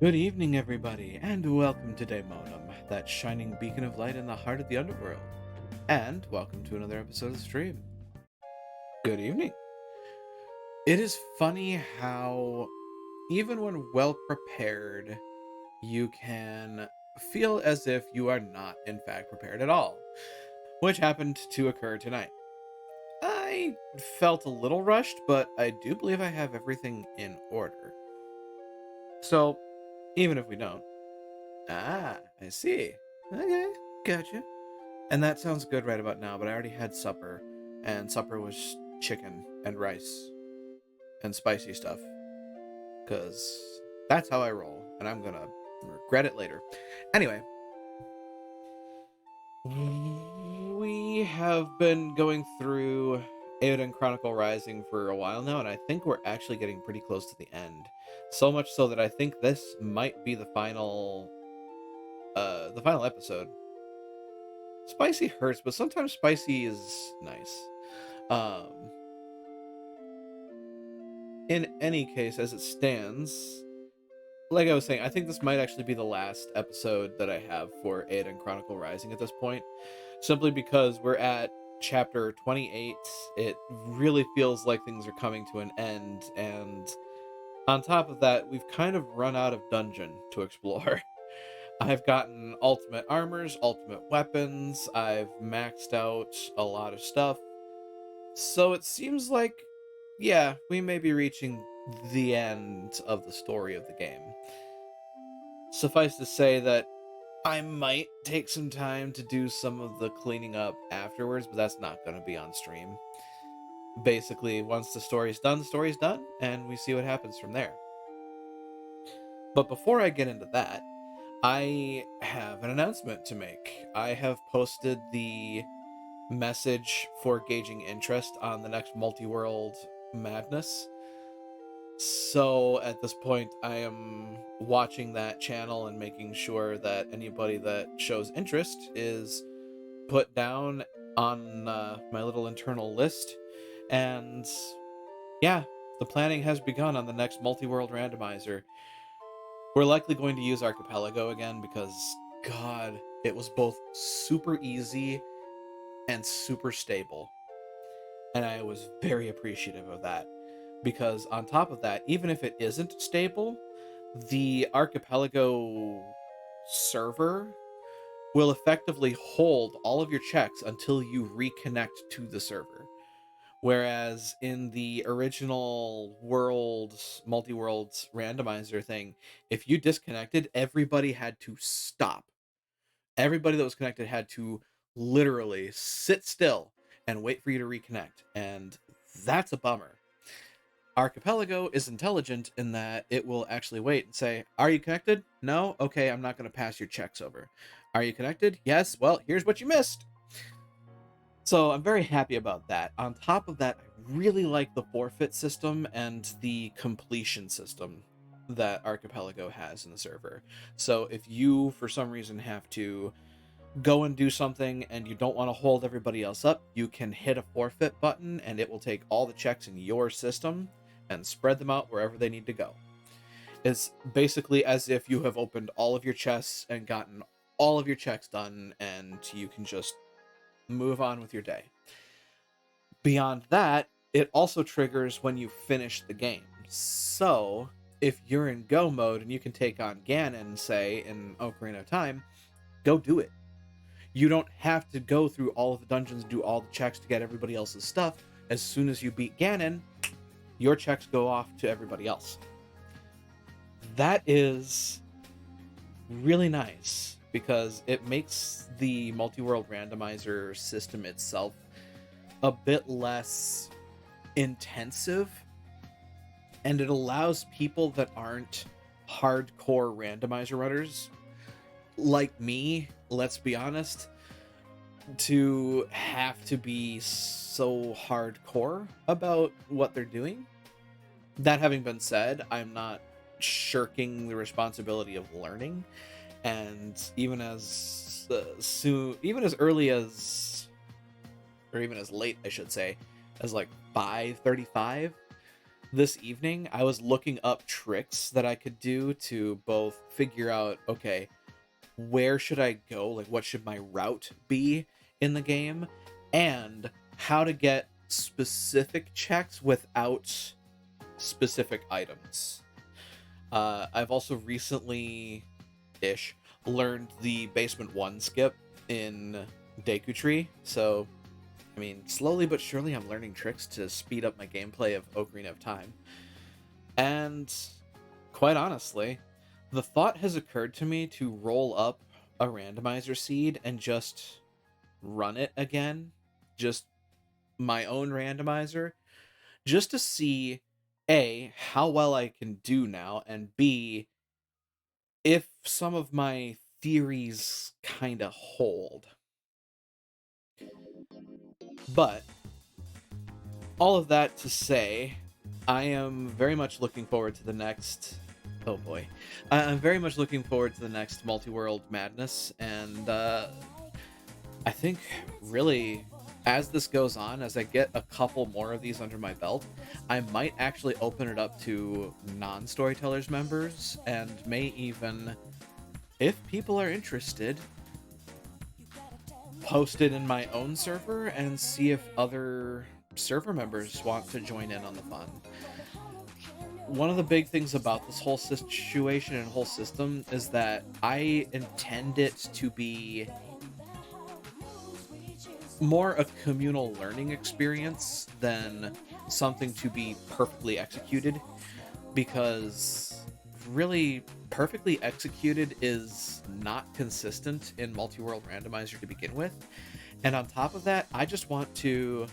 Good evening, everybody, and welcome to Daemonum, that shining beacon of light in the heart of the underworld. And welcome to another episode of the stream. Good evening. It is funny how, even when well prepared, you can feel as if you are not, in fact, prepared at all, which happened to occur tonight. I felt a little rushed, but I do believe I have everything in order. So, even if we don't. I see. Okay, gotcha. And that sounds good right about now, but I already had supper, and supper was chicken and rice and spicy stuff, because that's how I roll, and I'm gonna regret it later. Anyway, we have been going through Eiyuden Chronicle Rising for a while now, and I think we're actually getting pretty close to the end. So much so that I think this might be the final episode. Spicy hurts, but sometimes spicy is nice. Um, in any case, as it stands, like I was saying, I think this might actually be the last episode that I have for Eiyuden Chronicle Rising at this point, simply because we're at chapter 28. It really feels like things are coming to an end, and on top of that, we've kind of run out of dungeon to explore. I've gotten ultimate armors, ultimate weapons, I've maxed out a lot of stuff. So it seems like, yeah, we may be reaching the end of the story of the game. Suffice to say that I might take some time to do some of the cleaning up afterwards, but that's not going to be on stream. Basically, once the story's done, and we see what happens from there. But before I get into that, I have an announcement to make. I have posted the message for gauging interest on the next multi-world madness. So at this point, I am watching that channel and making sure that anybody that shows interest is put down on my little internal list. And yeah, the planning has begun on the next multi-world randomizer. We're likely going to use Archipelago again because, God, it was both super easy and super stable. And I was very appreciative of that. Because on top of that, even if it isn't stable, the Archipelago server will effectively hold all of your checks until you reconnect to the server. Whereas in the original multi-world randomizer thing, if you disconnected, everybody had to stop. Everybody that was connected had to literally sit still and wait for you to reconnect. And that's a bummer. Archipelago is intelligent in that it will actually wait and say, are you connected? No? Okay, I'm not going to pass your checks over. Are you connected? Yes? Well, here's what you missed. So I'm very happy about that. On top of that, I really like the forfeit system and the completion system that Archipelago has in the server. So if you, for some reason, have to go and do something and you don't want to hold everybody else up, you can hit a forfeit button and it will take all the checks in your system and spread them out wherever they need to go. It's basically as if you have opened all of your chests and gotten all of your checks done, and you can just move on with your day. Beyond that, it also triggers when you finish the game. So, if you're in go mode and you can take on Ganon, say, in Ocarina of Time, go do it. You don't have to go through all of the dungeons and do all the checks to get everybody else's stuff. As soon as you beat Ganon, your checks go off to everybody else. That is really nice because it makes the multi-world randomizer system itself a bit less intensive, and it allows people that aren't hardcore randomizer runners like me, let's be honest, to have to be so hardcore about what they're doing. That having been said, I'm not shirking the responsibility of learning, and even as even as early as, or even as late, I should say, as like 5:35, this evening, I was looking up tricks that I could do to both figure out, okay, where should I go? Like, what should my route be in the game? And how to get specific checks without specific items. I've also recently-ish learned the Basement 1 skip in Deku Tree, so I mean, slowly but surely I'm learning tricks to speed up my gameplay of Ocarina of Time. And quite honestly, the thought has occurred to me to roll up a randomizer seed and just run it again. Just my own randomizer. Just to see, A, how well I can do now, and B, if some of my theories kind of hold. But all of that to say, I am very much looking forward to the next. Oh boy, I'm very much looking forward to the next multi-world madness, and I think really, as this goes on, as I get a couple more of these under my belt, I might actually open it up to non-storytellers members, and may even, if people are interested, post it in my own server and see if other server members want to join in on the fun. One of the big things about this whole situation and whole system is that I intend it to be more a communal learning experience than something to be perfectly executed, because really perfectly executed is not consistent in multi-world randomizer to begin with. And on top of that, I just want to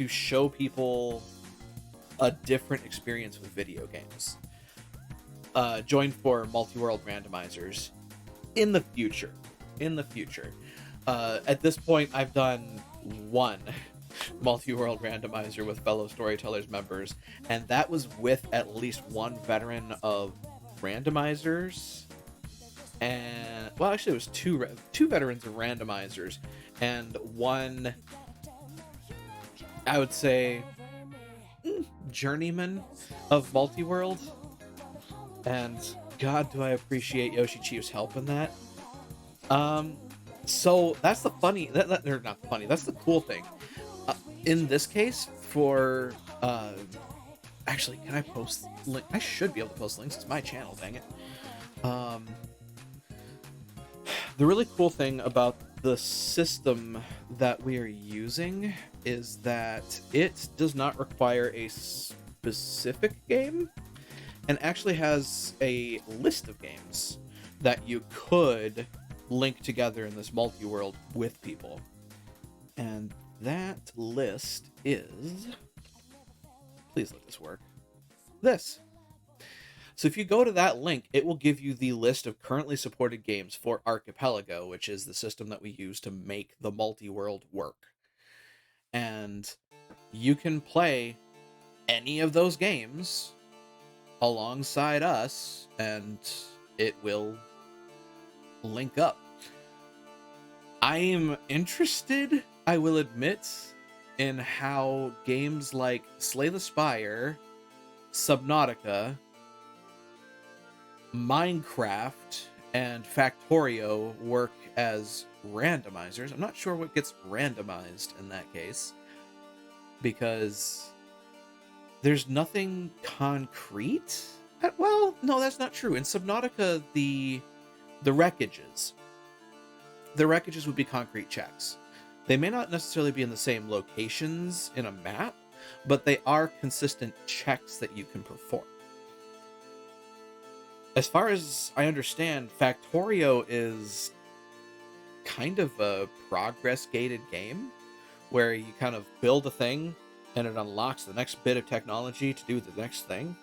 show people a different experience with video games. Join for multi-world randomizers in the future. At this point, I've done one multi-world randomizer with fellow storytellers members, and that was with at least one veteran of randomizers, and well, actually, it was two veterans of randomizers, and one, I would say, journeyman of multi-world. And God, do I appreciate Yoshi Chief's help in that. So that's the funny, or not funny, that's the cool thing. In this case, for actually, can I post link? I should be able to post links. It's my channel, dang it. The really cool thing about the system that we are using is that it does not require a specific game, and actually has a list of games that you could link together in this multi-world with people. And that list is, please let this work, this. So if you go to that link, it will give you the list of currently supported games for Archipelago, which is the system that we use to make the multi-world work. And you can play any of those games alongside us, and it will link up. I am interested, I will admit, in how games like Slay the Spire, Subnautica, Minecraft, and Factorio work as randomizers. I'm not sure what gets randomized in that case, because there's nothing concrete. Well, no, that's not true. In Subnautica, the wreckages would be concrete checks. They may not necessarily be in the same locations in a map, but they are consistent checks that you can perform. As far as I understand, Factorio is kind of a progress-gated game where you kind of build a thing and it unlocks the next bit of technology to do the next thing.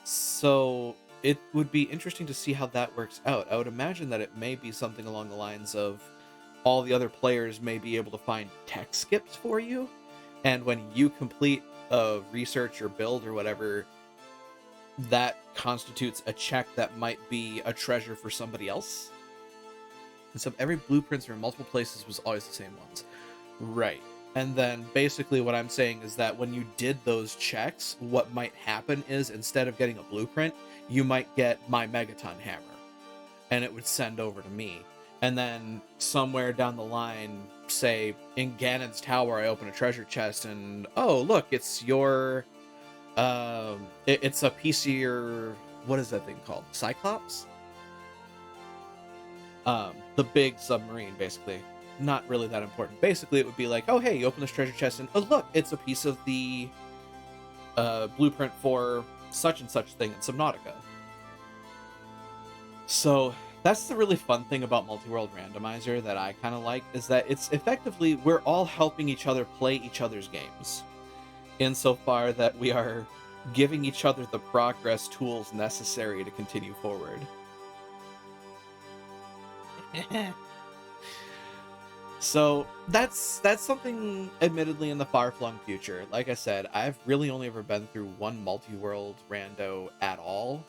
So it would be interesting to see how that works out. I would imagine that it may be something along the lines of all the other players may be able to find tech skips for you, and when you complete a research or build or whatever, that constitutes a check that might be a treasure for somebody else. And so every blueprints from multiple places was always the same ones. Right. And then basically what I'm saying is that when you did those checks, what might happen is instead of getting a blueprint, you might get my Megaton hammer, and it would send over to me. And then somewhere down the line, say in Ganon's tower, I open a treasure chest and, oh, look, it's your, it's a piece of your, what is that thing called? Cyclops? The big submarine, basically. Not really that important. Basically, it would be like, oh, hey, you open this treasure chest and, oh, look, it's a piece of the blueprint for such and such thing in Subnautica. So that's the really fun thing about Multi-World Randomizer that I kind of like, is that it's effectively, we're all helping each other play each other's games, insofar that we are giving each other the progress tools necessary to continue forward. So that's something admittedly in the far-flung future. Like I said, I've really only ever been through one multi-world rando at all.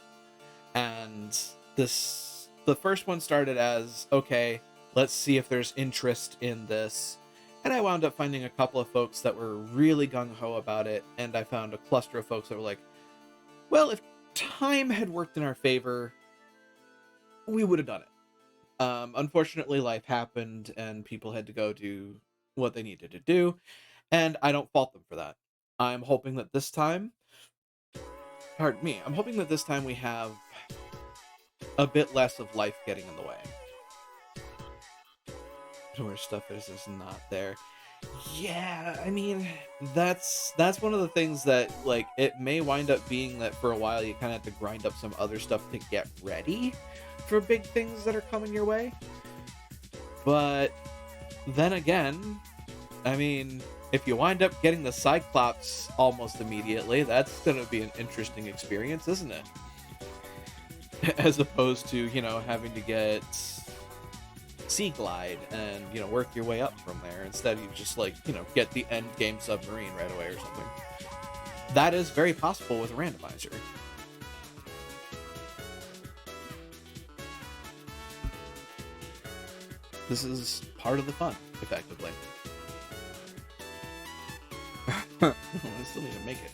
And the first one started as, okay, let's see if there's interest in this. And I wound up finding a couple of folks that were really gung-ho about it, and I found a cluster of folks that were like, well, if time had worked in our favor, we would have done it. Unfortunately, life happened, and people had to go do what they needed to do, and I don't fault them for that. I'm hoping that this time, pardon me, I'm hoping that this time we have a bit less of life getting in the way. Where stuff is not there. Yeah, I mean, that's one of the things that, like, it may wind up being that for a while you kind of have to grind up some other stuff to get ready for big things that are coming your way. But then again, I mean, if you wind up getting the Cyclops almost immediately, that's going to be an interesting experience, isn't it? As opposed to, you know, having to get Sea Glide and, you know, work your way up from there. Instead, you just, like, you know, get the end game submarine right away or something. That is very possible with a randomizer. This is part of the fun, effectively. I still need to make it.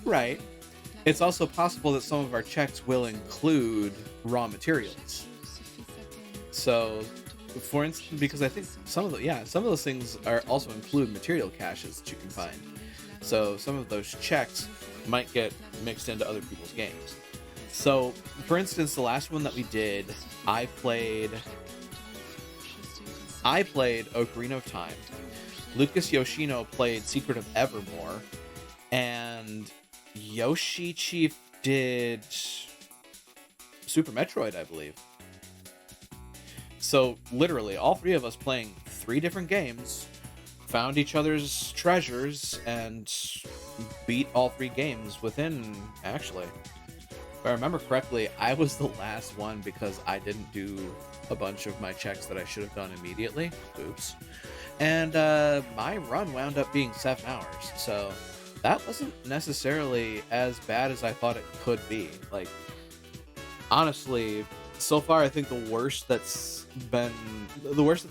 Right. It's also possible that some of our checks will include raw materials. So, for instance, because I think some of those things are also include material caches that you can find. So some of those checks might get mixed into other people's games. So, for instance, the last one that we did, I played Ocarina of Time. Lucas Yoshino played Secret of Evermore, and Yoshi Chief did Super Metroid, I believe. So, literally, all three of us playing 3 different games, found each other's treasures, and beat all 3 games within, actually. If I remember correctly, I was the last one because I didn't do a bunch of my checks that I should have done immediately. Oops. And my run wound up being 7 hours, so that wasn't necessarily as bad as I thought it could be. Like, honestly, so far I think the worst that's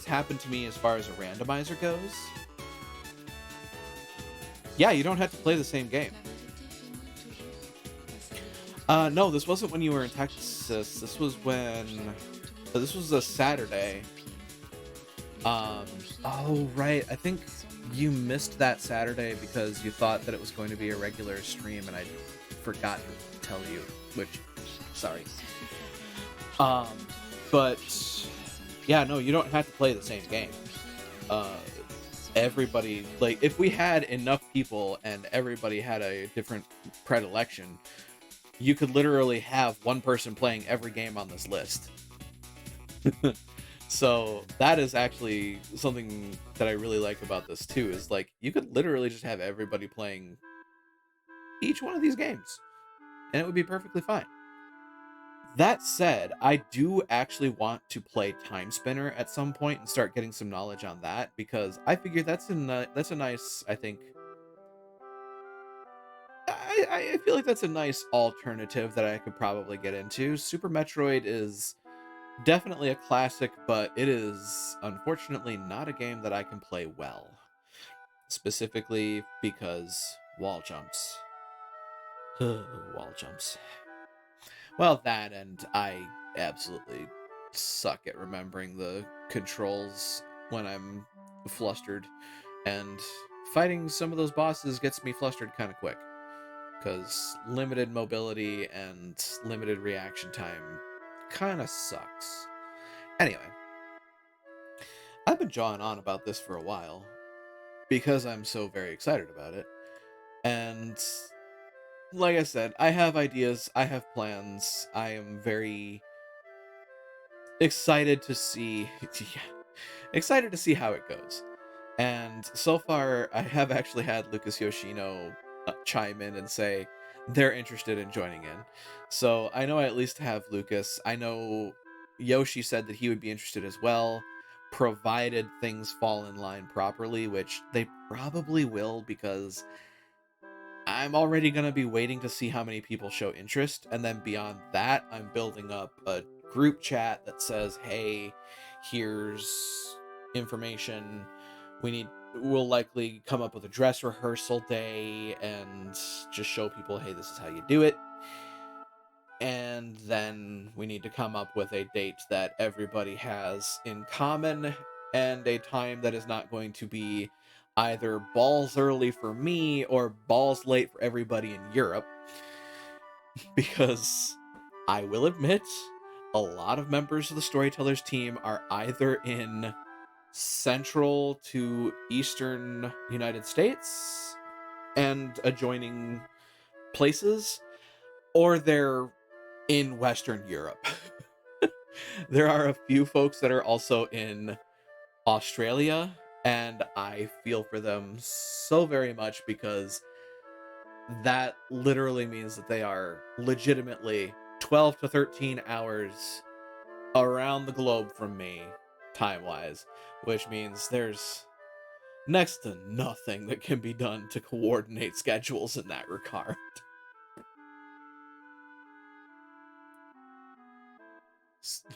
happened to me as far as a randomizer goes. Yeah, you don't have to play the same game. No, this wasn't when you were in Texas. This was a Saturday. Oh, right. I think you missed that Saturday because you thought that it was going to be a regular stream, and I forgot to tell you, which, sorry. But, yeah, no, you don't have to play the same game. Everybody, like, if we had enough people and everybody had a different predilection, you could literally have one person playing every game on this list. So that is actually something that I really like about this too, is like you could literally just have everybody playing each one of these games and it would be perfectly fine. That said, I do actually want to play Time Spinner at some point and start getting some knowledge on that, because I figure that's a nice, I think, I feel like that's a nice alternative that I could probably get into. Super Metroid is definitely a classic, but it is unfortunately not a game that I can play well. specifically because wall jumps. Wall jumps. Well, that and I absolutely suck at remembering the controls when I'm flustered, and fighting some of those bosses gets me flustered kind of quick because limited mobility and limited reaction time kind of sucks. Anyway, I've been jawing on about this for a while because I'm so very excited about it. And like I said, I have ideas, I have plans. I am very excited to see excited to see how it goes. And so far, I have actually had Lucas Yoshino chime in and say they're interested in joining in. So I know I at least have Lucas. I know Yoshi said that he would be interested as well, provided things fall in line properly, which they probably will because I'm already going to be waiting to see how many people show interest. And then beyond that, I'm building up a group chat that says, hey, here's information. We'll likely come up with a dress rehearsal day and just show people, hey, this is how you do it. And then we need to come up with a date that everybody has in common and a time that is not going to be either balls early for me or balls late for everybody in Europe. Because I will admit, a lot of members of the Storytellers team are either in central to eastern United States and adjoining places, or they're in Western Europe. There are a few folks that are also in Australia, and I feel for them so very much because that literally means that they are legitimately 12 to 13 hours around the globe from me, time-wise, which means there's next to nothing that can be done to coordinate schedules in that regard.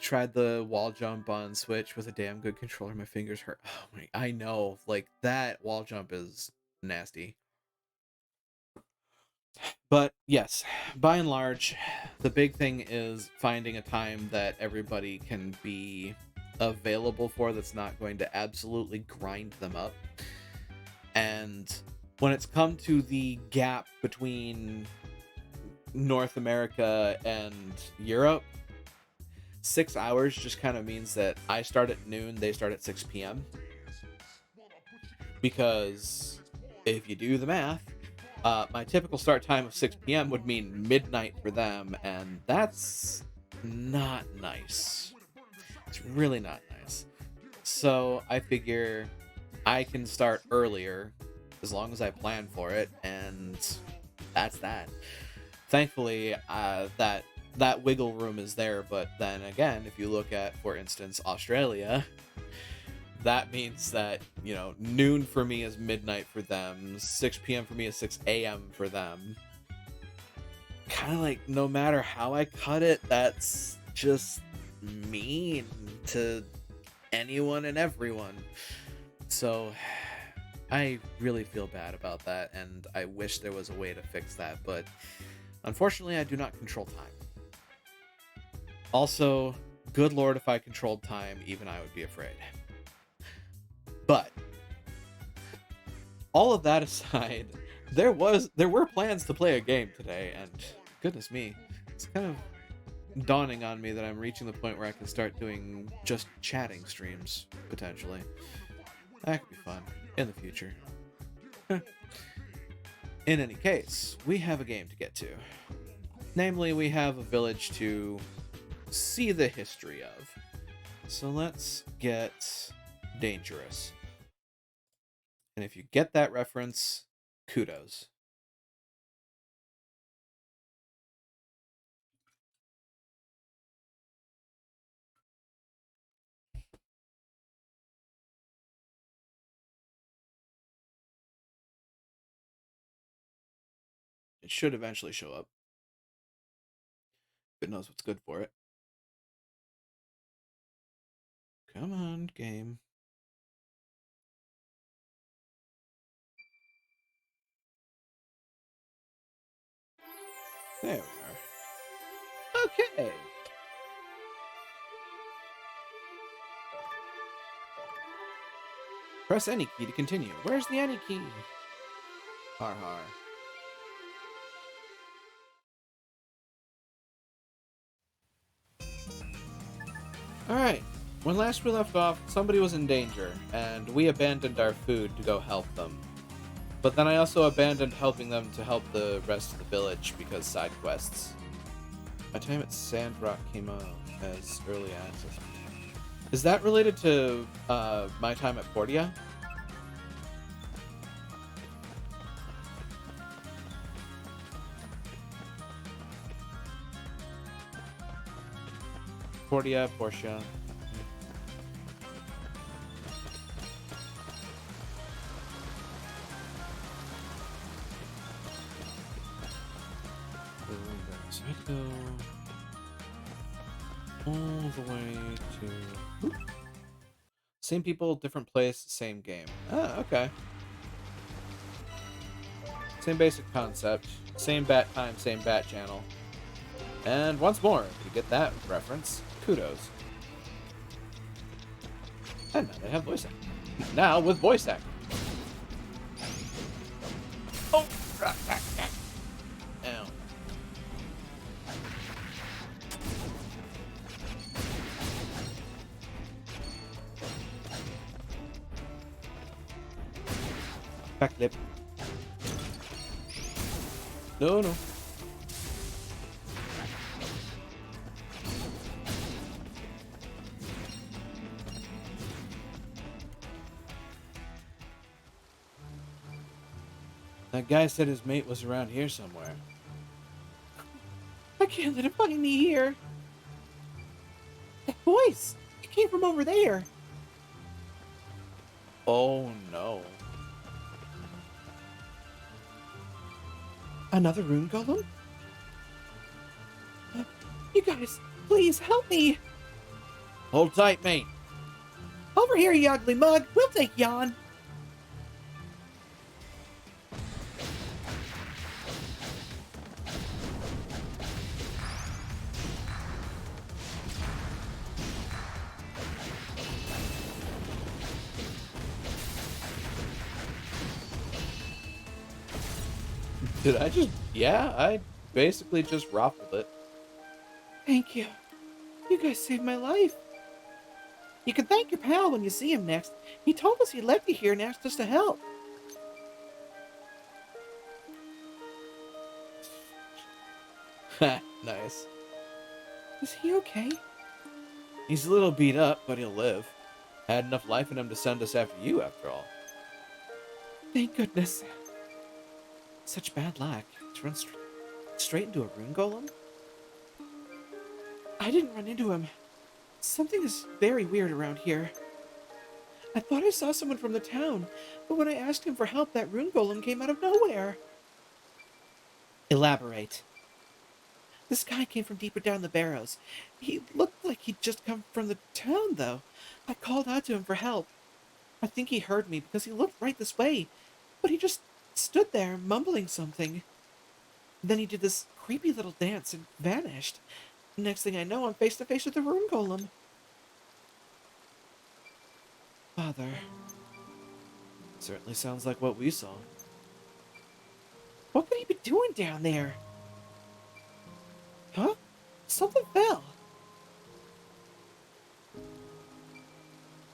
Tried the wall jump on Switch with a damn good controller. My fingers hurt. Oh my, I know. Like, that wall jump is nasty. But yes, by and large, the big thing is finding a time that everybody can be available for that's not going to absolutely grind them up. And when it's come to the gap between North America and Europe, 6 hours just kind of means that I start at noon, they start at 6 p.m. Because if you do the math, my typical start time of 6 p.m. would mean midnight for them, and that's not nice. It's really not nice. So I figure I can start earlier as long as I plan for it, and that's that. Thankfully, that wiggle room is there, but then again, if you look at, for instance, Australia, that means that, noon for me is midnight for them, 6 p.m. for me is 6 a.m. for them. Kind of like, no matter how I cut it, that's just mean to anyone and everyone. So I really feel bad about that, and I wish there was a way to fix that, but unfortunately I do not control time. Also, good lord, if I controlled time, even I would be afraid. But all of that aside, there were plans to play a game today, and goodness me, it's kind of dawning on me that I'm reaching the point where I can start doing just chatting streams, potentially. That could be fun in the future. In any case, we have a game to get to. Namely, we have a village to see the history of. So let's get dangerous. And if you get that reference, kudos. It should eventually show up. If it knows what's good for it. Come on, game. There we are. Okay. Press any key to continue. Where's the any key? Har har. Alright. When last we left off, somebody was in danger, and we abandoned our food to go help them. But then I also abandoned helping them to help the rest of the village because side quests. My time at Sandrock came out as early access. Is that related to my time at Portia? Portia. So I go all the way to... Same people, different place, same game. Ah, okay. Same basic concept. Same bat time, same bat channel. And once more, if you get that reference, kudos. And now they have voice acting. Now with voice acting. Oh! Ow. Backlip. No. That guy said his mate was around here somewhere. I can't let him find me here. That voice! It came from over there. Oh no. Another rune golem? You guys, please help me! Hold tight, mate. Over here, you ugly mug. We'll take you on. Did I just... Yeah, I basically just ruffled it. Thank you. You guys saved my life. You can thank your pal when you see him next. He told us he left you here and asked us to help. Ha, nice. Is he okay? He's a little beat up, but he'll live. Had enough life in him to send us after you, after all. Thank goodness. Such bad luck. To run straight into a rune golem? I didn't run into him. Something is very weird around here. I thought I saw someone from the town, but when I asked him for help, that rune golem came out of nowhere. Elaborate. This guy came from deeper down the barrows. He looked like he'd just come from the town, though. I called out to him for help. I think he heard me because he looked right this way, but he just stood there mumbling something. Then he did this creepy little dance and vanished. Next thing I know, I'm face to face with the rune golem. Father. Certainly sounds like what we saw. What could he be doing down there? Huh? Something fell.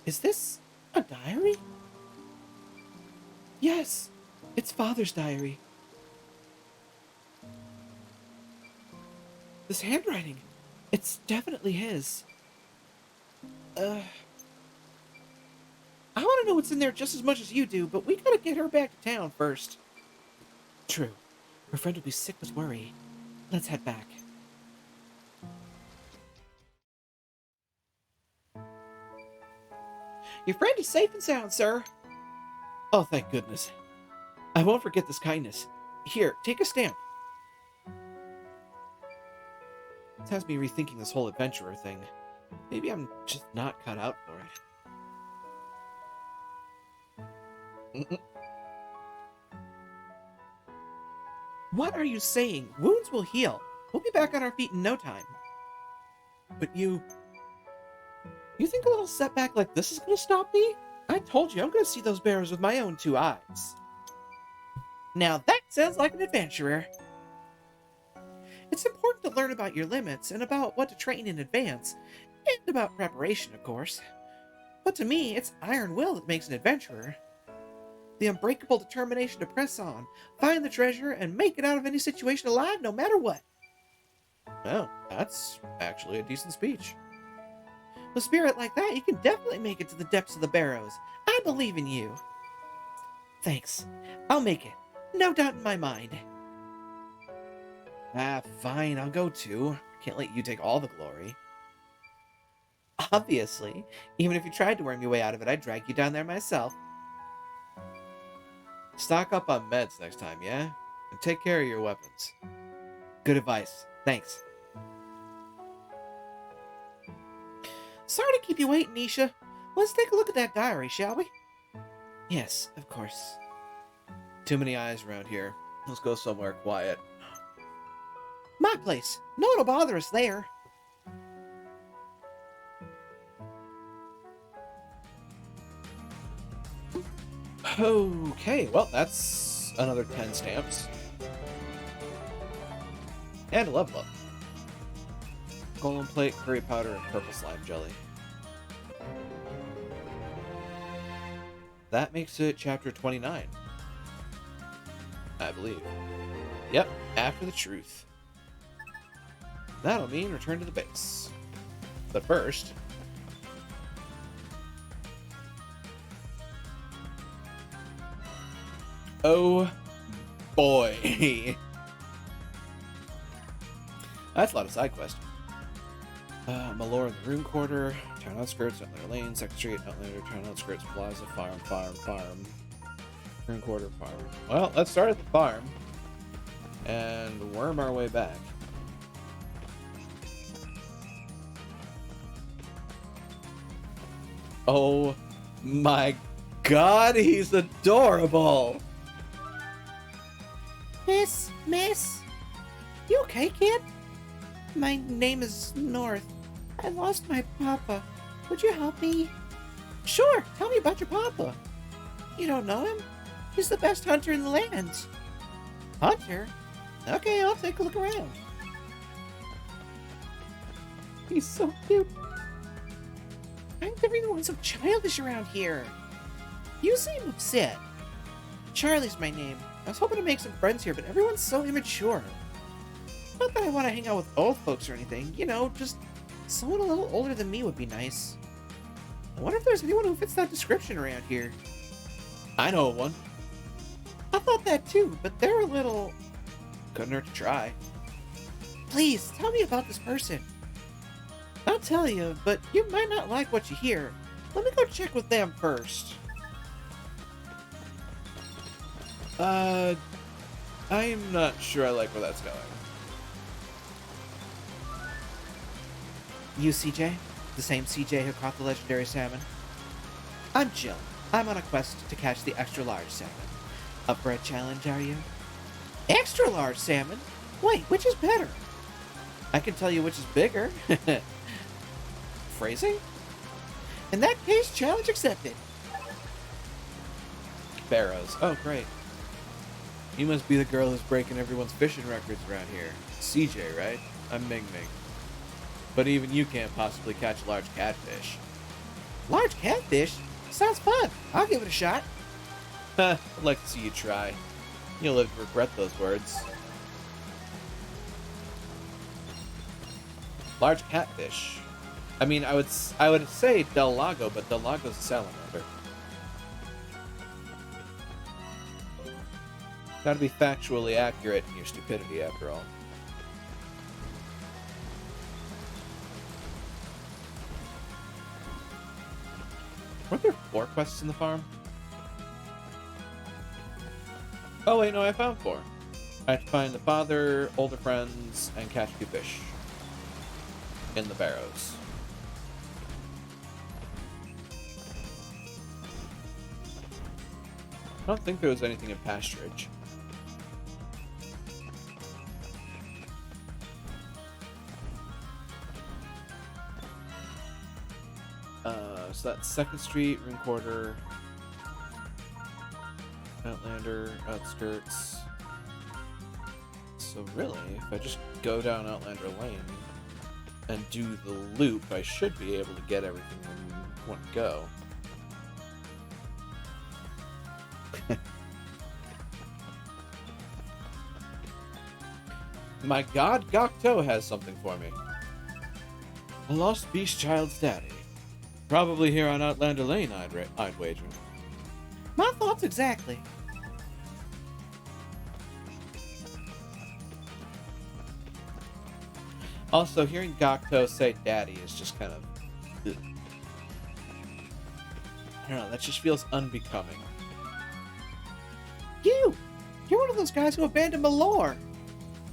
Is this a diary? Yes, it's Father's diary. This handwriting, it's definitely his. I want to know what's in there just as much as you do, but we gotta get her back to town first. True. Her friend will be sick with worry. Let's head back. Your friend is safe and sound, sir. Oh, thank goodness. I won't forget this kindness. Here, take a stamp. This has me rethinking this whole adventurer thing. Maybe I'm just not cut out for it. What are you saying? Wounds will heal. We'll be back on our feet in no time. But you think a little setback like this is going to stop me? I told you, I'm going to see those bears with my own 2 eyes. Now that sounds like an adventurer. It's important to learn about your limits and about what to train in advance, and about preparation, of course. But to me, it's iron will that makes an adventurer. The unbreakable determination to press on, find the treasure, and make it out of any situation alive no matter what. Well, that's actually a decent speech. With a spirit like that, you can definitely make it to the depths of the barrows. I believe in you. Thanks. I'll make it. No doubt in my mind. Ah, fine, I'll go too. Can't let you take all the glory. Obviously. Even if you tried to worm your way out of it, I'd drag you down there myself. Stock up on meds next time, yeah? And take care of your weapons. Good advice. Thanks. Sorry to keep you waiting, Nisha. Let's take a look at that diary, shall we? Yes, of course. Too many eyes around here. Let's go somewhere quiet. My place. No one will bother us there. Okay, well, that's another 10 stamps. And a level up. Golden plate, curry powder, and purple slime jelly. That makes it chapter 29. I believe. Yep, after the truth. That'll mean return to the base. But first... oh boy. That's a lot of side quests. Malore in the Rune Quarter, Town Outskirts, Outlander Lane, 2nd Street, Outlander, Town Outskirts, Plaza, Farm. Rune Quarter, Farm. Well, let's start at the farm and worm our way back. Oh my god, he's adorable! Miss? You okay, kid? My name is North. I lost my papa. Would you help me? Sure, tell me about your papa. You don't know him? He's the best hunter in the lands. Hunter? Okay, I'll take a look around. He's so cute. Why is everyone so childish around here? You seem upset. Charlie's my name. I was hoping to make some friends here, but everyone's so immature. Not that I want to hang out with old folks or anything. You know, just someone a little older than me would be nice. I wonder if there's anyone who fits that description around here. I know one. I thought that too, but they're a little... Couldn't hurt to try. Please, tell me about this person. I'll tell you, but you might not like what you hear. Let me go check with them first. I'm not sure I like where that's going. You CJ? The same CJ who caught the legendary salmon? I'm Jill. I'm on a quest to catch the extra large salmon. Up for a challenge, are you? Extra large salmon? Wait, which is better? I can tell you which is bigger. Phrasing? In that case, challenge accepted. Barrows. Oh, great. You must be the girl who's breaking everyone's fishing records around here. CJ, right? I'm Ming Ming. But even you can't possibly catch a large catfish. Large catfish? Sounds fun. I'll give it a shot. I'd like to see you try. You'll live to regret those words. Large catfish. I mean, I would say Del Lago, but Del Lago's a salamander. Gotta be factually accurate in your stupidity, after all. Weren't there 4 quests in the farm? Oh wait, no, I found 4. I have to find the father, older friends, and catch 2 fish. In the barrows. I don't think there was anything in pasturage. So that's 2nd Street, Room Quarter, Outlander, Outskirts. So really, if I just go down Outlander Lane and do the loop, I should be able to get everything in one go. My god, Gokto has something for me. A lost beast child's daddy. Probably here on Outlander Lane, I'd wager. My thoughts exactly. Also, hearing Gokto say daddy is just kind of... ugh. I don't know, that just feels unbecoming. You're one of those guys who abandoned Malor.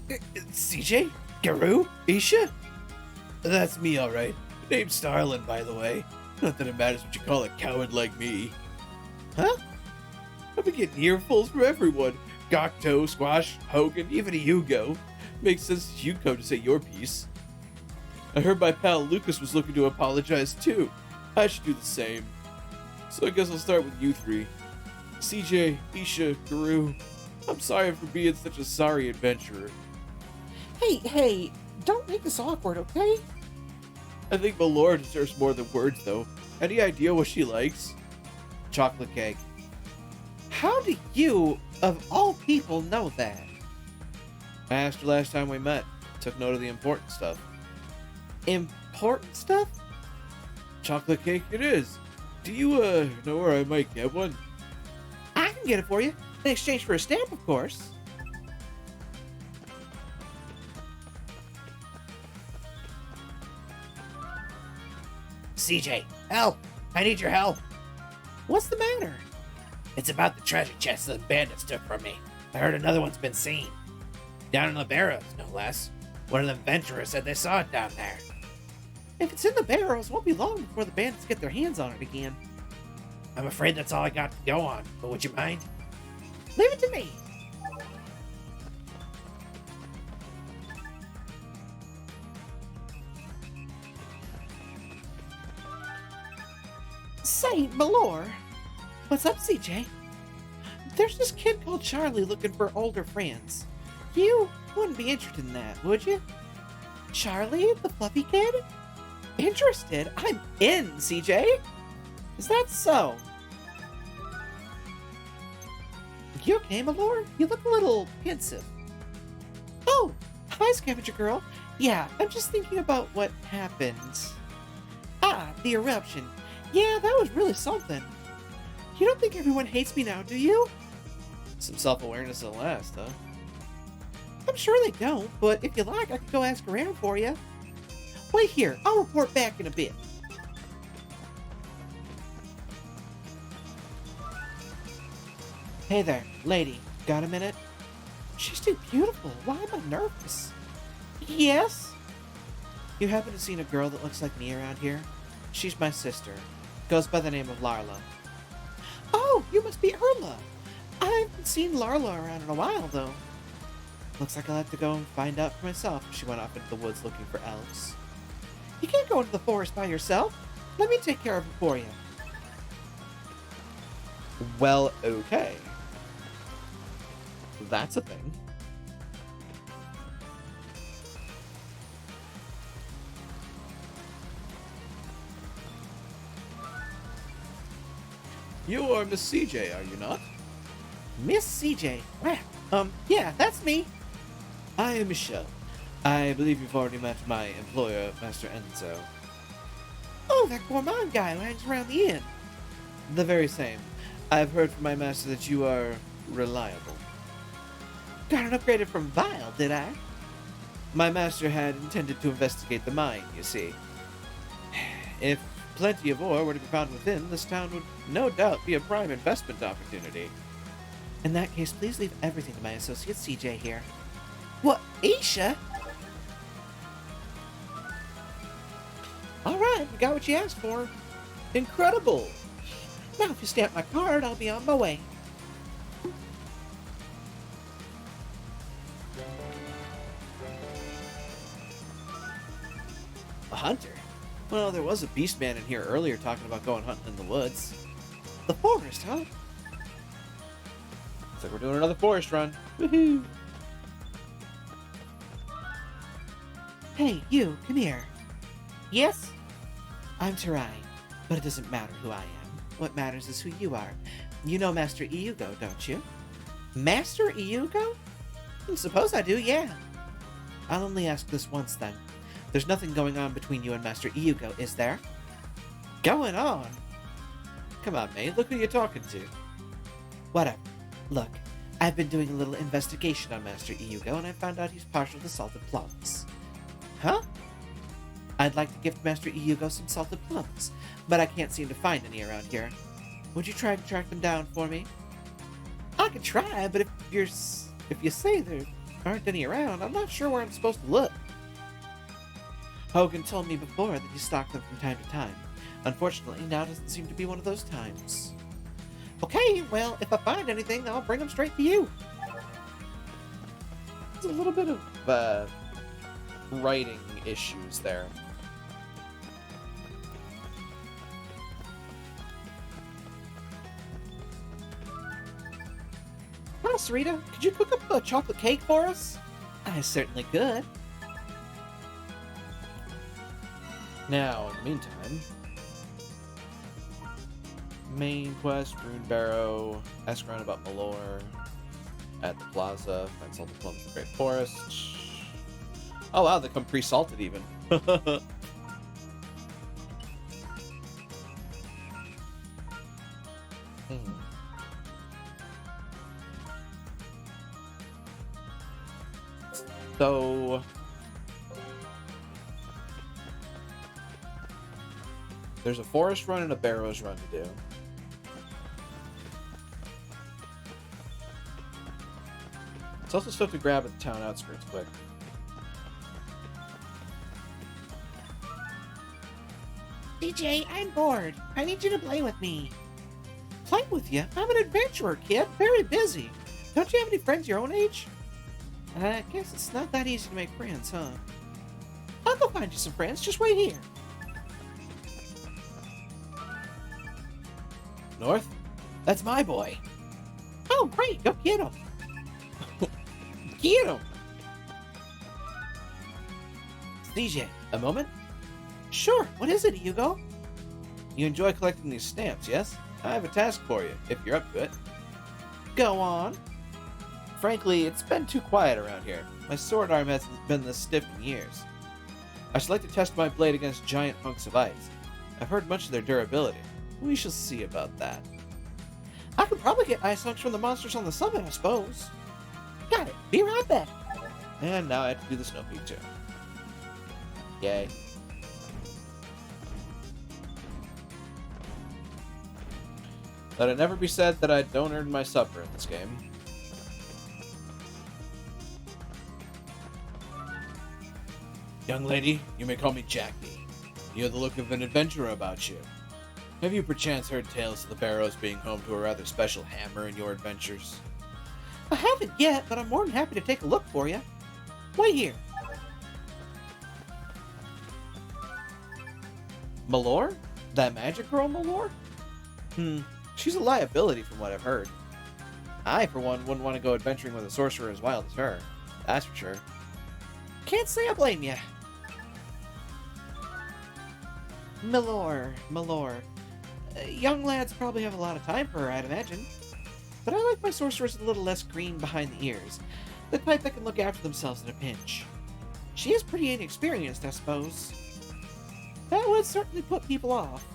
CJ? Garou? Isha? That's me, alright. Name's Starlin, by the way. Not that it matters what you call a coward like me. Huh? I've been getting earfuls from everyone. Gokto, Squash, Hogan, even a Yugo. Makes sense that you'd come to say your piece. I heard my pal Lucas was looking to apologize too. I should do the same. So I guess I'll start with you three. CJ, Isha, Garou, I'm sorry for being such a sorry adventurer. Hey, don't make this awkward, okay? I think Malora deserves more than words, though. Any idea what she likes? Chocolate cake. How do you, of all people, know that? I asked her last time we met. Took note of the important stuff. Important stuff? Chocolate cake it is. Do you, know where I might get one? I can get it for you, in exchange for a stamp, of course. CJ, help! I need your help. What's the matter? It's about the treasure chest the bandits took from me. I heard another one's been seen. Down in the barrows, no less. One of them venturers said they saw it down there. If it's in the barrels, it won't be long before the bandits get their hands on it again. I'm afraid that's all I got to go on, but would you mind? Leave it to me. Say, Malor. What's up, CJ? There's this kid called Charlie looking for older friends. You wouldn't be interested in that, would you? Charlie, the fluffy kid? Interested? I'm in, CJ. Is that so? You okay, Malor? You look a little pensive. Oh, hi, Scavenger Girl. Yeah, I'm just thinking about what happened. Ah, the eruption. Yeah, that was really something. You don't think everyone hates me now, do you? Some self-awareness at last, huh? I'm sure they don't, but if you like, I can go ask around for you. Wait here, I'll report back in a bit. Hey there, lady. Got a minute? She's too beautiful. Why am I nervous? Yes? You happen to seen a girl that looks like me around here? She's my sister. Goes by the name of Larla. Oh, you must be Erla. I haven't seen Larla around in a while, though. Looks like I'll have to go and find out for myself if she went off into the woods looking for elves. You can't go into the forest by yourself. Let me take care of it for you. Well, okay. That's a thing. You are Miss CJ, are you not? Miss CJ. Wow. Yeah, that's me. I am Michelle. I believe you've already met my employer, Master Enzo. Oh, that gourmand guy who hangs around the inn. The very same. I've heard from my master that you are reliable. Got it upgraded from vile, did I? My master had intended to investigate the mine, you see. If plenty of ore were to be found within, this town would no doubt be a prime investment opportunity. In that case, please leave everything to my associate CJ here. What, Isha? Alright, we got what you asked for. Incredible! Now if you stamp my card, I'll be on my way. A hunter? Well, there was a beast man in here earlier talking about going hunting in the woods. The forest, huh? Looks like we're doing another forest run. Woohoo! Hey, you, come here. Yes? I'm Tarai, but it doesn't matter who I am. What matters is who you are. You know Master Eiyuden, don't you? Master Eiyuden? Suppose I do, yeah. I'll only ask this once then. There's nothing going on between you and Master Eiyuden, is there? Going on? Come on, mate. Look who you're talking to. Whatever. Look, I've been doing a little investigation on Master Eiyuden, and I found out he's partial to salted plums. Huh? I'd like to gift Master Eiyuden some salted plums, but I can't seem to find any around here. Would you try to track them down for me? I could try, but if you say there aren't any around, I'm not sure where I'm supposed to look. Hogan told me before that he stocked them from time to time. Unfortunately, now doesn't seem to be one of those times. Okay, well, if I find anything, I'll bring them straight to you. There's a little bit of writing issues there. Hi, Sarita. Could you cook up a chocolate cake for us? I certainly could. Now, in the meantime, main quest, Rune Barrow, ask around about Malor, at the plaza, find salted plums in the Great Forest. Oh wow, they come pre-salted even. Hmm. So there's a forest run and a barrows run to do. It's also stuff to grab at the town outskirts quick. DJ, I'm bored. I need you to play with me. Play with you? I'm an adventurer, kid. Very busy. Don't you have any friends your own age? I guess it's not that easy to make friends, huh? I'll go find you some friends. Just wait here. North? That's my boy. Oh, great. Go get him. Get him! DJ, A moment? sure. What is it, Hugo? You enjoy collecting these stamps, yes? I have a task for you, if you're up to it. Go on. Frankly, it's been too quiet around here. My sword arm hasn't been this stiff in years. I should like to test my blade against giant hunks of ice. I've heard much of their durability. We shall see about that. I could probably get ice hunks from the monsters on the summit, I suppose. Got it. Be right back. And now I have to do the snow peak too. Yay. Let it never be said that I don't earn my supper in this game. Young lady, you may call me Jackie. You have the look of an adventurer about you. Have you perchance heard tales of the Barrows being home to a rather special hammer in your adventures? I haven't yet, but I'm more than happy to take a look for you. Wait here. Malor? That magic girl Malor? She's a liability from what I've heard. I, for one, wouldn't want to go adventuring with a sorcerer as wild as her. That's for sure. Can't say I blame you. Malor. Young lads probably have a lot of time for her, I'd imagine. But I like my sorcerers a little less green behind the ears. The type that can look after themselves in a pinch. She is pretty inexperienced, I suppose. That would certainly put people off.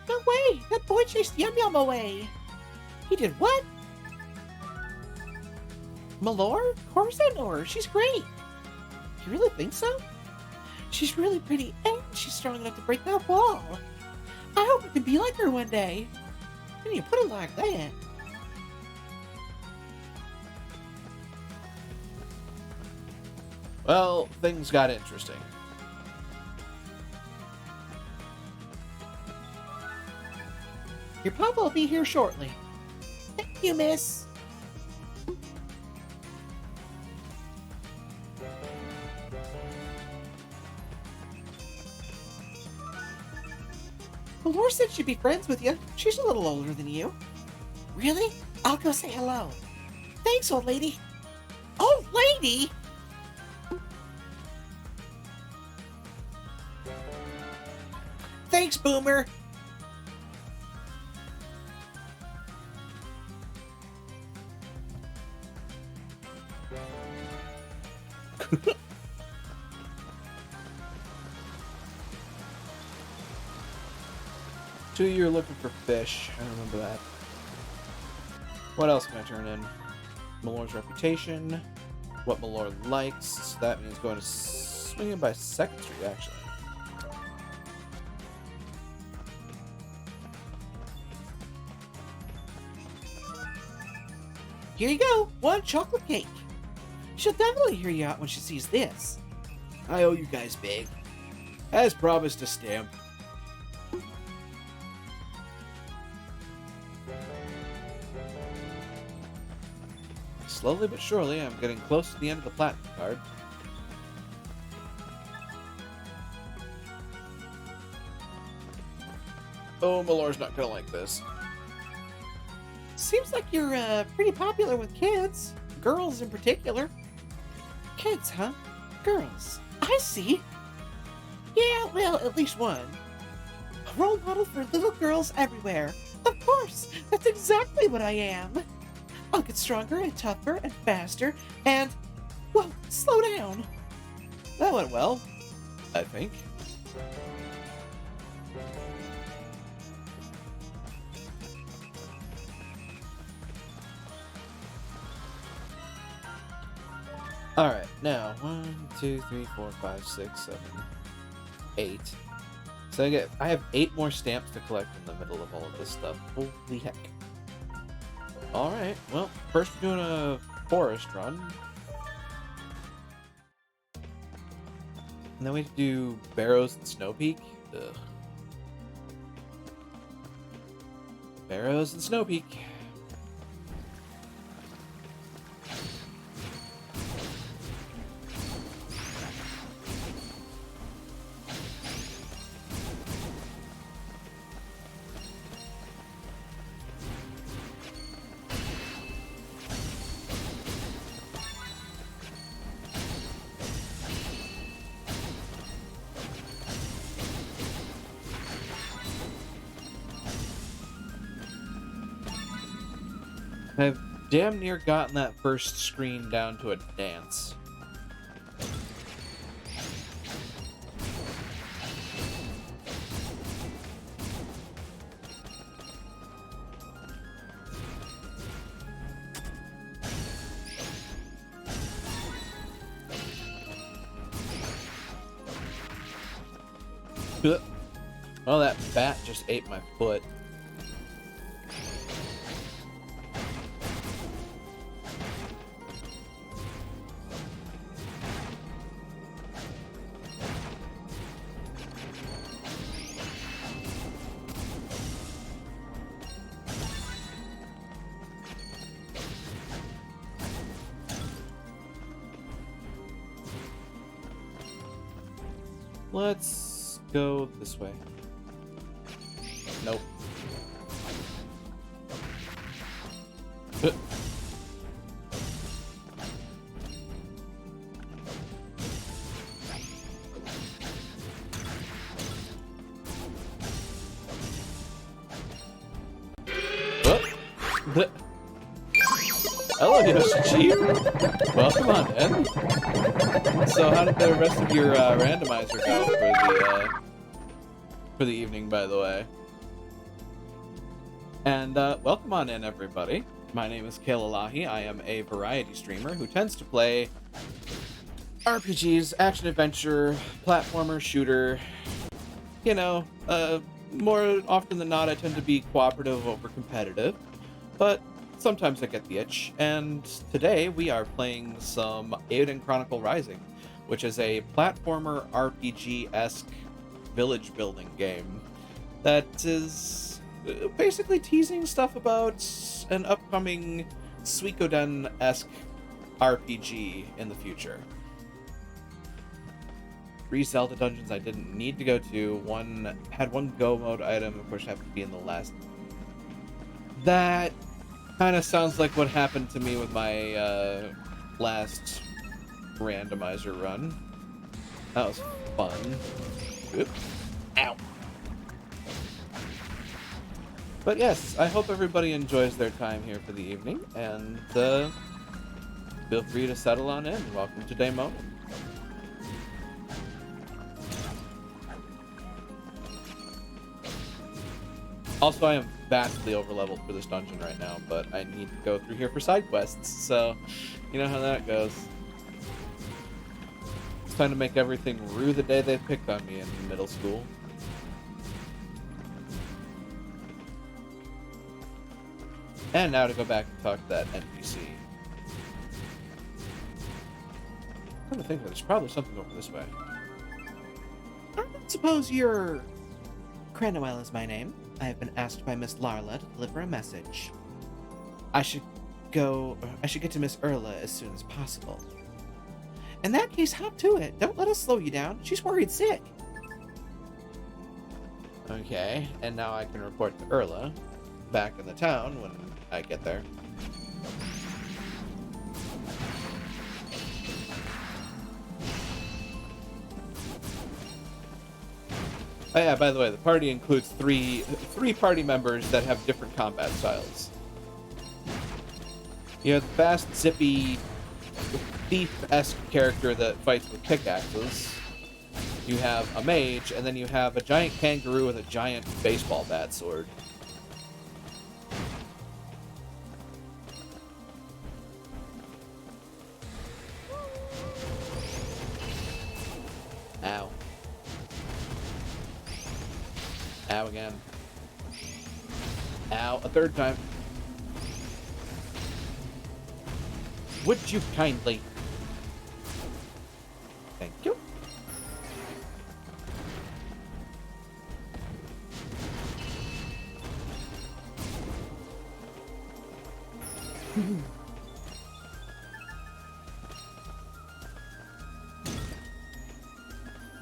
No way! That boy chased Yum Yum away! He did what? Malor? Of course I know her. She's great. You really think so? She's really pretty and she's strong enough to break that wall. I hope I can be like her one day. When you put it like that. Well, things got interesting. Your papa will be here shortly. Thank you, miss. Valor said she'd be friends with you. She's a little older than you. Really? I'll go say hello. Thanks, old lady. Old lady? Thanks, Boomer. Two, you're looking for fish. I remember that. What else can I turn in? Malor's reputation. What Malor likes. So that means going to swinging by 2nd Street, actually. Here you go. 1 chocolate cake. She'll definitely hear you out when she sees this. I owe you guys big. As promised, a stamp. Slowly but surely, I'm getting close to the end of the platinum card. Oh, Malor's not gonna like this. Seems like you're pretty popular with kids. Girls in particular. Kids, huh? Girls. I see. Yeah, well, at least one. A role model for little girls everywhere. Of course, that's exactly what I am. I'll get stronger and tougher and faster and, well, slow down. That went well, I think. Alright, now 1, 2, 3, 4, 5, 6, 7, 8. So I have 8 more stamps to collect in the middle of all of this stuff. Holy heck. Alright, well, first we're doing a forest run. And then we have to do Barrows and Snow Peak. Ugh. Barrows and Snow Peak. I've damn near gotten that first screen down to a dance. Well, that bat just ate my foot. Let's go this way. Nope. Hello, Yoshi. Welcome on in. So, how did the rest of your randomizer go for the evening, by the way? And welcome on in, everybody. My name is Kailalahi. I am a variety streamer who tends to play RPGs, action adventure, platformer, shooter. You know, more often than not, I tend to be cooperative over competitive, but sometimes I get the itch. And today we are playing some Eiyuden Chronicle Rising, which is a platformer RPG-esque village building game that is basically teasing stuff about an upcoming Suikoden-esque RPG in the future. 3 Zelda dungeons I didn't need to go to. One had one go mode item, of course, I have to be in the last. That kind of sounds like what happened to me with my last randomizer run. That was fun. Oops. Ow. But yes, I hope everybody enjoys their time here for the evening, and feel free to settle on in. Welcome to Daemon. Also, I am vastly overleveled for this dungeon right now, but I need to go through here for side quests, so you know how that goes. It's time to make everything rue the day they picked on me in middle school. And now to go back and talk to that NPC. I'm trying to think that there's probably something over this way. I don't suppose you're... Chronicle is my name. I have been asked by Miss Larla to deliver a message. I should get to Miss Erla as soon as possible. In that case, hop to it. Don't let us slow you down. She's worried sick. Okay, and now I can report to Erla back in the town when I get there. Oh yeah, by the way, the party includes three party members that have different combat styles. You have the fast, zippy, thief-esque character that fights with pickaxes. You have a mage, and then you have a giant kangaroo with a giant baseball bat sword. Ow. Ow again. Ow, a third time. Would you kindly? Thank you.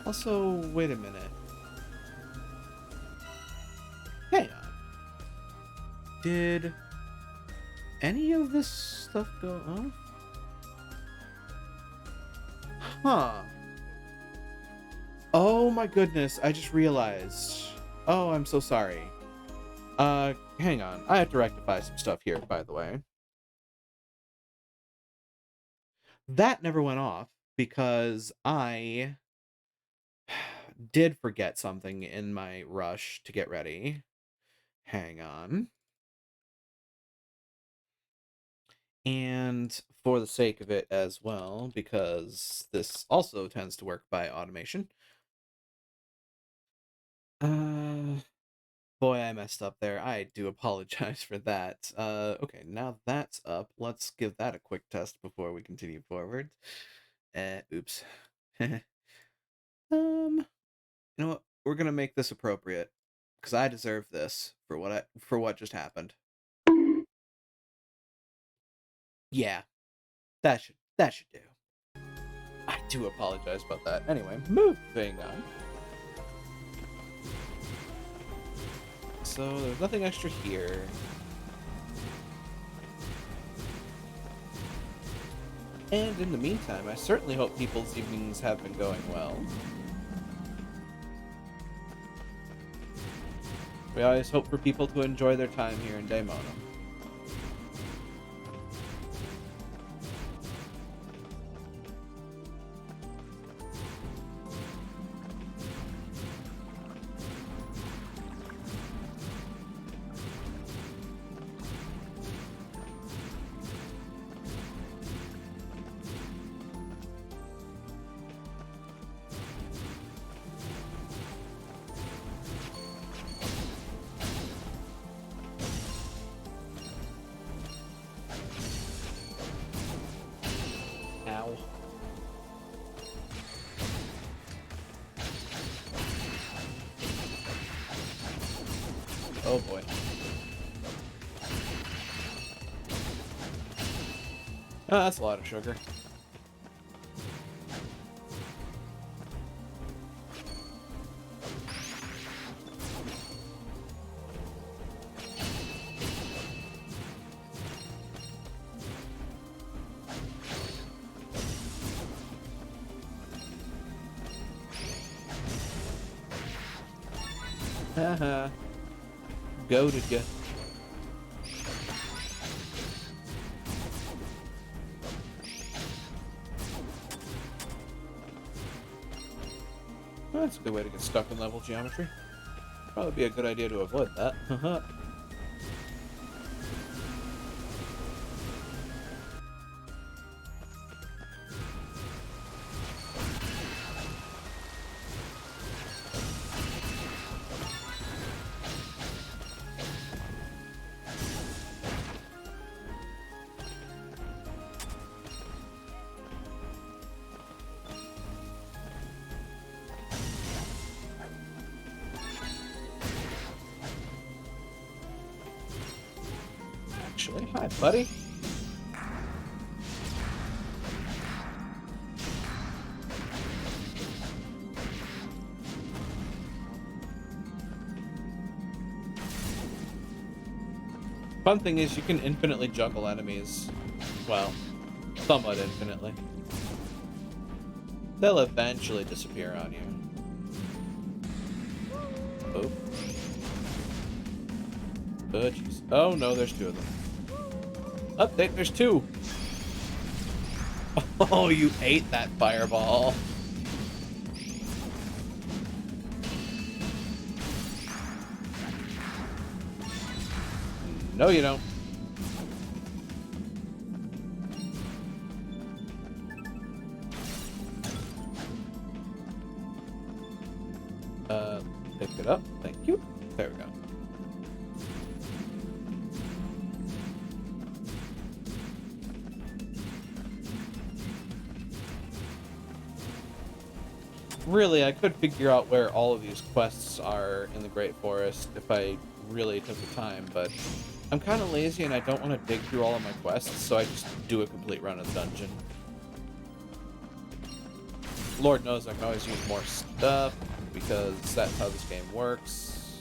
Also, wait a minute. Hang on. Did any of this stuff go off? Huh. Oh my goodness, I just realized. Oh, I'm so sorry. Hang on. I have to rectify some stuff here, by the way. That never went off because I did forget something in my rush to get ready. Hang on. And for the sake of it as well, because this also tends to work by automation. Boy, I messed up there. I do apologize for that. Okay, now that's up. Let's give that a quick test before we continue forward. Oops. You know what? We're gonna make this appropriate because I deserve this for what just happened. Yeah, that should do. I do apologize about that. Anyway, moving on. So there's nothing extra here. And in the meantime, I certainly hope people's evenings have been going well. We always hope for people to enjoy their time here in Daemon. Ow. Oh boy. Oh, that's a lot of sugar. Haha. Goated ya. That's a good way to get stuck in level geometry. Probably be a good idea to avoid that. Actually, hi, buddy. Fun thing is, you can infinitely juggle enemies. Well, somewhat infinitely. They'll eventually disappear on you. Oh. Oh, jeez. Oh, no, there's two of them. Oh, there's two! Oh, you ate that fireball. No, you don't. Pick it up. Thank you. There we go. Really, I could figure out where all of these quests are in the Great Forest if I really took the time, but I'm kind of lazy and I don't want to dig through all of my quests, so I just do a complete run of the dungeon. Lord knows I can always use more stuff, because that's how this game works.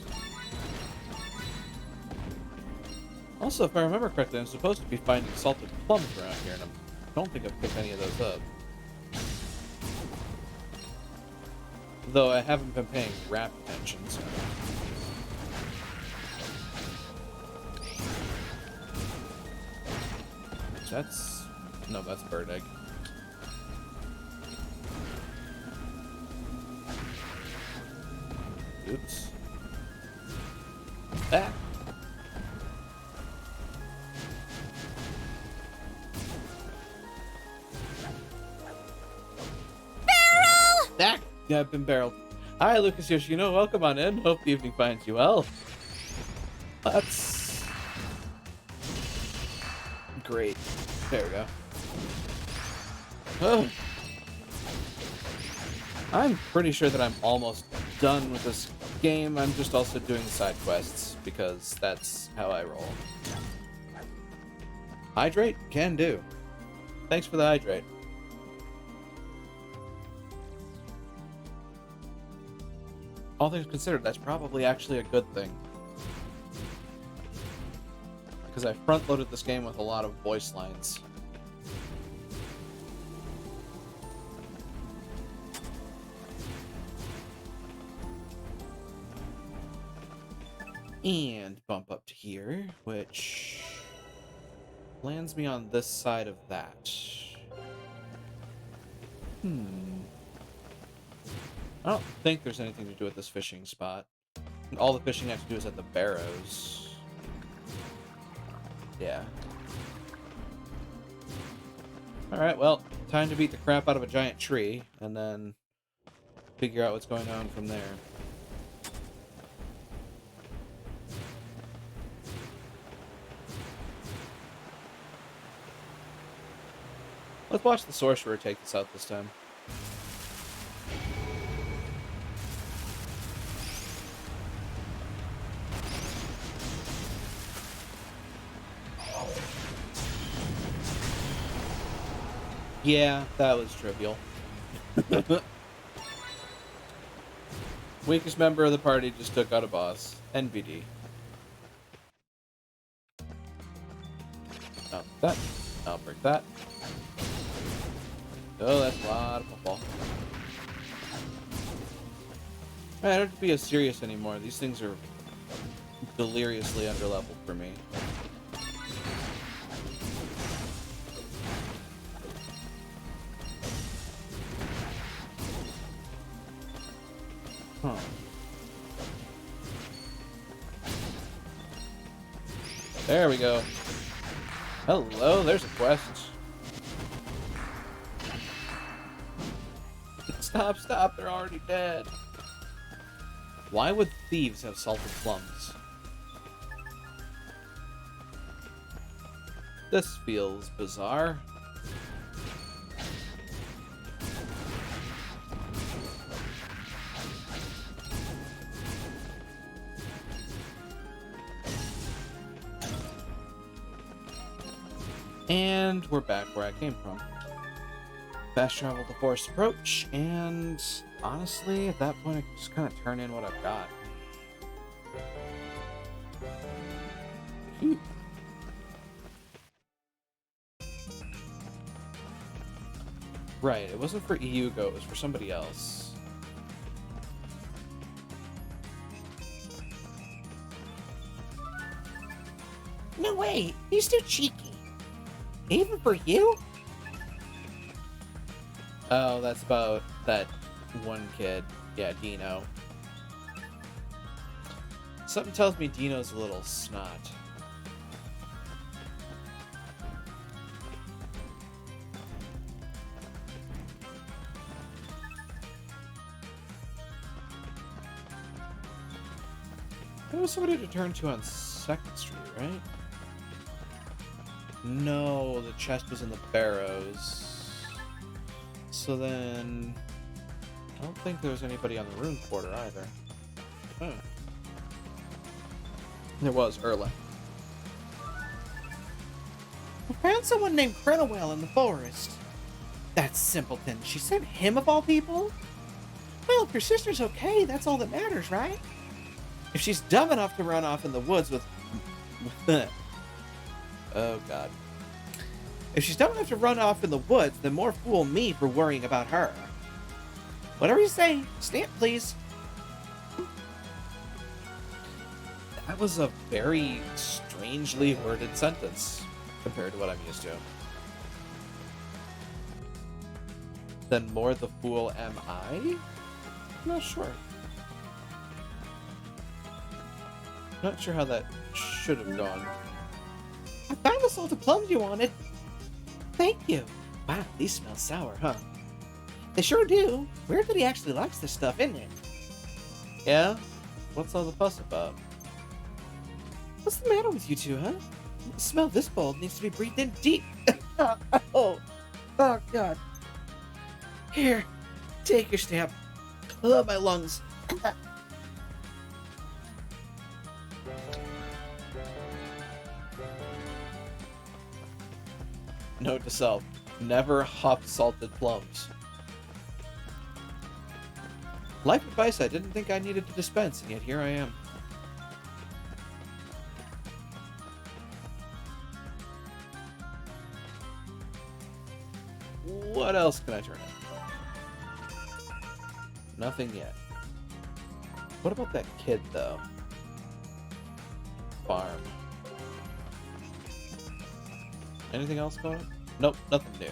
Also, if I remember correctly, I'm supposed to be finding salted plums around here, and I don't think I've picked any of those up. Though I haven't been paying rapt attention, so... That's... No, that's bird egg. Oops. Ah! Barrel! Back! Yeah, I've been barreled. Hi, Lucas Yoshino. Welcome on in. Hope the evening finds you well. That's... great. There we go. Oh. I'm pretty sure that I'm almost done with this game. I'm just also doing side quests, because that's how I roll. Hydrate? Can do. Thanks for the hydrate. All things considered, that's probably actually a good thing. Because I front-loaded this game with a lot of voice lines. And bump up to here, which lands me on this side of that. I don't think there's anything to do with this fishing spot. All the fishing I have to do is at the barrows. Yeah. Alright, well, time to beat the crap out of a giant tree, and then figure out what's going on from there. Let's watch the sorcerer take this out this time. Yeah, that was trivial. Weakest member of the party just took out a boss. NBD. I'll break that. I'll break that. Oh, that's a lot of football. I don't have to be as serious anymore. These things are deliriously underleveled for me. Huh. There we go. Hello, there's a quest. Stop, stop, they're already dead. Why would thieves have salted plums? This feels bizarre. And we're back where I came from. Fast travel to forced approach, and honestly, at that point, I can just kind of turn in what I've got. Phew. Right, it wasn't for Eiyuden, it was for somebody else. No way, he's too cheeky. Even for you? Oh, that's about that one kid. Yeah, Dino. Something tells me Dino's a little snot. There was somebody to turn to on 2nd Street, right? No, the chest was in the barrows. So then, I don't think there was anybody on the rune quarter either. Oh. There was Erla. I found someone named Chronicle in the forest. That simpleton. She sent him of all people? Well, if your sister's okay, that's all that matters, right? If she's dumb enough to run off in the woods with Oh god. If she's dumb enough to run off in the woods, then more fool me for worrying about her. Whatever you say, stamp, please. That was a very strangely worded sentence compared to what I'm used to. Then more the fool am I? I'm not sure. Not sure how that should have gone. I found the salted plums you wanted. Thank you. Wow, these smell sour, huh? They sure do. Weird that he actually likes this stuff, isn't it? Yeah? What's all the fuss about? What's the matter with you two, huh? The smell this bold needs to be breathed in deep. oh God. Here, take your stamp. Oh, my lungs. Note to self, never huff salted plums. Life advice I didn't think I needed to dispense, and yet here I am. What else can I turn in? Nothing yet. What about that kid, though? Farm. Anything else going on? Nope, nothing new.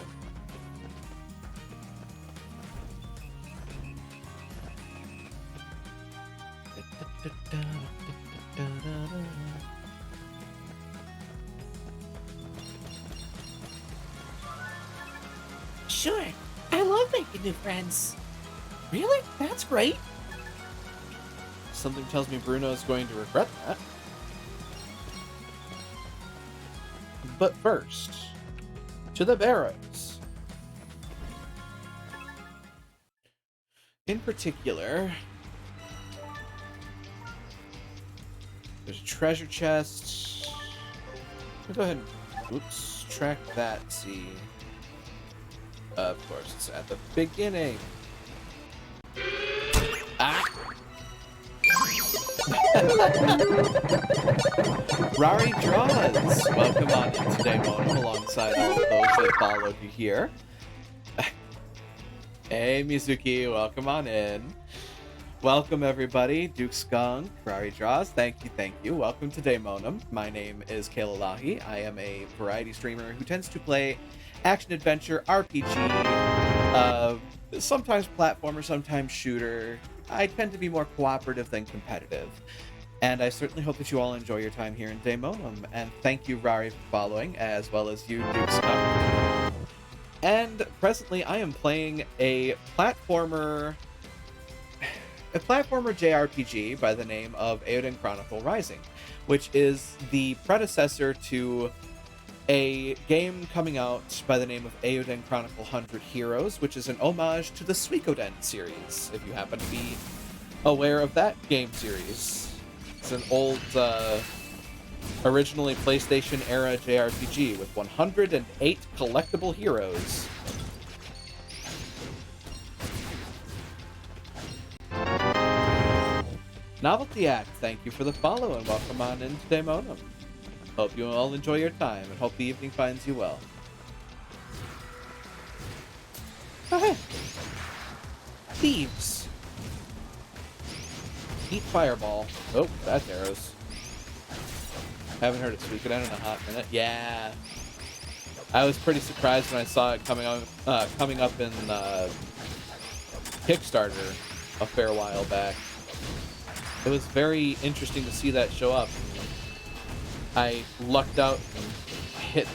Sure. I love making new friends. Really? That's great. Something tells me Bruno's going to regret that. But first, to the barrows. In particular, there's a treasure chest. I'll go ahead and, oops, track that, see. Of course, it's at the beginning. Ah! Rari Draws! Welcome on in today, Mona, alongside all of those that followed you here. Hey, Mizuki, welcome on in. Welcome everybody, Duke Skunk, Ferrari Draws, thank you. Welcome to Daymonum. My name is Kayla Lahi. I am a variety streamer who tends to play action-adventure, RPG, sometimes platformer, sometimes shooter. I tend to be more cooperative than competitive. And I certainly hope that you all enjoy your time here in Daymonum. And thank you, Rari, for following, as well as you, Duke Skunk. And presently I am playing a platformer JRPG by the name of Eiyuden Chronicle Rising, which is the predecessor to a game coming out by the name of Eiyuden Chronicle 100 Heroes, which is an homage to the Suikoden series, if you happen to be aware of that game series. It's an old, originally PlayStation-era JRPG with 108 collectible heroes. Novelty Act, thank you for the follow and welcome on into Daymonum. Hope you all enjoy your time and hope the evening finds you well. Okay. Thieves. Eat fireball. Oh, that's arrows. Haven't heard it Suikoden in a hot minute. Yeah. I was pretty surprised when I saw it coming up in Kickstarter a fair while back. It was very interesting to see that show up. I lucked out and hit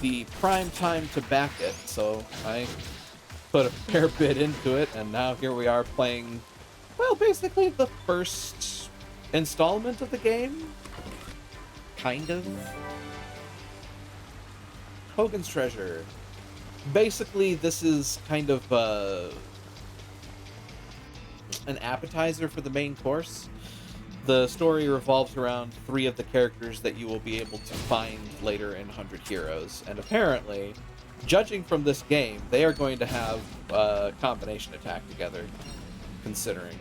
the prime time to back it, so I put a fair bit into it, and now here we are playing, well, basically the first installment of the game. Kind of. Hogan's Treasure. Basically, this is kind of an appetizer for the main course. The story revolves around 3 of the characters that you will be able to find later in 100 Heroes, and apparently, judging from this game, they are going to have a combination attack together, considering.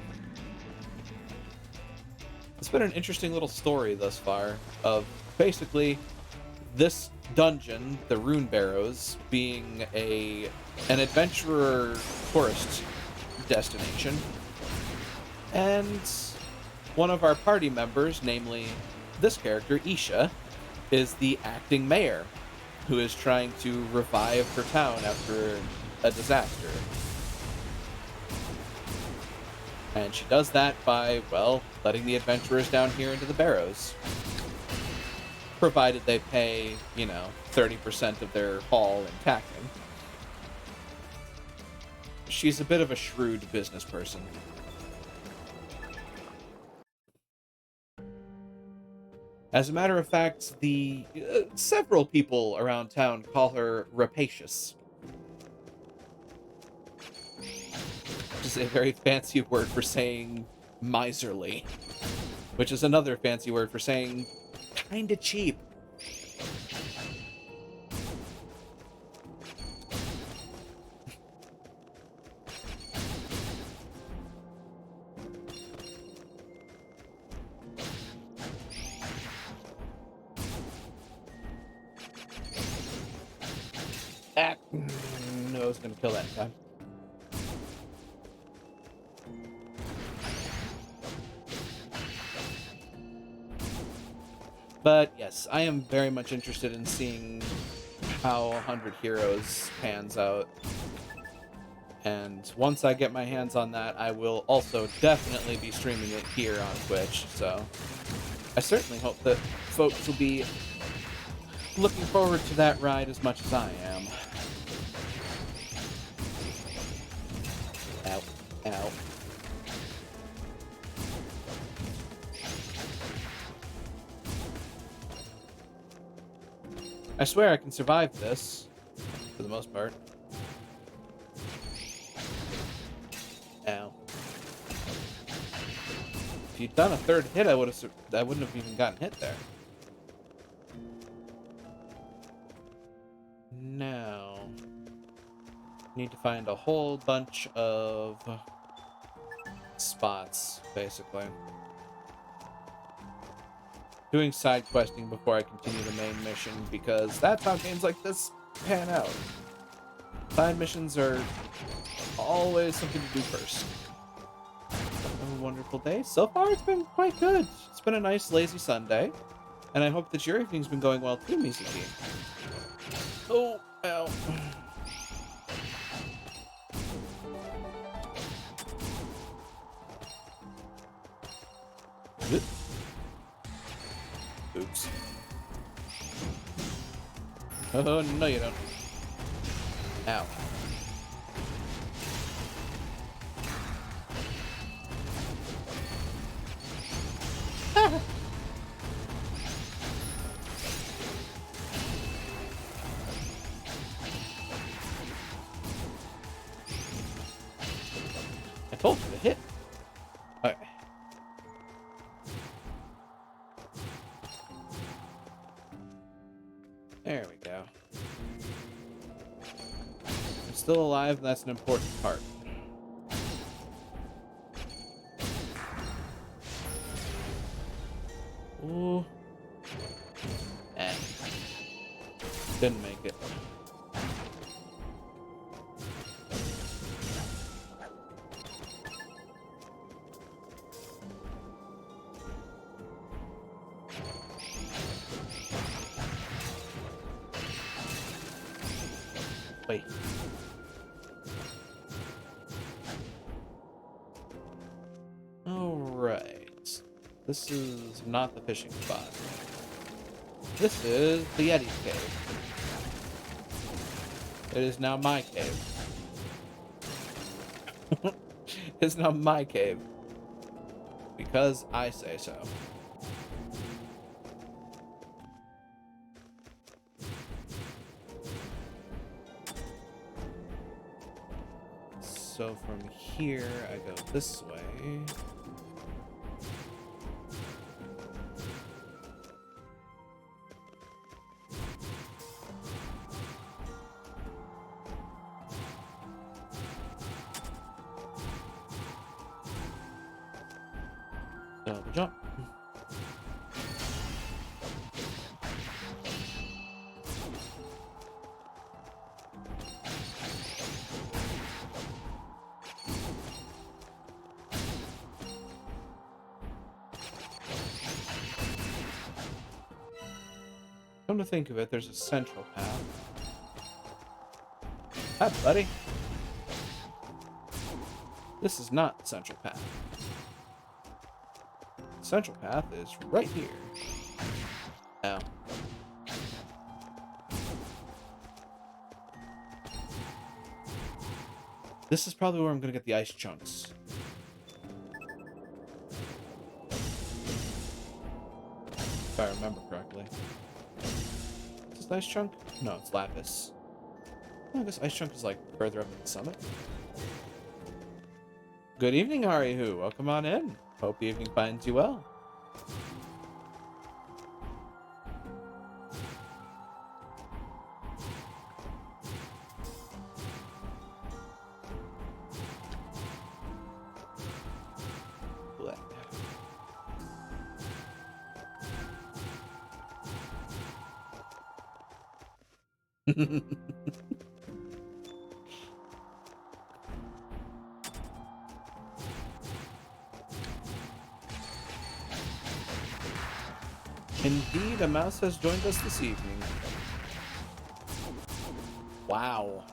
It's been an interesting little story thus far, of basically this dungeon, the Rune Barrows, being an adventurer tourist destination, and one of our party members, namely this character, Isha, is the acting mayor, who is trying to revive her town after a disaster. And she does that by, well, letting the adventurers down here into the Barrows. Provided they pay, 30% of their haul in taxing. She's a bit of a shrewd business person. As a matter of fact, several people around town call her rapacious. Which is a very fancy word for saying miserly. Which is another fancy word for saying kinda cheap. No, I was gonna kill that in time. But yes, I am very much interested in seeing how 100 Heroes pans out. And once I get my hands on that, I will also definitely be streaming it here on Twitch. So I certainly hope that folks will be looking forward to that ride as much as I am. Ow. Ow. I swear I can survive this, for the most part. Ow. If you'd done a third hit, I wouldn't have even gotten hit there. Now, need to find a whole bunch of spots, basically. Doing side questing before I continue the main mission, because that's how games like this pan out. Side missions are always something to do first. Oh wonderful day? So far, it's been quite good. It's been a nice, lazy Sunday. And I hope that your evening's been going well too, Mizuki. Oh, ow. Oops. Oh, no you don't. Ow. I told you to hit. Okay. There we go. I'm still alive, and that's an important part. Ooh. Eh. Didn't make it. Wait. Alright. This is not the fishing spot. This is the Yeti's cave. It is now my cave. It's now my cave. Because I say so. So from here, I go this way. Double jump. Come to think of it, there's a central path. Hi, buddy. This is not the central path. The central path is right here. Now. This is probably where I'm going to get the ice chunks. If I remember correctly. Is this ice chunk? No, it's lapis. Oh, this ice chunk is like further up at the summit. Good evening, Harihu. Welcome on in. Hope the evening finds you well. Indeed, a mouse has joined us this evening. Wow.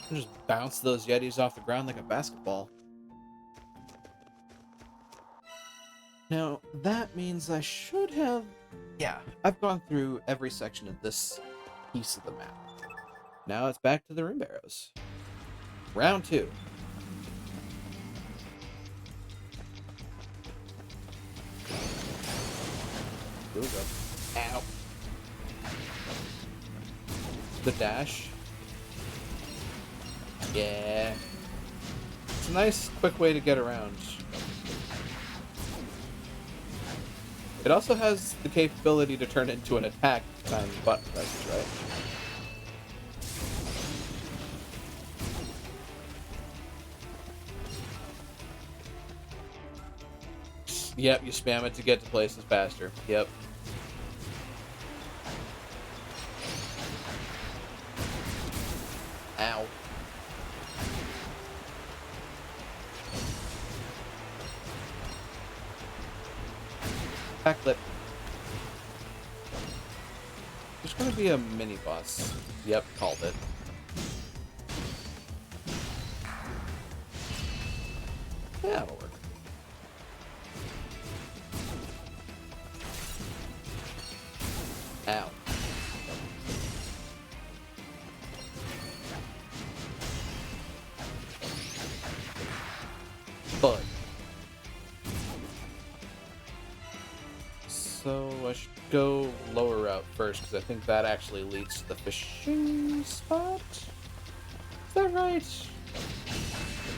I just bounced those Yetis off the ground like a basketball. Now, that means I should have... Yeah, I've gone through every section of this piece of the map. Now it's back to the room barrows. Round 2. Here we go. Ow. The dash. Yeah. It's a nice, quick way to get around. It also has the capability to turn into an attack on button presses, right? Yep, you spam it to get to places faster. Yep. Ow. Backflip. There's gonna be a mini boss. Yep, called it. Yeah, that'll work. Ow. Bud. So I should go lower route first, because I think that actually leads to the fishing spot? Is that right?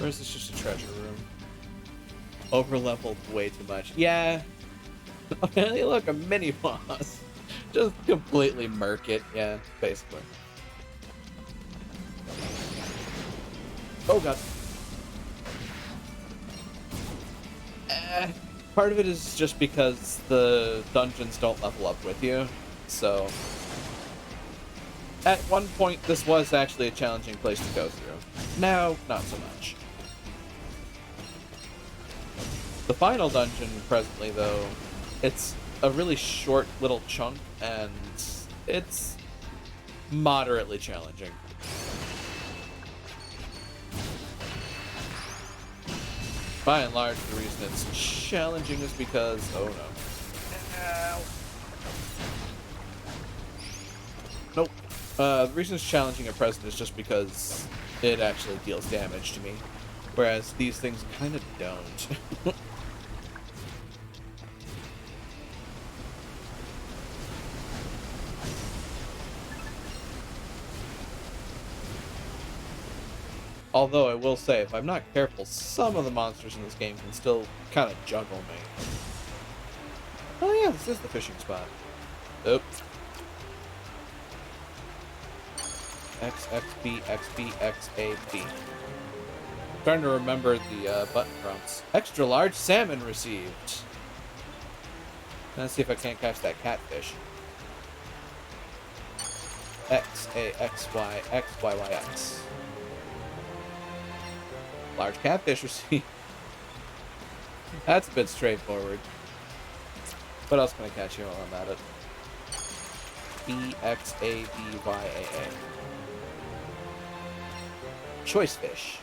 Or is this just a treasure room? Over-leveled way too much. Yeah. Hey, look, a mini boss. Just completely murk it. Yeah, basically. Oh, God. Part of it is just because the dungeons don't level up with you, so... At one point, this was actually a challenging place to go through. Now, not so much. The final dungeon, presently, though, it's a really short little chunk, and it's moderately challenging. By and large, the reason it's challenging is because... Oh, no. Ow. Nope. The reason it's challenging at present is just because it actually deals damage to me. Whereas these things kind of don't. Although I will say, if I'm not careful, some of the monsters in this game can still kind of juggle me. Oh yeah, this is the fishing spot. Oops. X, X, B, X, B, X, A, B. Trying to remember the button prompts. Extra large salmon received. Let's see if I can't catch that catfish. X, A, X, Y, X, Y, Y, X. Large catfish received. That's a bit straightforward. What else can I catch here while I'm at it? B, X, A, B, Y, A, A. Choice fish.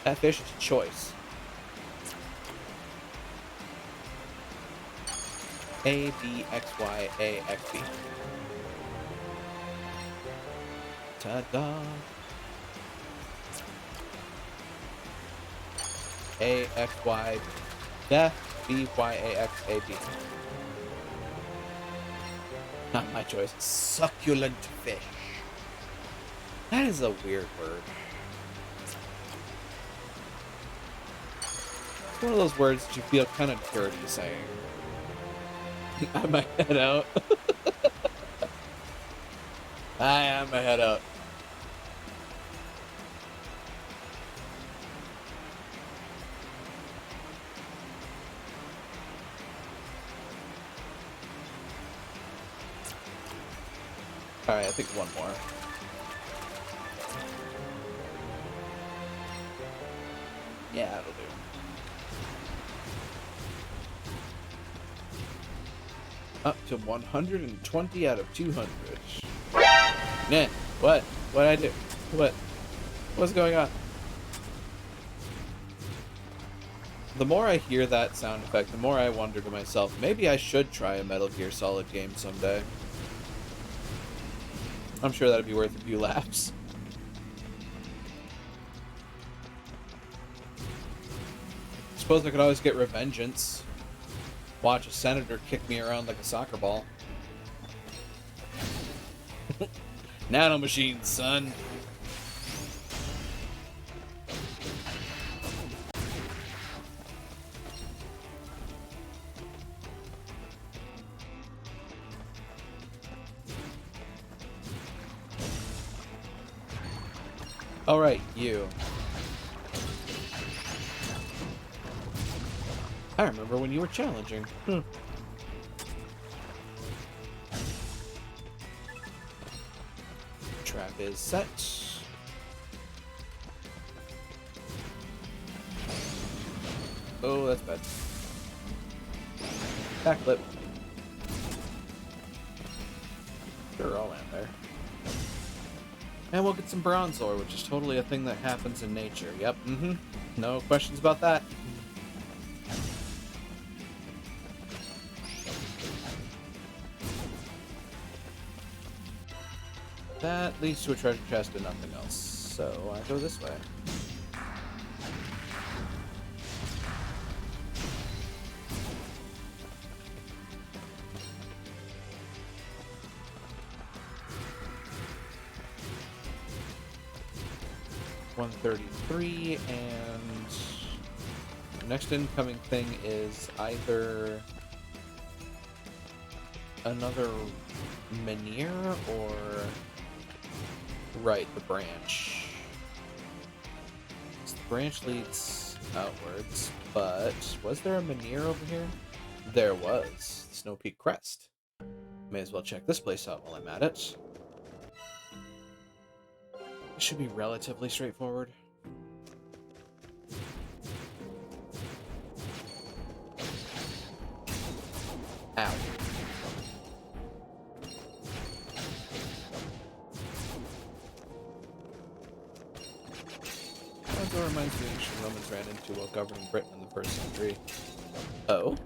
That fish is choice. A, B, X, Y, A, X, B. Ta-da! A, X, Y, B, Y, A, X, A, B. Not my choice. Succulent fish. That is a weird word. It's one of those words that you feel kind of dirty saying. I might head out. I am my head out. Alright, I think one more. Yeah, that'll do. Up to 120 out of 200. Nah, what? What'd I do? What's going on? The more I hear that sound effect, the more I wonder to myself, maybe I should try a Metal Gear Solid game someday. I'm sure that'd be worth a few laughs. Suppose I could always get revengeance. Watch a senator kick me around like a soccer ball. Nanomachines, son. Alright, you. I remember when you were challenging. Trap is set. Oh, that's bad. Backflip. Sure, I'll land there. And we'll get some bronze ore, which is totally a thing that happens in nature. Yep, no questions about that. That leads to a treasure chest and nothing else. So I go this way. $133, and the next incoming thing is either another menhir or right, the branch. So the branch leads outwards, but was there a menhir over here? There was. Snow Peak Crest. May as well check this place out while I'm at it. It should be relatively straightforward. Ow. Also reminds me of ancient Romans ran into while governing Britain in the 1st century. Oh?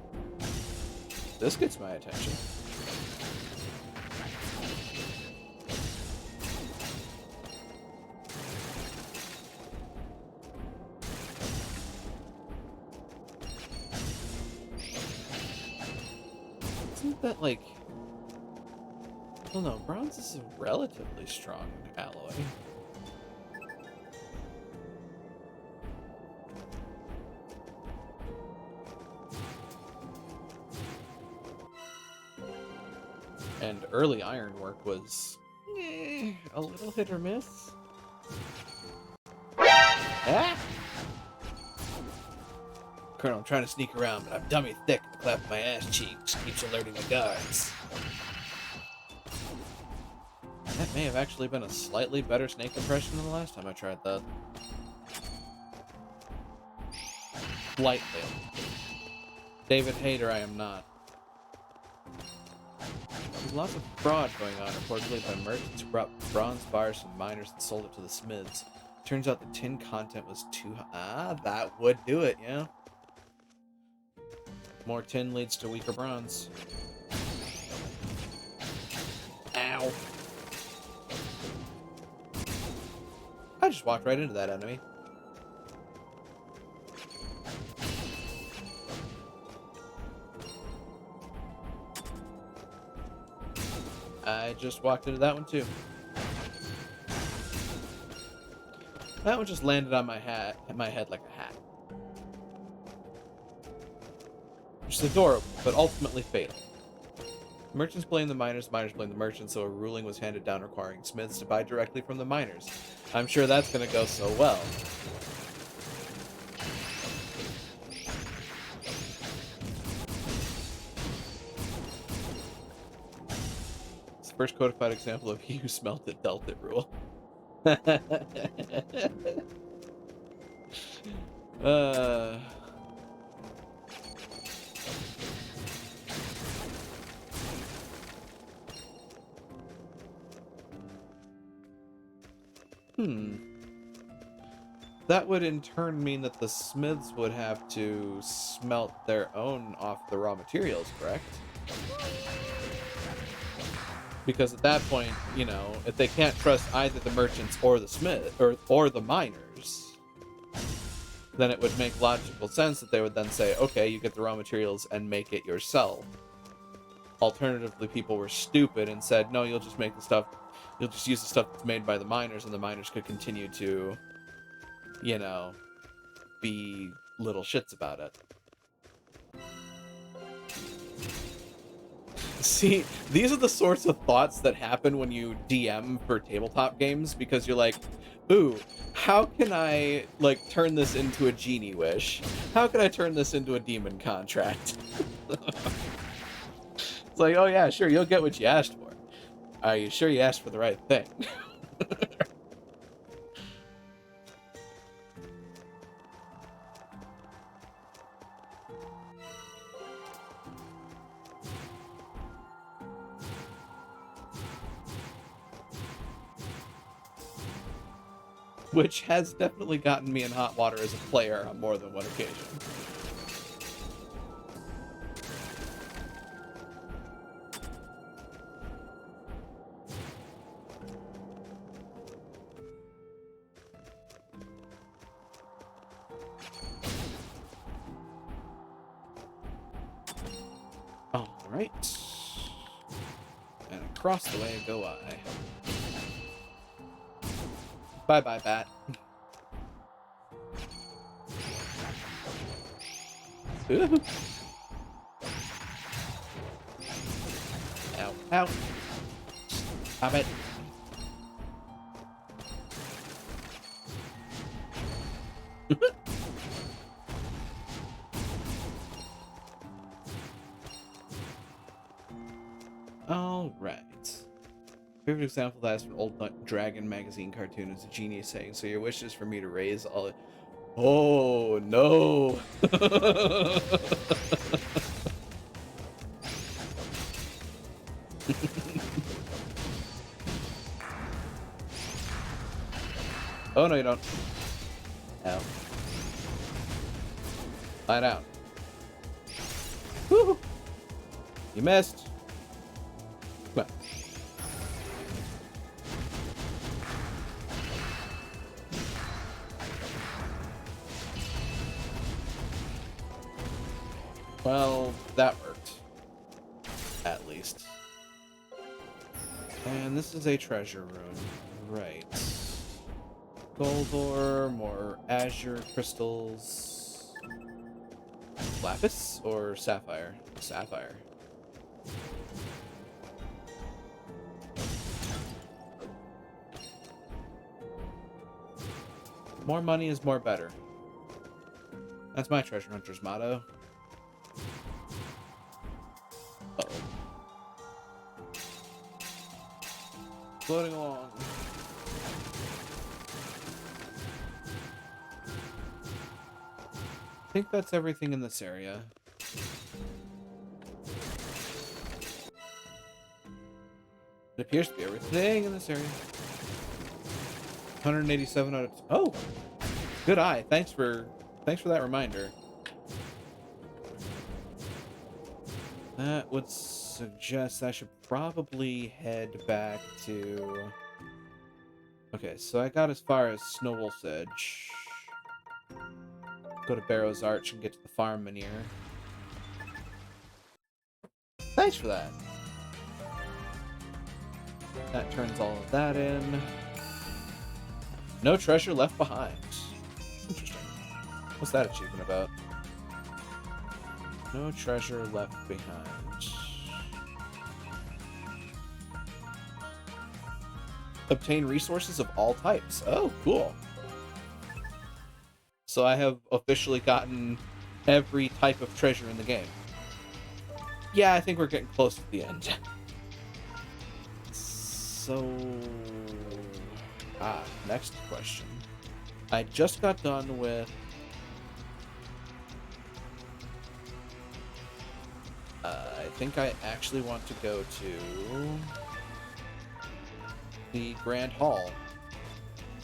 This gets my attention. Isn't that like... Well, no, bronze is a relatively strong alloy. And early ironwork was a little hit or miss. Ah! Colonel, I'm trying to sneak around, but I'm dummy thick at the clap of my ass cheeks. Keeps alerting the guards. That may have actually been a slightly better snake impression than the last time I tried that. Slightly. David Hayter, I am not. There's lots of fraud going on, reportedly by merchants who brought bronze bars from miners and sold it to the smiths. Turns out the tin content was too high. Ah, that would do it, yeah. More tin leads to weaker bronze. Ow. I just walked right into that enemy. I just walked into that one too. That one just landed on my head like a hat. Which is adorable, but ultimately fatal. Merchants blame the miners blame the merchants, so a ruling was handed down requiring smiths to buy directly from the miners. I'm sure that's going to go so well. It's the first codified example of he who smelt it dealt it rule. That would in turn mean that the smiths would have to smelt their own off the raw materials, correct? Because at that point, you know, if they can't trust either the merchants or the smith or the miners, then it would make logical sense that they would then say, okay, you get the raw materials and make it yourself. Alternatively, people were stupid and said, no, you'll just make the stuff, you'll just use the stuff that's made by the miners, and the miners could continue to, you know, be little shits about it. See, these are the sorts of thoughts that happen when you DM for tabletop games, because you're like, ooh, how can I, like, turn this into a genie wish? How can I turn this into a demon contract? It's like, oh yeah, sure, you'll get what you asked for. Are you sure you asked for the right thing? which has definitely gotten me in hot water as a player on more than one occasion. All right. And across the way go I. Bye-bye, bat. Ooh. Ow, ow. Stop it. All right. Favorite example of that is from an old Dragon magazine cartoon. It's a genie saying, "So your wish is for me to raise all it." Oh no! Oh no, you don't. Ow. Lie down. Woo! You missed. Come on. Well, that worked. At least. And this is a treasure room. Right. Gold ore, more azure crystals. Lapis or sapphire? Sapphire. More money is more better. That's my treasure hunter's motto. Uh-oh. Floating along. I think that's everything in this area. It appears to be everything in this area. 187 out of... Oh! Good eye. Thanks for that reminder. That would suggest I should probably head back to... Okay, so I got as far as Snowwolf's Edge. Go to Barrow's Arch and get to the farm manure. Thanks for that. That turns all of that in. No treasure left behind. Interesting. What's that achievement about? No treasure left behind. Obtain resources of all types. Oh, cool. So I have officially gotten every type of treasure in the game. Yeah, I think we're getting close to the end. So... next question. I just got done with... I think I actually want to go to... the Grand Hall.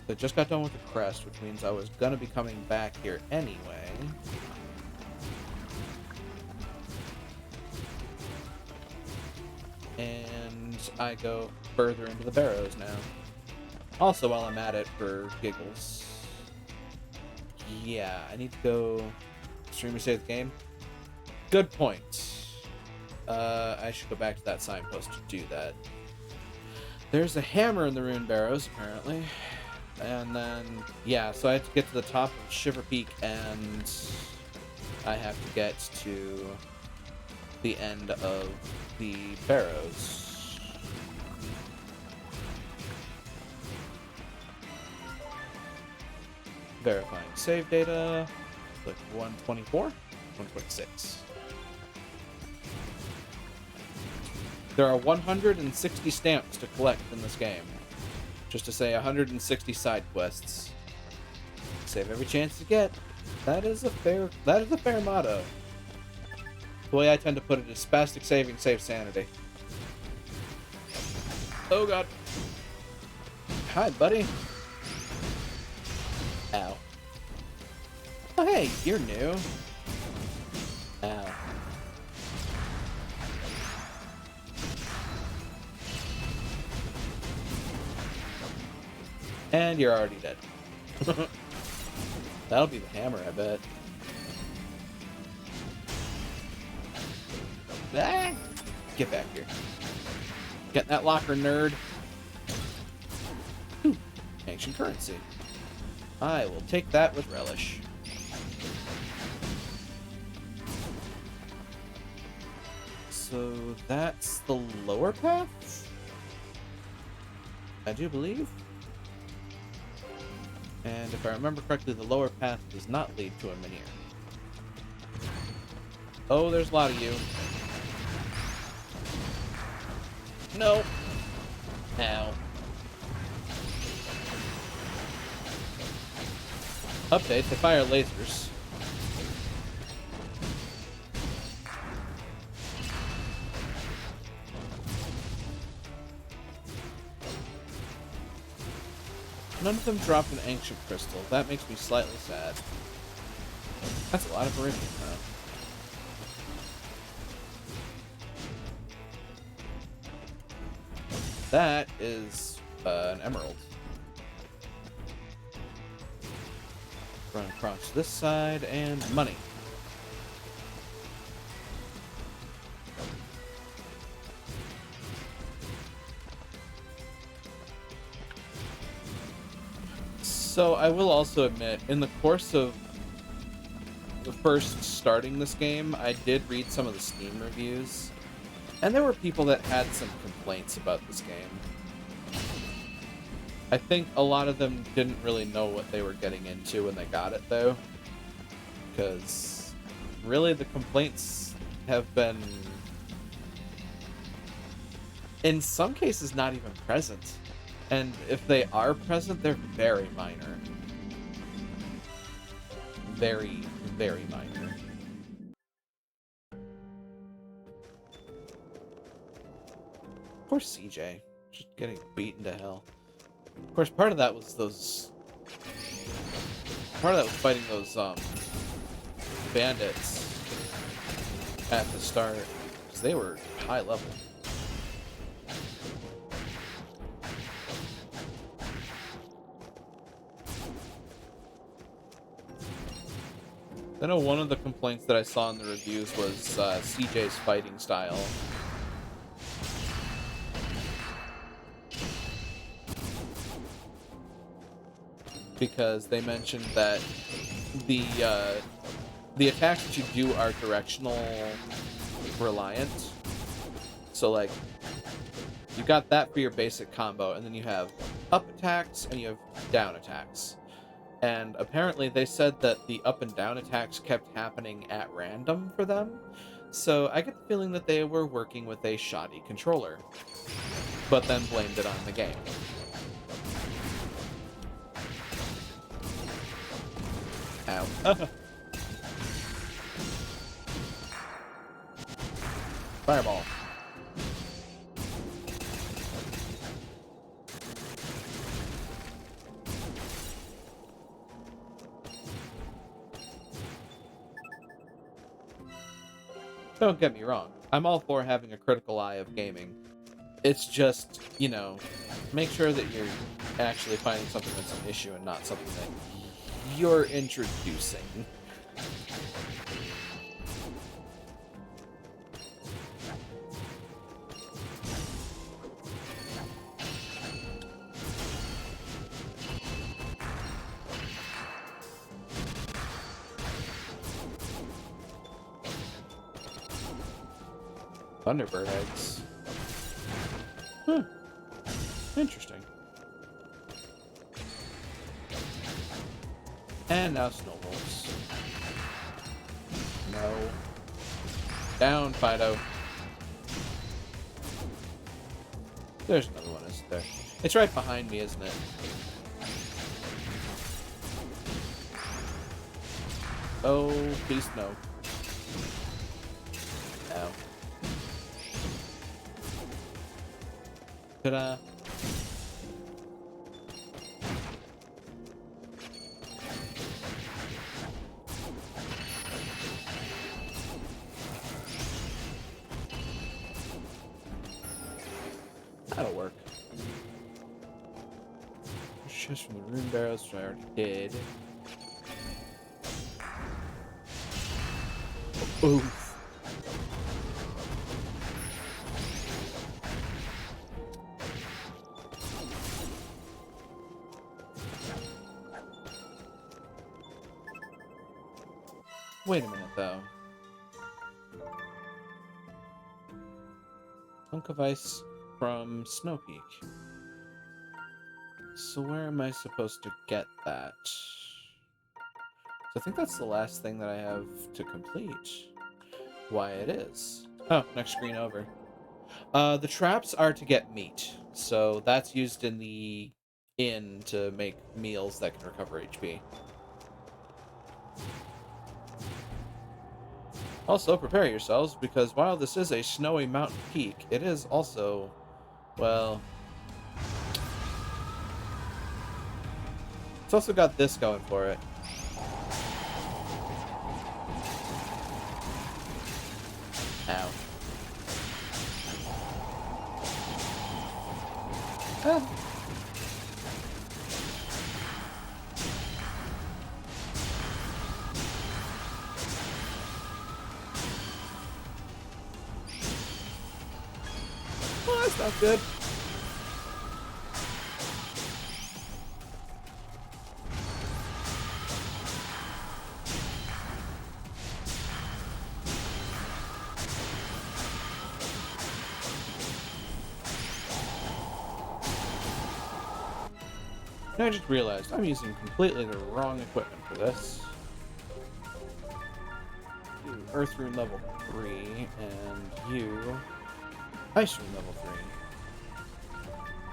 I just got done with the crest, which means I was gonna be coming back here anyway. And I go further into the Barrows now. Also, while I'm at it for giggles. Yeah, I need to go stream or save the game. Good point. I should go back to that signpost to do that. There's a hammer in the Rune Barrows, apparently. And then, yeah, so I have to get to the top of Shiver Peak, and I have to get to the end of the Barrows. Verifying save data. Click 124, 126. There are 160 stamps to collect in this game. Just to say 160 side quests. Save every chance to get. That is a fair motto. The way I tend to put it is spastic saving saves sanity. Oh god. Hi, buddy. Ow. Oh, hey, you're new. Ow. And you're already dead. That'll be the hammer, I bet. Ah! Get back here. Get that locker, nerd. Ooh, ancient currency. I will take that with relish. So that's the lower path? I do believe. And if I remember correctly, the lower path does not lead to a Minier. Oh, there's a lot of you. No. Ow. Update, they fire lasers. None of them dropped an ancient crystal. That makes me slightly sad. That's a lot of Viridian, though. That is an emerald. Run across this side, and money. So I will also admit, in the course of the first starting this game, I did read some of the Steam reviews, and there were people that had some complaints about this game. I think a lot of them didn't really know what they were getting into when they got it, though, because really the complaints have been, in some cases, not even present. And if they are present, they're very minor. Very, very minor. Poor CJ. Just getting beaten to hell. Of course, part of that was those... Part of that was fighting those, bandits at the start. Because they were high level. I know one of the complaints that I saw in the reviews was CJ's fighting style. Because they mentioned that the attacks that you do are directional reliant. So like, you got that for your basic combo, and then you have up attacks and you have down attacks. And apparently they said that the up and down attacks kept happening at random for them. So I get the feeling that they were working with a shoddy controller, but then blamed it on the game. Ow. Fireball. Don't get me wrong. I'm all for having a critical eye of gaming. It's just, you know, make sure that you're actually finding something that's an issue and not something that you're introducing. Thunderbird eggs. Interesting. And now snowballs. No. Down, Fido. There's another one, isn't there? It's right behind me, isn't it? Oh, please no. Ow. Ta-da. chest from the rune barrels, which I already did. Oof. Wait a minute, though. Hunk of ice from Snow Peak. So where am I supposed to get that? So I think that's the last thing that I have to complete. Why it is. Oh, next screen over. The traps are to get meat. So that's used in the inn to make meals that can recover HP. Also, prepare yourselves, because while this is a snowy mountain peak, it is also, well... It's also got this going for it. Ow. Ah. Oh, that's not good. I just realized I'm using completely the wrong equipment for this. You, Earth Rune level 3, and you, Ice Rune level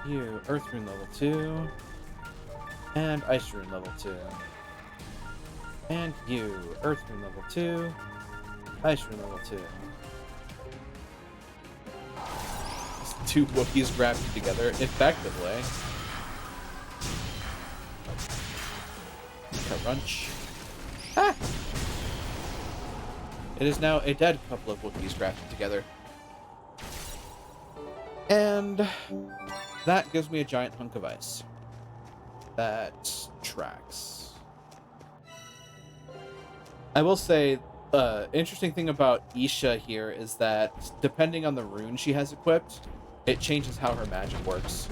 3. You, Earth Rune level 2, and Ice Rune level 2. And you, Earth Rune level 2, Ice Rune level 2. These two Wookiees grabbed together effectively. Crunch. Ah! It is now a dead couple of Wookiees grafted together. And that gives me a giant hunk of ice. That tracks. I will say, interesting thing about Isha here is that depending on the rune she has equipped, it changes how her magic works.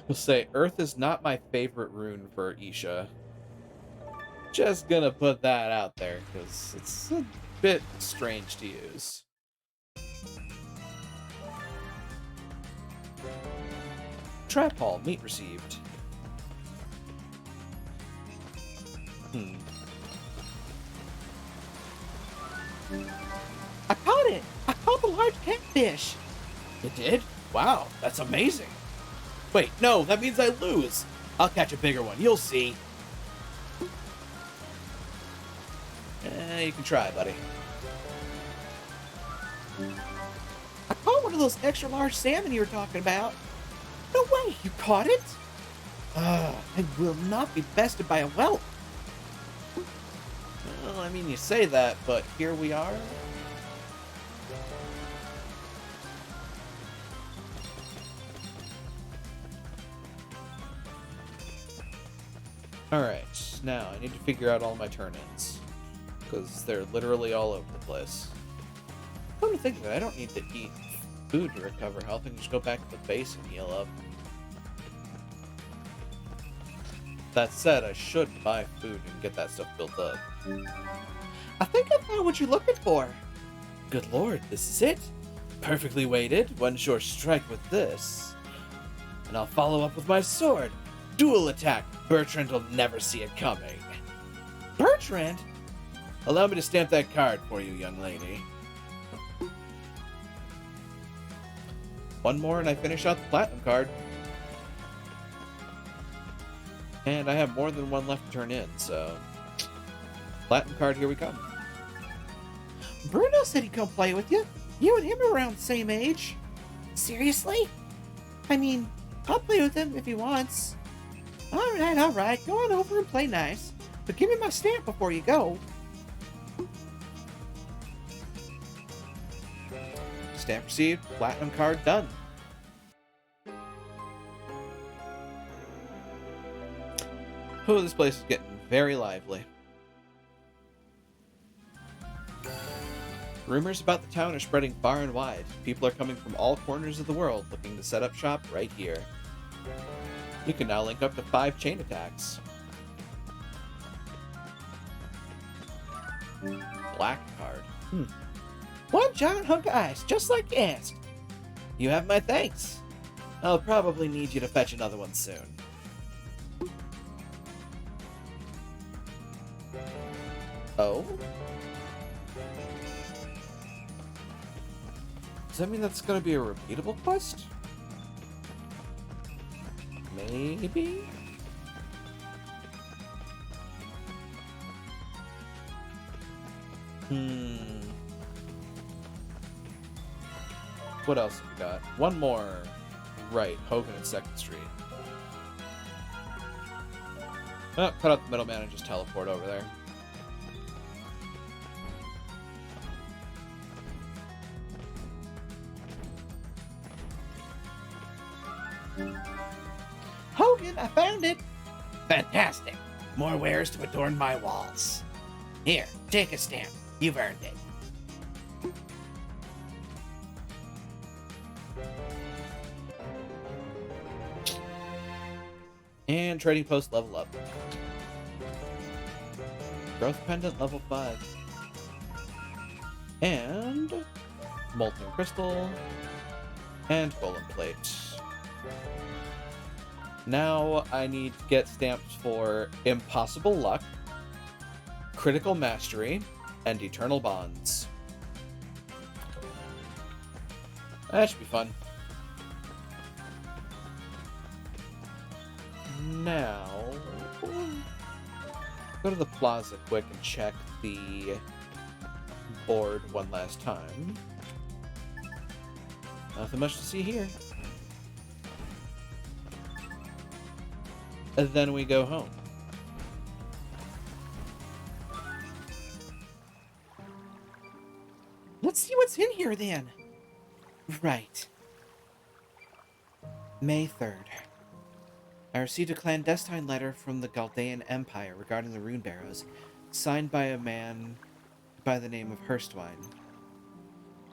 I'll say, Earth is not my favorite rune for Isha. Just gonna put that out there, because it's a bit strange to use. Trap Hall, meat received. I caught it! I caught the large catfish! You did? Wow, that's amazing. Wait, no, that means I lose. I'll catch a bigger one, you'll see. You can try, buddy. I caught one of those extra large salmon you were talking about. No way, you caught it? I will not be bested by a whelp. Well, I mean, you say that, but here we are. Alright, now I need to figure out all my turn-ins. Because they're literally all over the place. Come to think of it, I don't need to eat food to recover health. I can just go back to the base and heal up. That said, I should buy food and get that stuff built up. I think I found what you're looking for. Good lord, this is it? Perfectly weighted, one short strike with this. And I'll follow up with my sword. Dual attack. Bertrand will never see it coming. Bertrand? Allow me to stamp that card for you, young lady. One more and I finish out the platinum card. And I have more than one left to turn in, so... Platinum card, here we come. Bruno said he'd come play with you. You and him are around the same age. Seriously? I mean, I'll play with him if he wants. Alright, go on over and play nice. But give me my stamp before you go. Stamp received. Platinum card done. Oh, this place is getting very lively. Rumors about the town are spreading far and wide. People are coming from all corners of the world looking to set up shop right here. You can now link up to 5 chain attacks. Black card. One giant hunk of ice, just like you asked. You have my thanks. I'll probably need you to fetch another one soon. Oh? Does that mean that's going to be a repeatable quest? Maybe? What else have we got? One more. Right, Hogan and 2nd Street. Oh, cut out the middleman and just teleport over there. Hogan, I found it. Fantastic. More wares to adorn my walls. Here, take a stamp. You've earned it. And trading post level up. Growth pendant level 5. And molten crystal and golden plate. Now I need to get stamps for impossible luck, critical mastery, and eternal bonds. That should be fun. Now, go to the plaza quick and check the board one last time. Nothing much to see here. And then we go home. Let's see what's in here then. Right. May 3rd. I received a clandestine letter from the Galdean Empire regarding the rune barrows, signed by a man by the name of Hurstwine.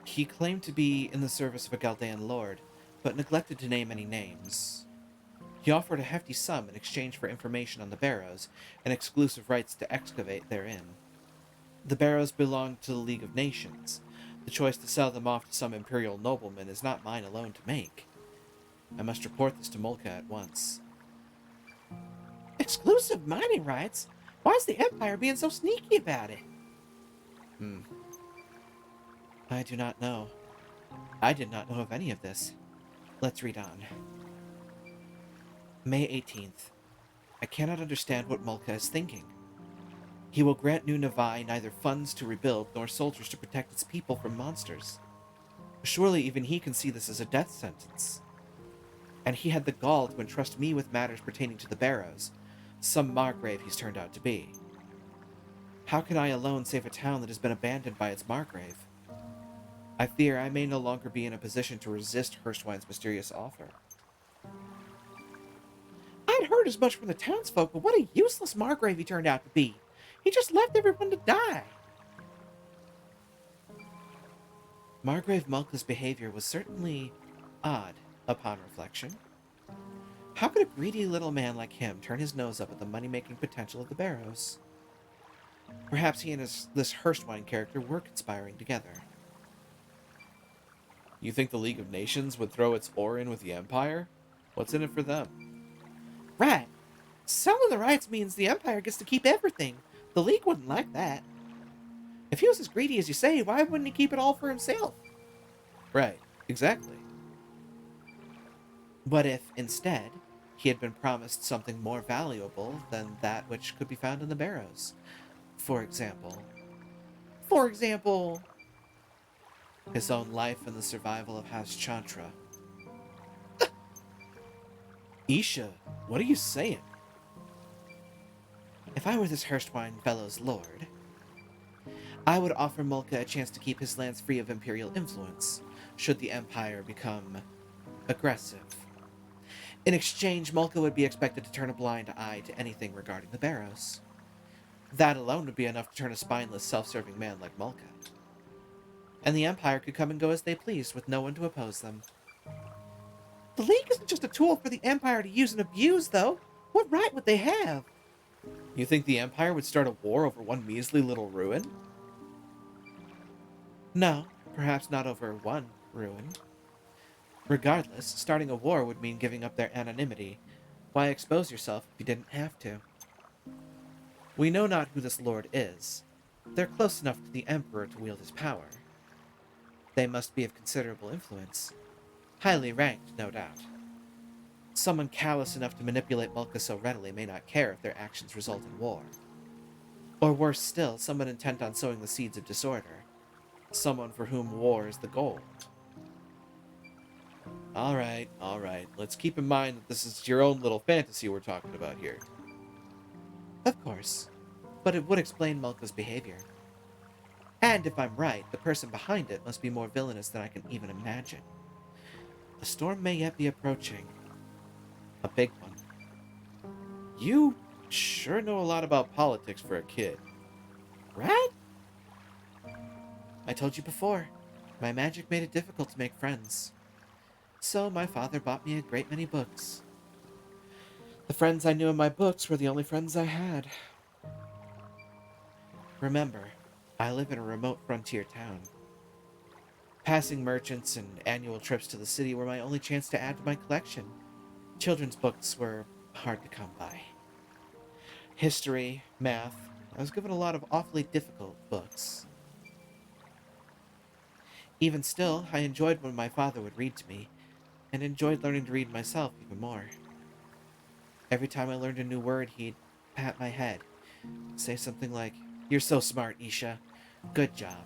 He claimed to be in the service of a Galdean lord, but neglected to name any names. He offered a hefty sum in exchange for information on the barrows and exclusive rights to excavate therein. The barrows belong to the League of Nations. The choice to sell them off to some imperial nobleman is not mine alone to make. I must report this to Molka at once. Exclusive mining rights? Why is the Empire being so sneaky about it? I do not know. I did not know of any of this. Let's read on. May 18th. I cannot understand what Molka is thinking. He will grant New Navai neither funds to rebuild nor soldiers to protect its people from monsters. Surely even he can see this as a death sentence. And he had the gall to entrust me with matters pertaining to the barrows, some margrave he's turned out to be. How can I alone save a town that has been abandoned by its margrave? I fear I may no longer be in a position to resist Hurstwine's mysterious offer. I'd heard as much from the townsfolk, but what a useless margrave he turned out to be. He just left everyone to die. Margrave Mulka's behavior was certainly odd upon reflection. How could a greedy little man like him turn his nose up at the money-making potential of the barrows? Perhaps he and this Hurstwine character were conspiring together. You think the League of Nations would throw its oar in with the Empire? What's in it for them? Right. Selling the rights means the Empire gets to keep everything. The League wouldn't like that. If he was as greedy as you say, why wouldn't he keep it all for himself? Right, exactly. What if, instead, he had been promised something more valuable than that which could be found in the barrows? For example, his own life and the survival of House Chantra. Isha, what are you saying? If I were this Hurstwine fellow's lord, I would offer Mulka a chance to keep his lands free of Imperial influence, should the Empire become aggressive. In exchange, Mulka would be expected to turn a blind eye to anything regarding the Barrows. That alone would be enough to turn a spineless, self-serving man like Mulka. And the Empire could come and go as they pleased, with no one to oppose them. The League isn't just a tool for the Empire to use and abuse, though. What right would they have? You think the Empire would start a war over one measly little ruin? No, perhaps not over one ruin. Regardless, starting a war would mean giving up their anonymity. Why expose yourself if you didn't have to? We know not who this lord is. They're close enough to the Emperor to wield his power. They must be of considerable influence. Highly ranked, no doubt. Someone callous enough to manipulate Mulka so readily may not care if their actions result in war. Or worse still, someone intent on sowing the seeds of disorder. Someone for whom war is the goal. All right. Let's keep in mind that this is your own little fantasy we're talking about here. Of course, but it would explain Mulka's behavior. And if I'm right, the person behind it must be more villainous than I can even imagine. A storm may yet be approaching. A big one. You sure know a lot about politics for a kid. Right? I told you before, my magic made it difficult to make friends. So my father bought me a great many books. The friends I knew in my books were the only friends I had. Remember, I live in a remote frontier town. Passing merchants and annual trips to the city were my only chance to add to my collection. Children's books were hard to come by. History, math, I was given a lot of awfully difficult books. Even still, I enjoyed when my father would read to me, and enjoyed learning to read myself even more. Every time I learned a new word, he'd pat my head, say something like, "You're so smart, Isha. Good job."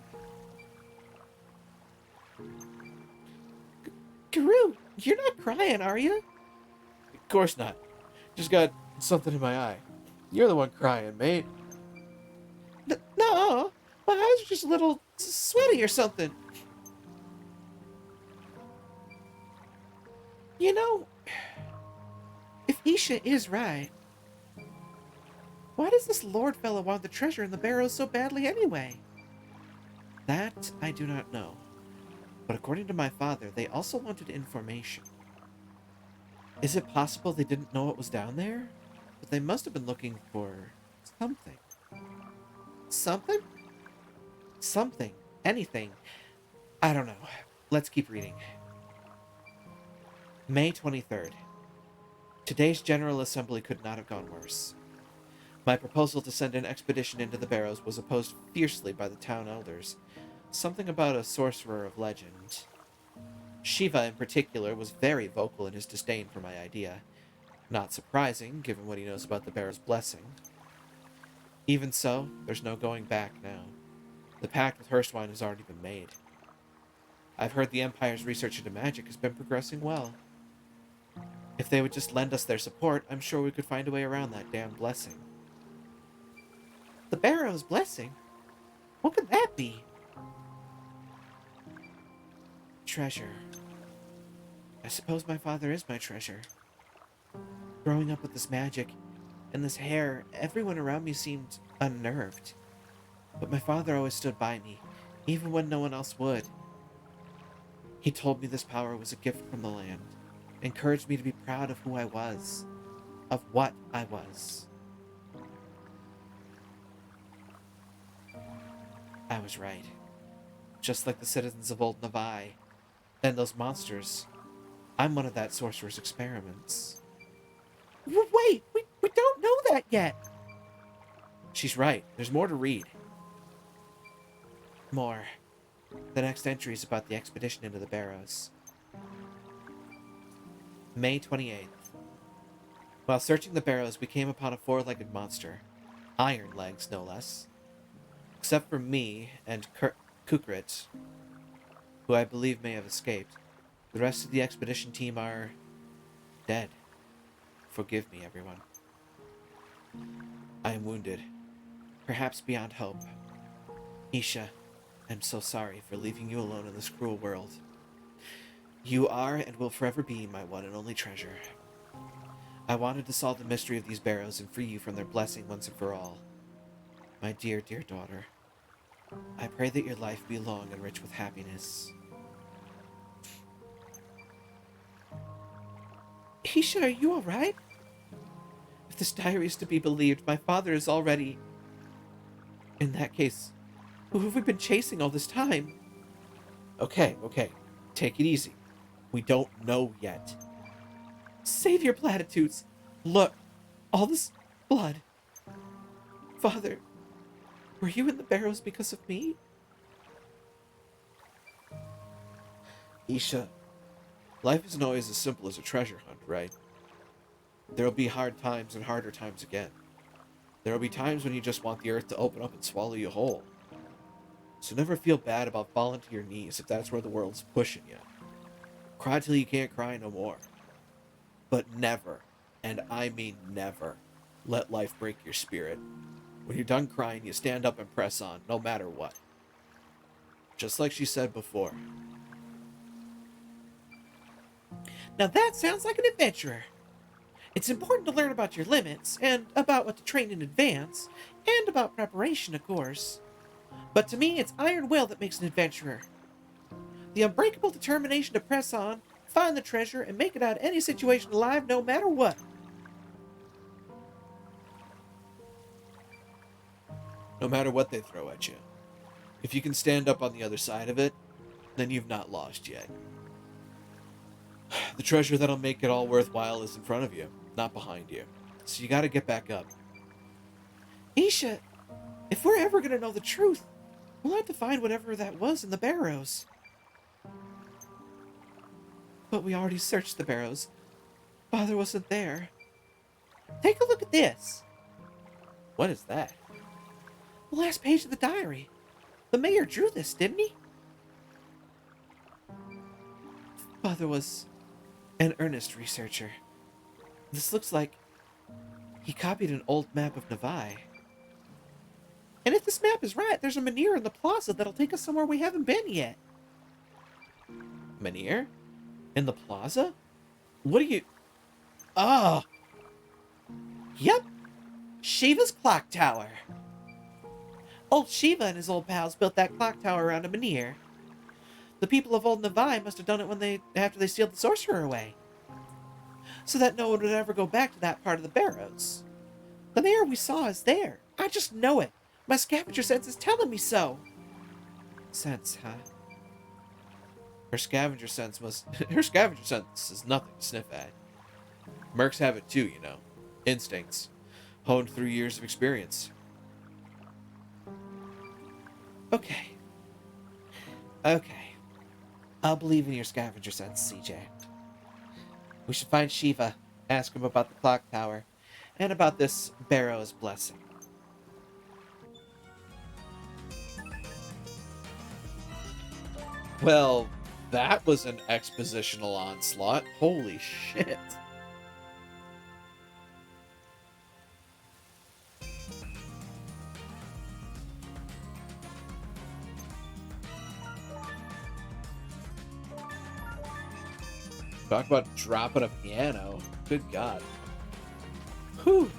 Guru, you're not crying, are you? Of course not. Just got something in my eye. You're the one crying, mate. No, my eyes are just a little sweaty or something. You know, if Isha is right, why does this lord fellow want the treasure in the barrows so badly anyway? That I do not know. But according to my father, they also wanted information. Is it possible they didn't know what was down there? But they must have been looking for something. Something? Something. Anything. I don't know. Let's keep reading. May 23rd. Today's General Assembly could not have gone worse. My proposal to send an expedition into the Barrows was opposed fiercely by the town elders. Something about a sorcerer of legend. Shiva, in particular, was very vocal in his disdain for my idea. Not surprising, given what he knows about the Barrow's blessing. Even so, there's no going back now. The pact with Hurstwine has already been made. I've heard the Empire's research into magic has been progressing well. If they would just lend us their support, I'm sure we could find a way around that damn blessing. The Barrow's blessing? What could that be? Treasure. I suppose my father is my treasure. Growing up with this magic and this hair, everyone around me seemed unnerved. But my father always stood by me, even when no one else would. He told me this power was a gift from the land, encouraged me to be proud of who I was, of what I was. I was right. Just like the citizens of Old Navai, and those monsters, I'm one of that sorcerer's experiments. Wait, we don't know that yet! She's right. There's more to read. More. The next entry is about the expedition into the Barrows. May 28th. While searching the Barrows, we came upon a four-legged monster. Iron legs, no less. Except for me and Kukrit, who I believe may have escaped, the rest of the expedition team are dead. Forgive me, everyone. I am wounded, perhaps beyond hope. Isha, I'm so sorry for leaving you alone in this cruel world. You are and will forever be my one and only treasure. I wanted to solve the mystery of these barrows and free you from their blessing once and for all. My dear, dear daughter, I pray that your life be long and rich with happiness. Isha, are you alright? If this diary is to be believed, my father is already... In that case, who have we been chasing all this time? Okay, take it easy. We don't know yet. Save your platitudes. Look, all this blood. Father, were you in the barrows because of me? Isha, life isn't always as simple as a treasure hunt, right? There'll be hard times and harder times again. There'll be times when you just want the earth to open up and swallow you whole. So never feel bad about falling to your knees if that's where the world's pushing you. Cry till you can't cry no more. But never, and I mean never, let life break your spirit. When you're done crying, you stand up and press on, no matter what. Just like she said before. Now that sounds like an adventurer. It's important to learn about your limits, and about what to train in advance, and about preparation, of course. But to me, it's iron will that makes an adventurer. The unbreakable determination to press on, find the treasure, and make it out of any situation alive no matter what. No matter what they throw at you. If you can stand up on the other side of it, then you've not lost yet. The treasure that'll make it all worthwhile is in front of you, not behind you. So you gotta get back up. Isha, if we're ever gonna know the truth, we'll have to find whatever that was in the barrows. But we already searched the barrows. Father wasn't there. Take a look at this. What is that? The last page of the diary. The mayor drew this, didn't he? Father was an earnest researcher. This looks like he copied an old map of Navai. And if this map is right, there's a menhir in the plaza that'll take us somewhere we haven't been yet. Menhir? In the plaza? What are you... Oh! Yep! Shiva's clock tower. Old Shiva and his old pals built that clock tower around a menhir. The people of Old Navai must have done it after they sealed the sorcerer away, so that no one would ever go back to that part of the barrows. The mayor we saw is there. I just know it. My scavenger sense is telling me so. Sense, huh? Her scavenger sense is nothing to sniff at. Mercs have it too, you know. Instincts. Honed through years of experience. Okay. I'll believe in your scavenger sense, CJ. We should find Shiva, ask him about the clock tower, and about this Barrow's blessing. Well, that was an expositional onslaught. Holy shit. Talk about dropping a piano. Good God. Whew.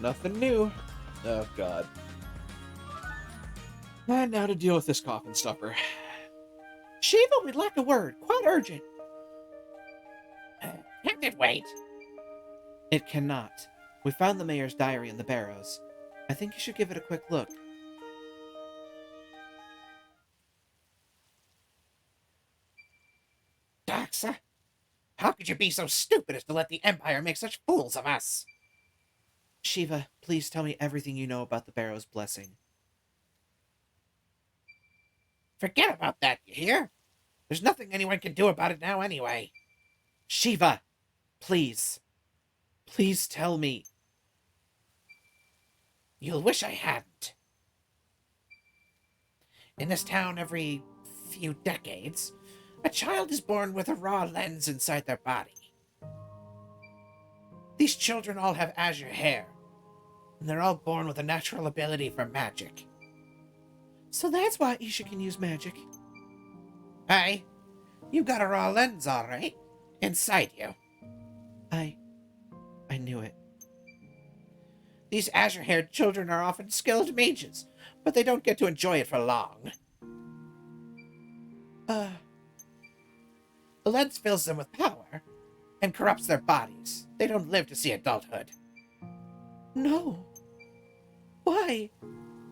Nothing new. Oh, God. And now to deal with this coffin stuffer. Shiva, we'd like a word. Quite urgent. Can it wait? It cannot. We found the mayor's diary in the barrows. I think you should give it a quick look. Doxa, how could you be so stupid as to let the Empire make such fools of us? Shiva, please tell me everything you know about the Barrow's blessing. Forget about that, you hear? There's nothing anyone can do about it now anyway. Shiva, please. Please tell me. You'll wish I hadn't. In this town, every few decades, a child is born with a raw lens inside their body. These children all have azure hair, and they're all born with a natural ability for magic. So that's why Isha can use magic. Hey, you got a raw lens, all right, inside you. I knew it. These azure-haired children are often skilled mages, but they don't get to enjoy it for long. The lens fills them with power and corrupts their bodies. They don't live to see adulthood. No. Why?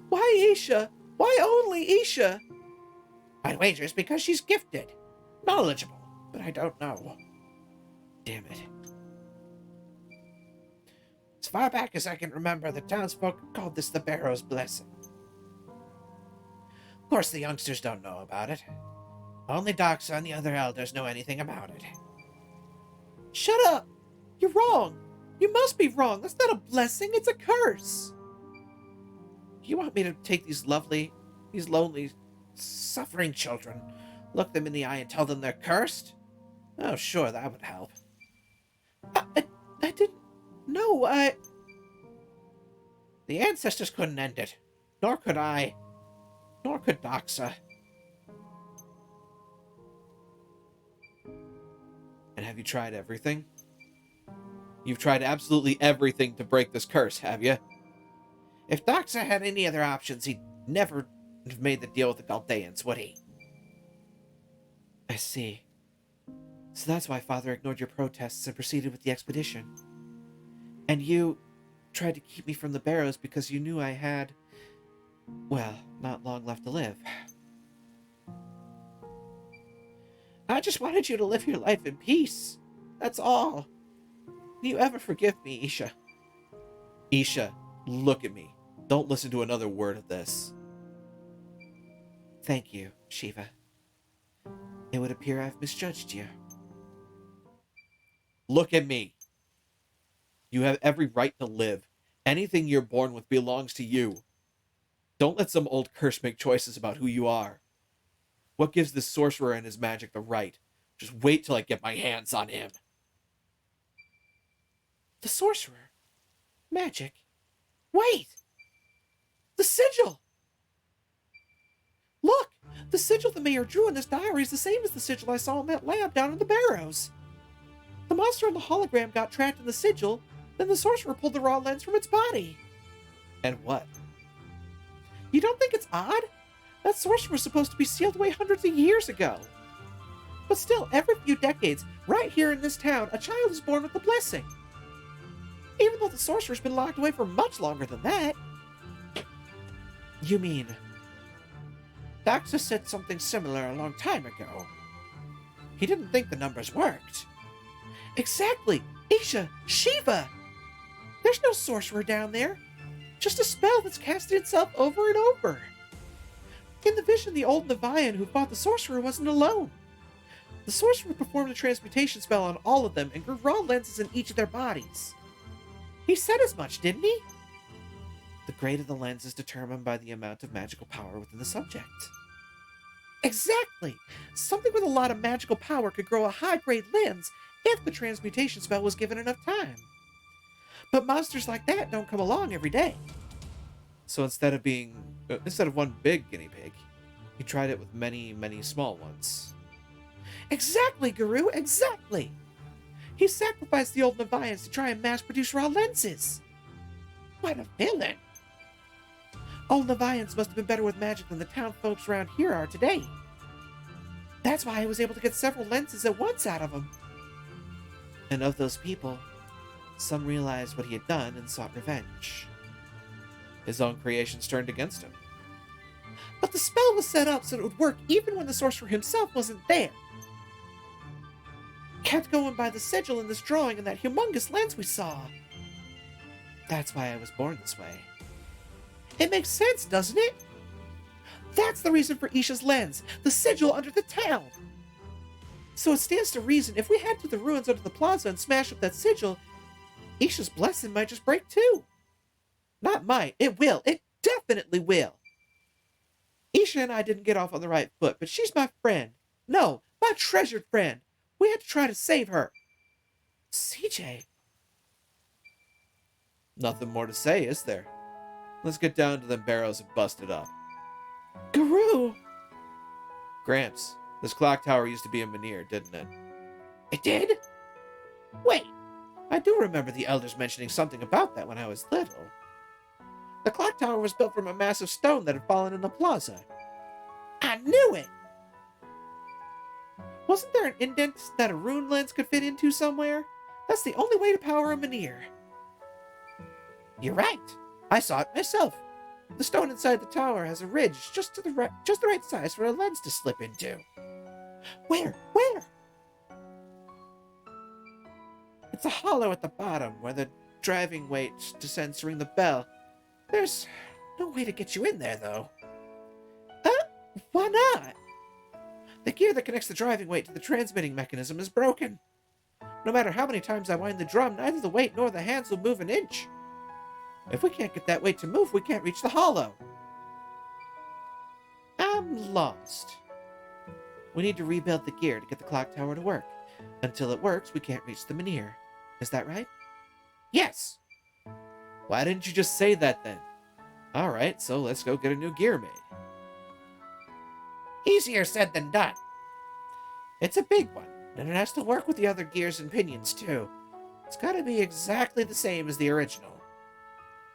Why Isha? Why only Isha? I'd wager it's because she's gifted, knowledgeable, but I don't know. Damn it. As far back as I can remember, the townsfolk called this the Barrow's Blessing. Of course, the youngsters don't know about it. Only Doxa and the other elders know anything about it. Shut up! You're wrong! You must be wrong! That's not a blessing, it's a curse! You want me to take these lonely, suffering children, look them in the eye and tell them they're cursed? Oh, sure, that would help. I didn't... No, The ancestors couldn't end it. Nor could I. Nor could Doxa. And have you tried everything? You've tried absolutely everything to break this curse, have you? If Doxa had any other options, he'd never have made the deal with the Galdeans, would he? I see. So that's why Father ignored your protests and proceeded with the expedition. And you tried to keep me from the Barrows because you knew I had, well, not long left to live. I just wanted you to live your life in peace. That's all. Do you ever forgive me, Isha? Isha, look at me. Don't listen to another word of this. Thank you, Shiva. It would appear I've misjudged you. Look at me. You have every right to live. Anything you're born with belongs to you. Don't let some old curse make choices about who you are. What gives this sorcerer and his magic the right? Just wait till I get my hands on him. The sorcerer? Magic? Wait! The sigil! Look! The sigil the mayor drew in this diary is the same as the sigil I saw in that lab down in the Barrows. The monster in the hologram got trapped in the sigil, then the sorcerer pulled the raw lens from its body. And what? You don't think it's odd? That sorcerer was supposed to be sealed away hundreds of years ago. But still, every few decades, right here in this town, a child is born with the blessing. Even though the sorcerer's been locked away for much longer than that. You mean... Doxa said something similar a long time ago. He didn't think the numbers worked. Exactly! Isha! Shiva! There's no sorcerer down there. Just a spell that's casted itself over and over. In the vision, the old Nevian who fought the sorcerer wasn't alone. The sorcerer performed a transmutation spell on all of them and grew raw lenses in each of their bodies. He said as much, didn't he? The grade of the lens is determined by the amount of magical power within the subject. Exactly! Something with a lot of magical power could grow a high-grade lens if the transmutation spell was given enough time. But monsters like that don't come along every day. So instead of one big guinea pig, he tried it with many, many small ones. Exactly, Guru, exactly! He sacrificed the old Nevians to try and mass-produce raw lenses. What a villain! Old Nevians must have been better with magic than the town folks around here are today. That's why I was able to get several lenses at once out of him. And of those people, some realized what he had done and sought revenge. His own creations turned against him. But the spell was set up so it would work even when the sorcerer himself wasn't there. Kept going by the sigil in this drawing and that humongous lens we saw. That's why I was born this way. It makes sense, doesn't it? That's the reason for Isha's lens, the sigil under the town. So it stands to reason if we head to the ruins under the plaza and smash up that sigil, Isha's blessing might just break too. Not might, it will. It definitely will. Isha and I didn't get off on the right foot, but she's my friend. No, my treasured friend. We had to try to save her. CJ. Nothing more to say, is there? Let's get down to them barrows and bust it up. Guru. Gramps, this clock tower used to be a menhir, didn't it? It did? Wait, I do remember the elders mentioning something about that when I was little. The clock tower was built from a massive stone that had fallen in the plaza. I knew it! Wasn't there an indent that a rune lens could fit into somewhere? That's the only way to power a menhir. You're right. I saw it myself. The stone inside the tower has a ridge just the right size for a lens to slip into. Where? Where? It's a hollow at the bottom where the driving weight descends to ring the bell. There's no way to get you in there, though. Why not? The gear that connects the driving weight to the transmitting mechanism is broken. No matter how many times I wind the drum, neither the weight nor the hands will move an inch. If we can't get that weight to move, we can't reach the hollow. I'm lost. We need to rebuild the gear to get the clock tower to work. Until it works, we can't reach the menhir. Is that right? Yes. Why didn't you just say that then? Alright, so let's go get a new gear made. Easier said than done. It's a big one, and it has to work with the other gears and pinions, too. It's gotta be exactly the same as the original.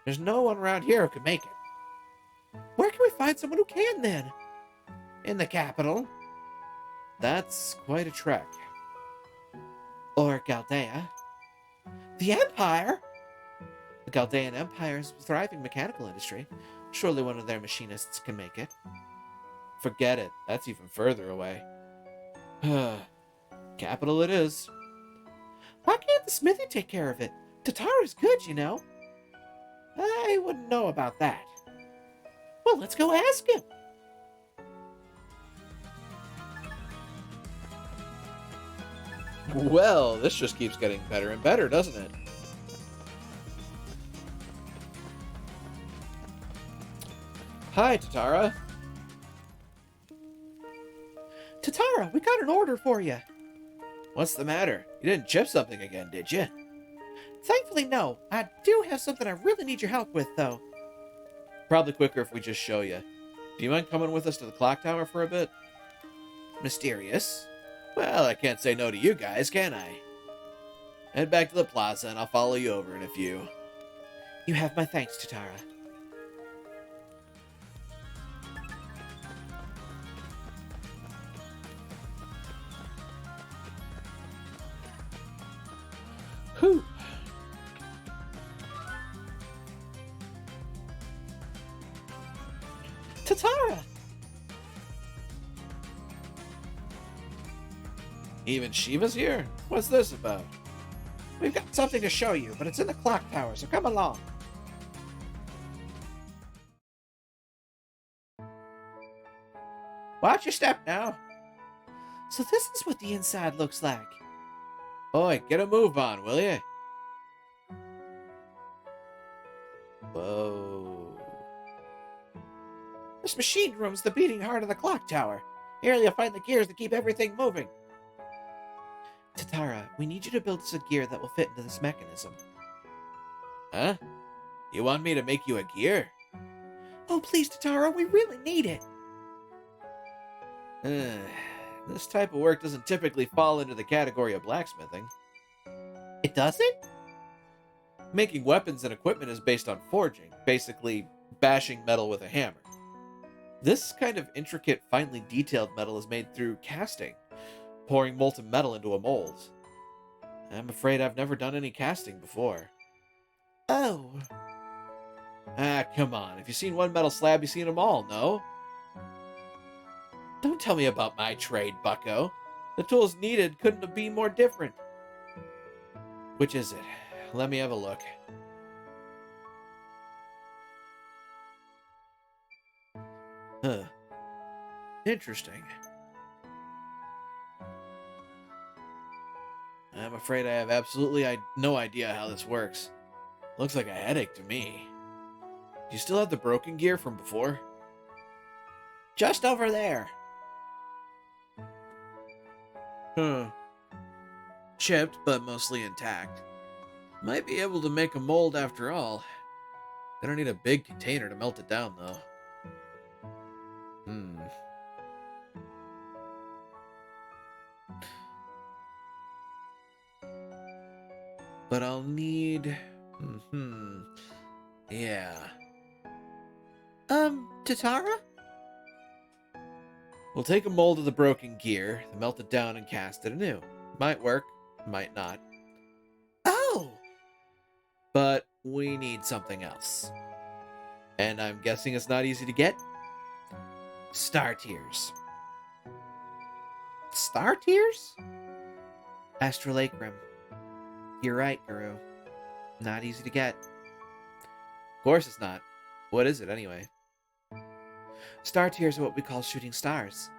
There's no one around here who can make it. Where can we find someone who can, then? In the capital. That's quite a trek. Or Galdea. The Empire? The Galdean Empire is a thriving mechanical industry. Surely one of their machinists can make it. Forget it. That's even further away. Capital it is. Why can't the smithy take care of it? Tatara's good, you know. I wouldn't know about that. Well, let's go ask him. Well, this just keeps getting better and better, doesn't it? Hi, Tatara. Tatara, we got an order for you. What's the matter? You didn't chip something again, did you? Thankfully, no. I do have something I really need your help with, though. Probably quicker if we just show you. Do you mind coming with us to the clock tower for a bit? Mysterious. Well, I can't say no to you guys, can I? Head back to the plaza and I'll follow you over in a few. You have my thanks, Tatara. Whew. Tatara! Even Shiva's here? What's this about? We've got something to show you, but it's in the clock tower, so come along. Watch your step now. So this is what the inside looks like. Oi, get a move on, will you? Whoa. This machine room's the beating heart of the clock tower. Here you'll find the gears that keep everything moving. Tatara, we need you to build us a gear that will fit into this mechanism. Huh? You want me to make you a gear? Oh, please, Tatara, we really need it. This type of work doesn't typically fall into the category of blacksmithing. It doesn't? Making weapons and equipment is based on forging, basically bashing metal with a hammer. This kind of intricate, finely detailed metal is made through casting, pouring molten metal into a mold. I'm afraid I've never done any casting before. Oh. Ah, come on. If you've seen one metal slab, you've seen them all, no? Don't tell me about my trade, bucko. The tools needed couldn't have been more different. Which is it? Let me have a look. Huh. Interesting. I'm afraid I have absolutely no idea how this works. Looks like a headache to me. Do you still have the broken gear from before? Just over there. Huh. Chipped, but mostly intact. Might be able to make a mold after all. Gonna need a big container to melt it down, though. But I'll need... Yeah. Tatara? We'll take a mold of the broken gear, melt it down, and cast it anew. Might work, might not. Oh! But we need something else. And I'm guessing it's not easy to get? Star tears. Star tears? Astrolacrum. You're right, Guru. Not easy to get. Of course it's not. What is it, anyway? Star tears are what we call shooting stars.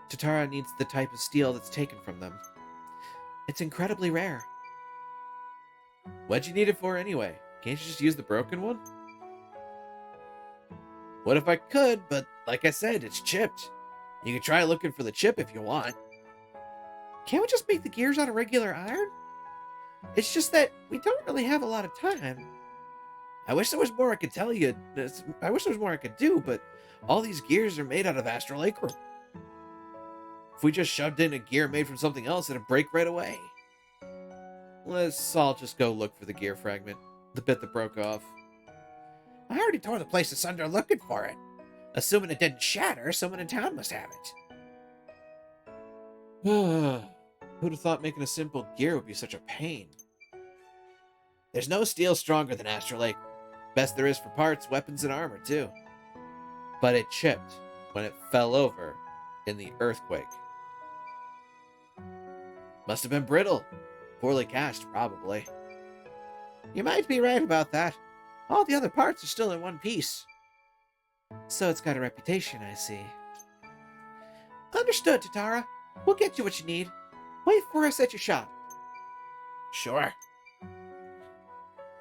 Tatara needs the type of steel that's taken from them. It's incredibly rare. What'd you need it for, anyway? Can't you just use the broken one? What if I could, but like I said, it's chipped. You can try looking for the chip if you want. Can't we just make the gears out of regular iron? It's just that we don't really have a lot of time. I wish there was more I could tell you. I wish there was more I could do, but all these gears are made out of astrolacrum. If we just shoved in a gear made from something else, it'd break right away. Let's all just go look for the gear fragment. The bit that broke off. I already tore the place asunder looking for it. Assuming it didn't shatter, someone in town must have it. Who'd have thought making a simple gear would be such a pain? There's no steel stronger than astrolacrum. Best there is for parts, weapons, and armor, too. But it chipped when it fell over in the earthquake. Must have been brittle. Poorly cast, probably. You might be right about that. All the other parts are still in one piece. So it's got a reputation, I see. Understood, Tatara. We'll get you what you need. Wait for us at your shop. Sure.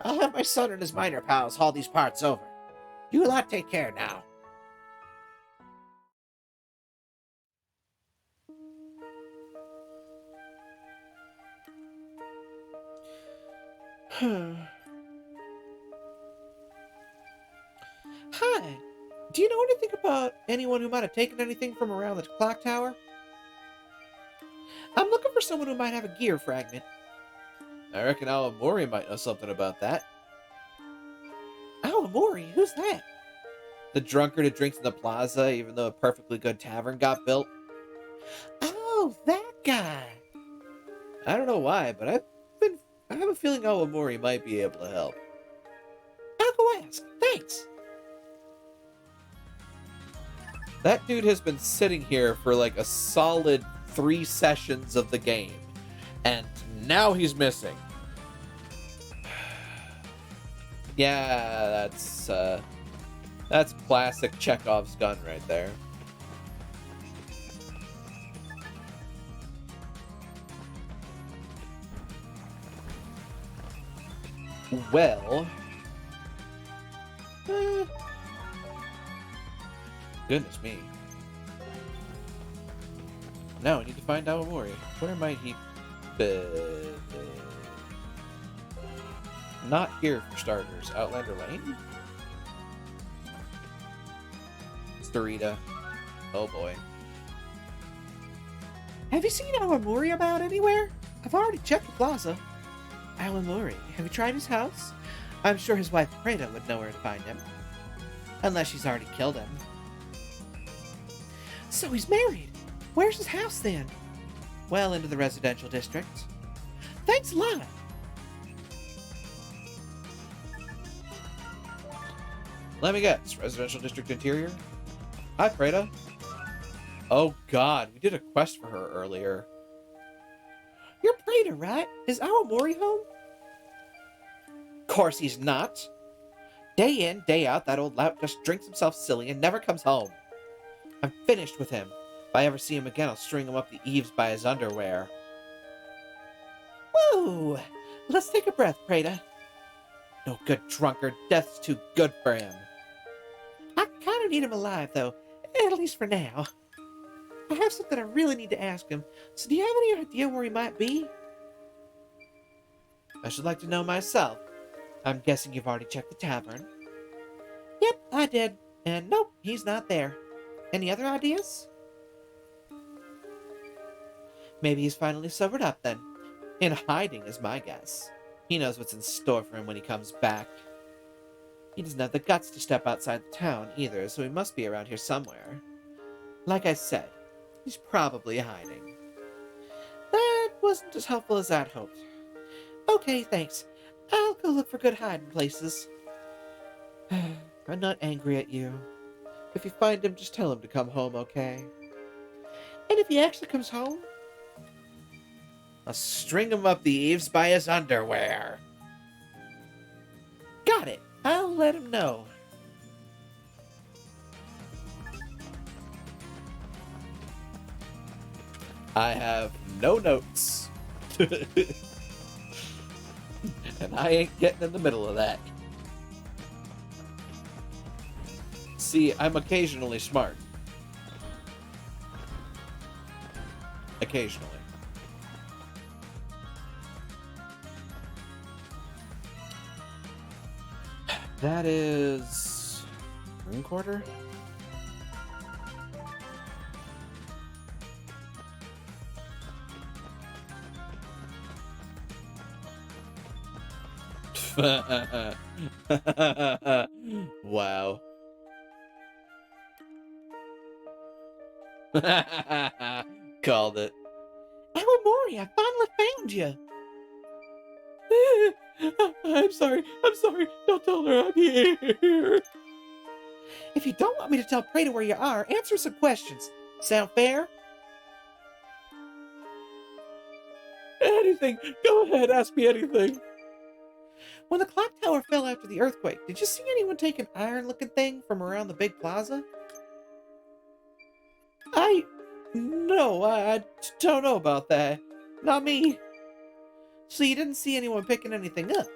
I'll have my son and his miner pals haul these parts over. You lot take care now. Hi. Do you know anything about anyone who might have taken anything from around the clock tower? I'm looking for someone who might have a gear fragment. I reckon Awamori might know something about that. Awamori? Who's that? The drunkard who drinks in the plaza, even though a perfectly good tavern got built. Oh, that guy. I don't know why, but I have a feeling Awamori might be able to help. I'll go ask. Thanks. That dude has been sitting here for like a solid 3 sessions of the game, and now he's missing. Yeah, that's classic Chekhov's gun right there. Well, goodness me. Now I need to find Awamori. Where might he be? Not here for starters. Outlander Lane? Starita. Oh boy. Have you seen Awamori about anywhere? I've already checked the plaza. Awamori, have you tried his house? I'm sure his wife Preda would know where to find him. Unless she's already killed him. So he's married. Where's his house then? Well into the residential district. Thanks a lot. Let me guess. Residential district interior? Hi, Preda. Oh god, we did a quest for her earlier. You're Preda, right? Is Awamori home? Course he's not. Day in, day out, that old lout just drinks himself silly and never comes home. I'm finished with him. If I ever see him again, I'll string him up the eaves by his underwear. Woo! Let's take a breath, Preda. No good drunkard. Death's too good for him. I kind of need him alive, though. At least for now. I have something I really need to ask him, so do you have any idea where he might be? I should like to know myself. I'm guessing you've already checked the tavern. Yep, I did. And nope, he's not there. Any other ideas? Maybe he's finally sobered up then. In hiding is my guess. He knows what's in store for him when he comes back. He doesn't have the guts to step outside the town either, so he must be around here somewhere. Like I said, he's probably hiding. That wasn't as helpful as I'd hoped. Okay, thanks. I'll go look for good hiding places. I'm not angry at you. If you find him, just tell him to come home, okay? And if he actually comes home, I'll string him up the eaves by his underwear. Got it. I'll let him know. I have no notes. And I ain't getting in the middle of that. See, I'm occasionally smart. Occasionally. That is... Rune Quarter? Wow. Called it. Awamori, I finally found you. I'm sorry. Don't tell her I'm here. If you don't want me to tell Prada where you are, answer some questions. Sound fair? Anything. Go ahead, ask me anything. When the clock tower fell after the earthquake, did you see anyone take an iron-looking thing from around the big plaza? No, I don't know about that. Not me. So you didn't see anyone picking anything up?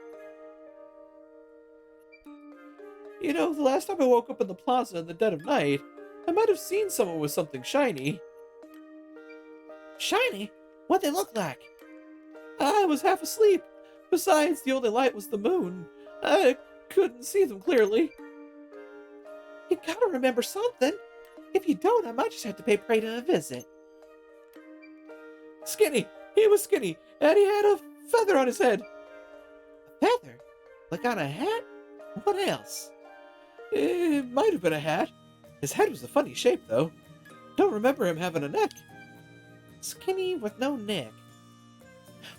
You know, the last time I woke up in the plaza in the dead of night, I might have seen someone with something shiny. Shiny? What'd they look like? I was half asleep. Besides, the only light was the moon. I couldn't see them clearly. You gotta remember something. If you don't, I might just have to pay Prada a visit. Skinny! He was skinny, and he had a feather on his head. A feather? Like on a hat? What else? It might have been a hat. His head was a funny shape, though. Don't remember him having a neck. Skinny with no neck.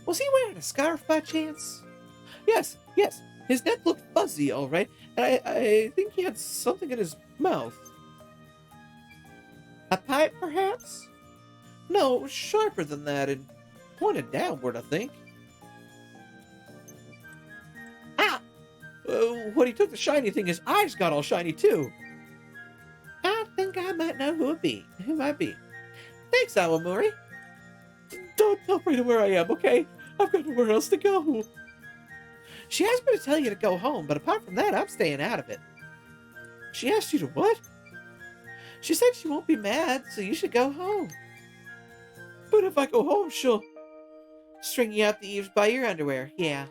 Was he wearing a scarf by chance? Yes. His neck looked fuzzy, all right, and I think he had something in his mouth. A pipe, perhaps? No, sharper than that and pointed downward, I think. Ah! When he took the shiny thing, his eyes got all shiny, too. I think I might know who it might be. Thanks, Awamori. Don't tell Frida where I am, okay? I've got nowhere else to go. She asked me to tell you to go home, but apart from that, I'm staying out of it. She asked you to what? She said she won't be mad, so you should go home. But if I go home, she'll... String you up the eaves by your underwear, yeah.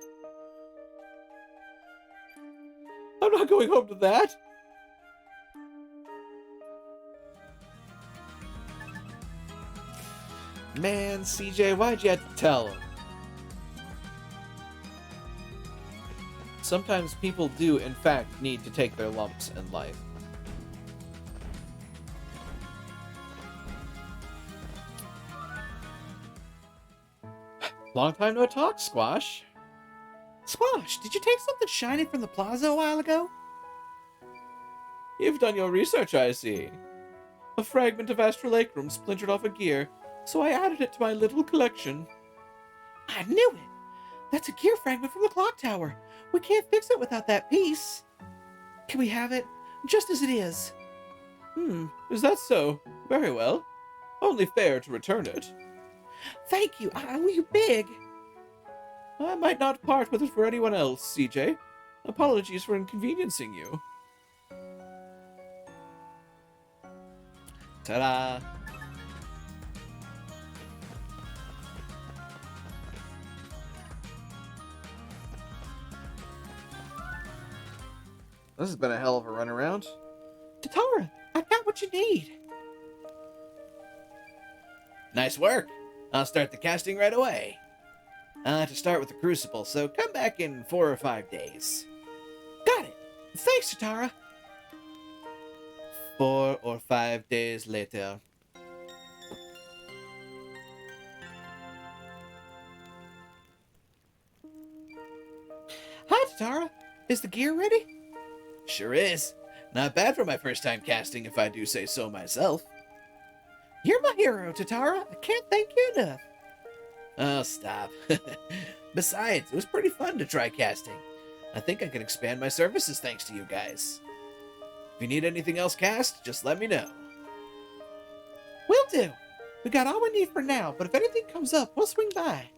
I'm not going home to that. Man, CJ, why'd you have to tell him? Sometimes people do, in fact, need to take their lumps in life. Long time no talk, Squash. Squash, did you take something shiny from the plaza a while ago? You've done your research, I see. A fragment of Astral Lake Room splintered off a gear, so I added it to my little collection. I knew it! That's a gear fragment from the clock tower. We can't fix it without that piece. Can we have it? Just as it is. Is that so? Very well. Only fair to return it. Thank you. I owe you big. I might not part with it for anyone else, CJ. Apologies for inconveniencing you. Ta-da! This has been a hell of a run around. Tatara, I've got what you need. Nice work. I'll start the casting right away. To start with the Crucible, so come back in 4 or 5 days. Got it. Thanks, Tatara. 4 or 5 days later. Hi, Tatara. Is the gear ready? Sure is. Not bad for my first time casting, if I do say so myself. You're my hero, Tatara. I can't thank you enough. Oh, stop. Besides, it was pretty fun to try casting. I think I can expand my services thanks to you guys. If you need anything else cast, just let me know. Will do. We got all we need for now, but if anything comes up, we'll swing by.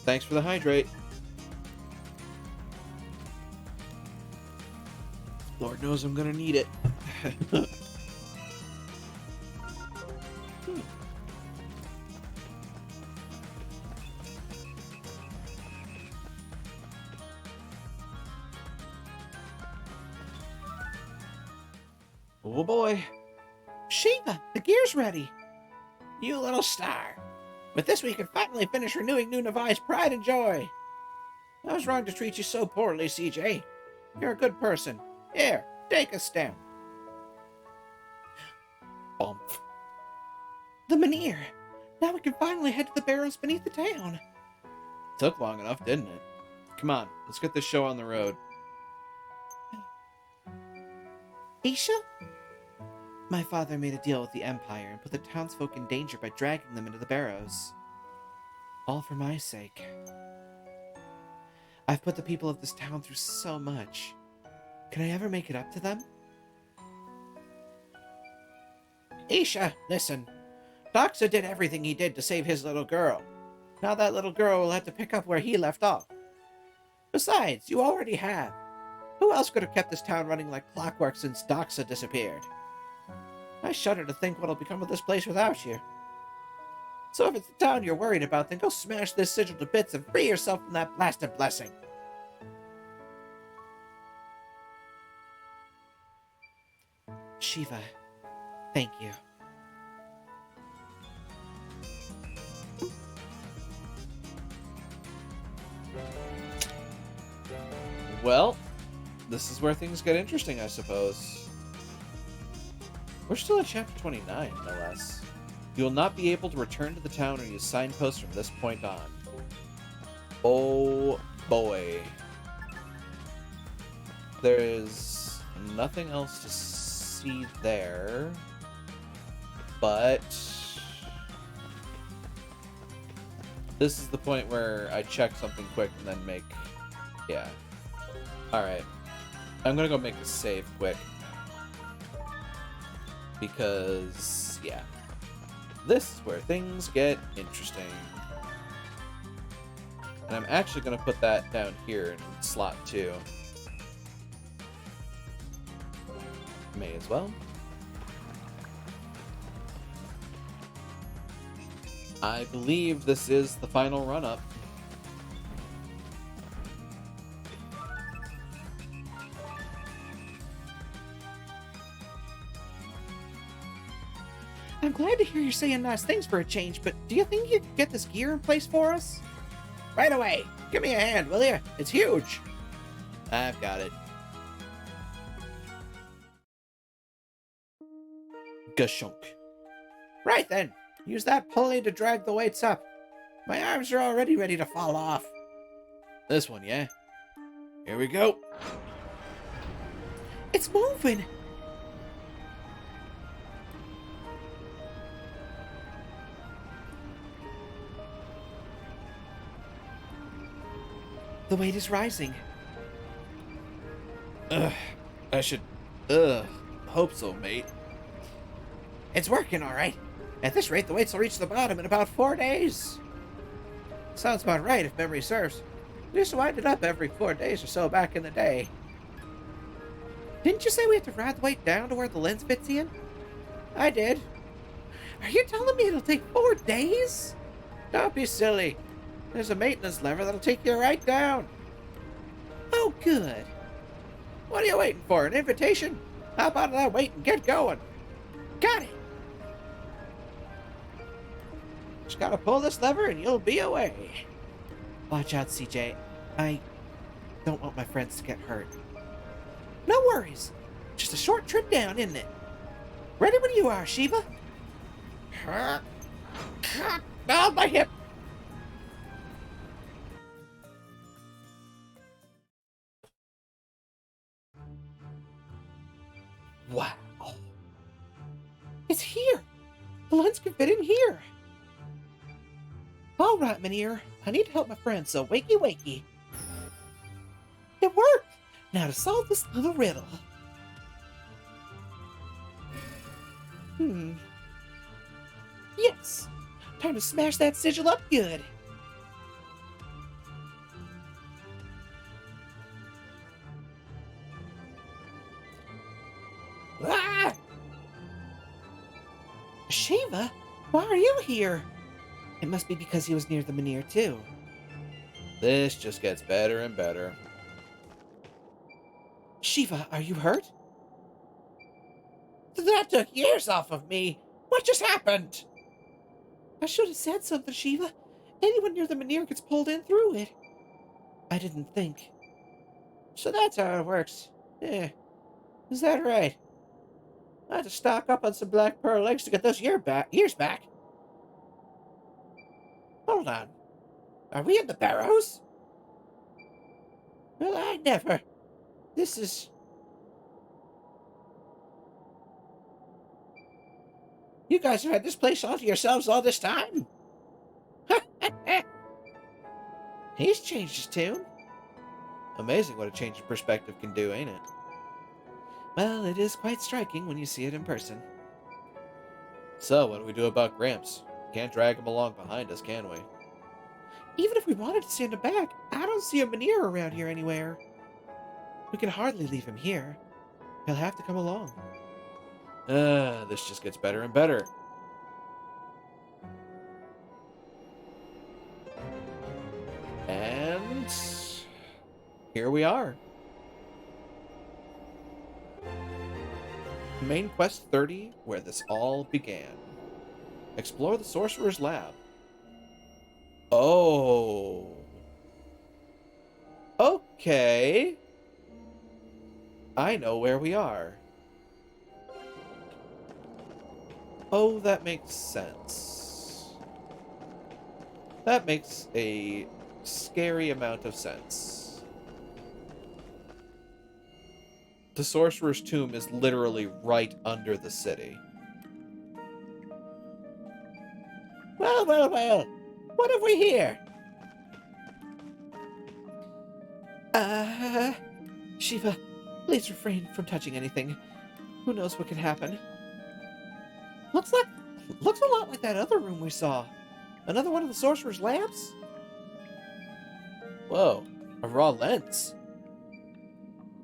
Thanks for the hydrate. Lord knows I'm gonna need it. Oh boy. Shiva, the gear's ready. You little star. With this, we can finally finish renewing Nunavai's pride and joy. I was wrong to treat you so poorly, CJ. You're a good person. Here, take a stem. Bump. The Menhir. Now we can finally head to the barrows beneath the town. Took long enough, didn't it? Come on, let's get this show on the road. Isha? My father made a deal with the Empire and put the townsfolk in danger by dragging them into the barrows. All for my sake. I've put the people of this town through so much. Can I ever make it up to them? Isha, listen. Doxa did everything he did to save his little girl. Now that little girl will have to pick up where he left off. Besides, you already have. Who else could have kept this town running like clockwork since Doxa disappeared? I shudder to think what'll become of this place without you. So if it's the town you're worried about, then go smash this sigil to bits and free yourself from that blasted blessing. Shiva, thank you. Well, this is where things get interesting, I suppose. We're still at chapter 29, no less. You will not be able to return to the town or use signposts from this point on. Oh boy. There is nothing else to see there, but this is the point where I check something quick and then make, yeah. Alright. I'm gonna go make a save quick. Because, yeah. This is where things get interesting. And I'm actually gonna put that down here in slot 2. May as well. I believe this is the final run-up. I'm glad to hear you're saying nice things for a change, but do you think you could get this gear in place for us? Right away. Give me a hand, will you? It's huge. I've got it. Gashunk. Right then. Use that pulley to drag the weights up. My arms are already ready to fall off. This one, yeah? Here we go. It's moving! The weight is rising. I should... hope so, mate. It's working all right. At this rate, the weights will reach the bottom in about 4 days. Sounds about right if memory serves. We used to wind it up every 4 days or so back in the day. Didn't you say we have to ride the weight down to where the lens fits in? I did. Are you telling me it'll take 4 days? Don't be silly. There's a maintenance lever that'll take you right down. Oh, good. What are you waiting for? An invitation? Hop out of that wait and get going. Got it. Just gotta pull this lever and you'll be away. Watch out, CJ. I don't want my friends to get hurt. No worries. Just a short trip down, isn't it? Ready when you are, Shiva. Oh, my hip. Wow. It's here. The lens can fit in here. All right, Mynheer. I need to help my friend, so wakey wakey. It worked. Now to solve this little riddle. Yes. Time to smash that sigil up good. Ah! Shiva, why are you here? It must be because he was near the Mynheer too. This just gets better and better. Shiva, are you hurt? That took years off of me. What just happened? I should have said something, Shiva. Anyone near the Mynheer gets pulled in through it. I didn't think. So that's how it works. Yeah. Is that right? I had to stock up on some black pearl eggs to get those years back. Hold on. Are we in the Barrows? Well, I never. This is... You guys have had this place all to yourselves all this time? He's changed his tune. Amazing what a change of perspective can do, ain't it? Well, it is quite striking when you see it in person. So, what do we do about Gramps? Can't drag him along behind us, can we? Even if we wanted to send him back, I don't see a Mynheer around here anywhere. We can hardly leave him here. He'll have to come along. This just gets better and better. And here we are. Main Quest 30, where this all began. Explore the Sorcerer's Lab. Oh. Okay. I know where we are. Oh, that makes sense. That makes a scary amount of sense. The Sorcerer's Tomb is literally right under the city. Well, well, well. What have we here? Shiva, please refrain from touching anything. Who knows what could happen? Looks a lot like that other room we saw. Another one of the Sorcerer's Labs? Whoa, a raw lens.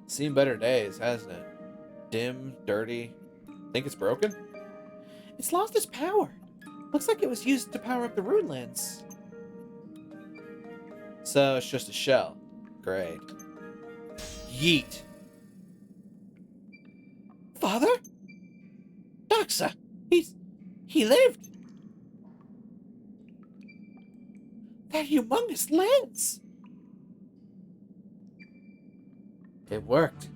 Seen better days, hasn't it? Dim, dirty. Think it's broken? It's lost its power. Looks like it was used to power up the rune lens. So it's just a shell. Great. Yeet. Father? Doxa! He lived! That humongous lens! It worked.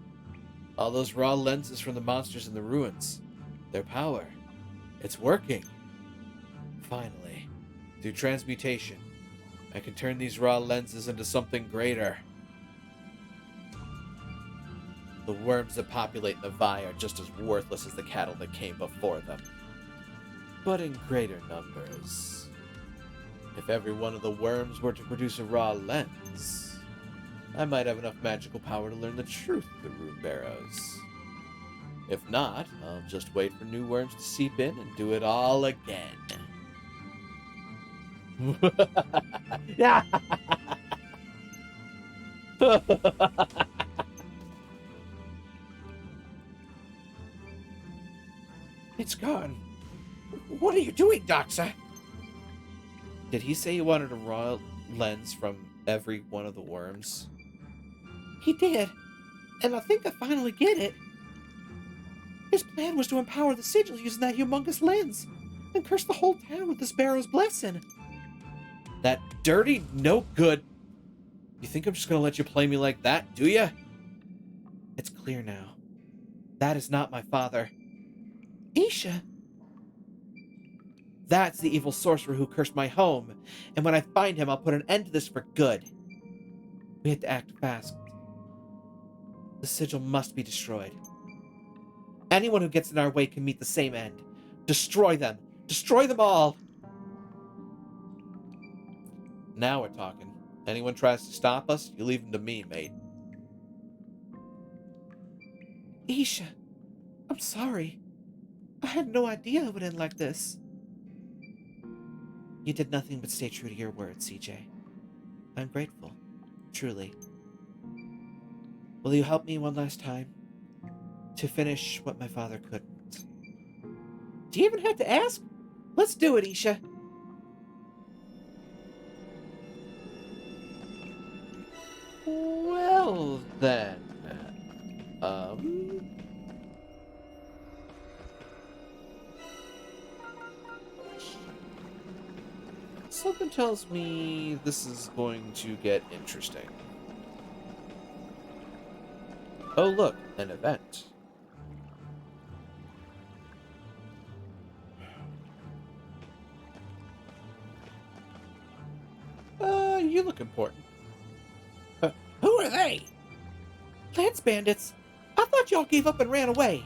All those raw lenses from the monsters in the ruins. Their power. It's working. Finally, through transmutation, I can turn these raw lenses into something greater. The worms that populate Navai are just as worthless as the cattle that came before them, but in greater numbers. If every one of the worms were to produce a raw lens, I might have enough magical power to learn the truth of the rune barrows. If not, I'll just wait for new worms to seep in and do it all again. Yeah. It's gone. What are you doing, Doxa? Did he say he wanted a raw lens from every one of the worms? He did. And I think I finally get it. His plan was to empower the sigil using that humongous lens and curse the whole town with the sparrow's blessing. That dirty, no good. You think I'm just gonna let you play me like that, do ya? It's clear now. That is not my father. Isha? That's the evil sorcerer who cursed my home, and when I find him, I'll put an end to this for good. We have to act fast. The sigil must be destroyed. Anyone who gets in our way can meet the same end. Destroy them! Destroy them all! Now we're talking. Anyone tries to stop us, you leave them to me, mate. Isha, I'm sorry. I had no idea it would end like this. You did nothing but stay true to your word, CJ. I'm grateful. Truly. Will you help me one last time? To finish what my father couldn't. Do you even have to ask? Let's do it, Isha. Well, then. Something tells me this is going to get interesting. Oh, look, an event. You look important. Who are they? Lance bandits. I thought y'all gave up and ran away.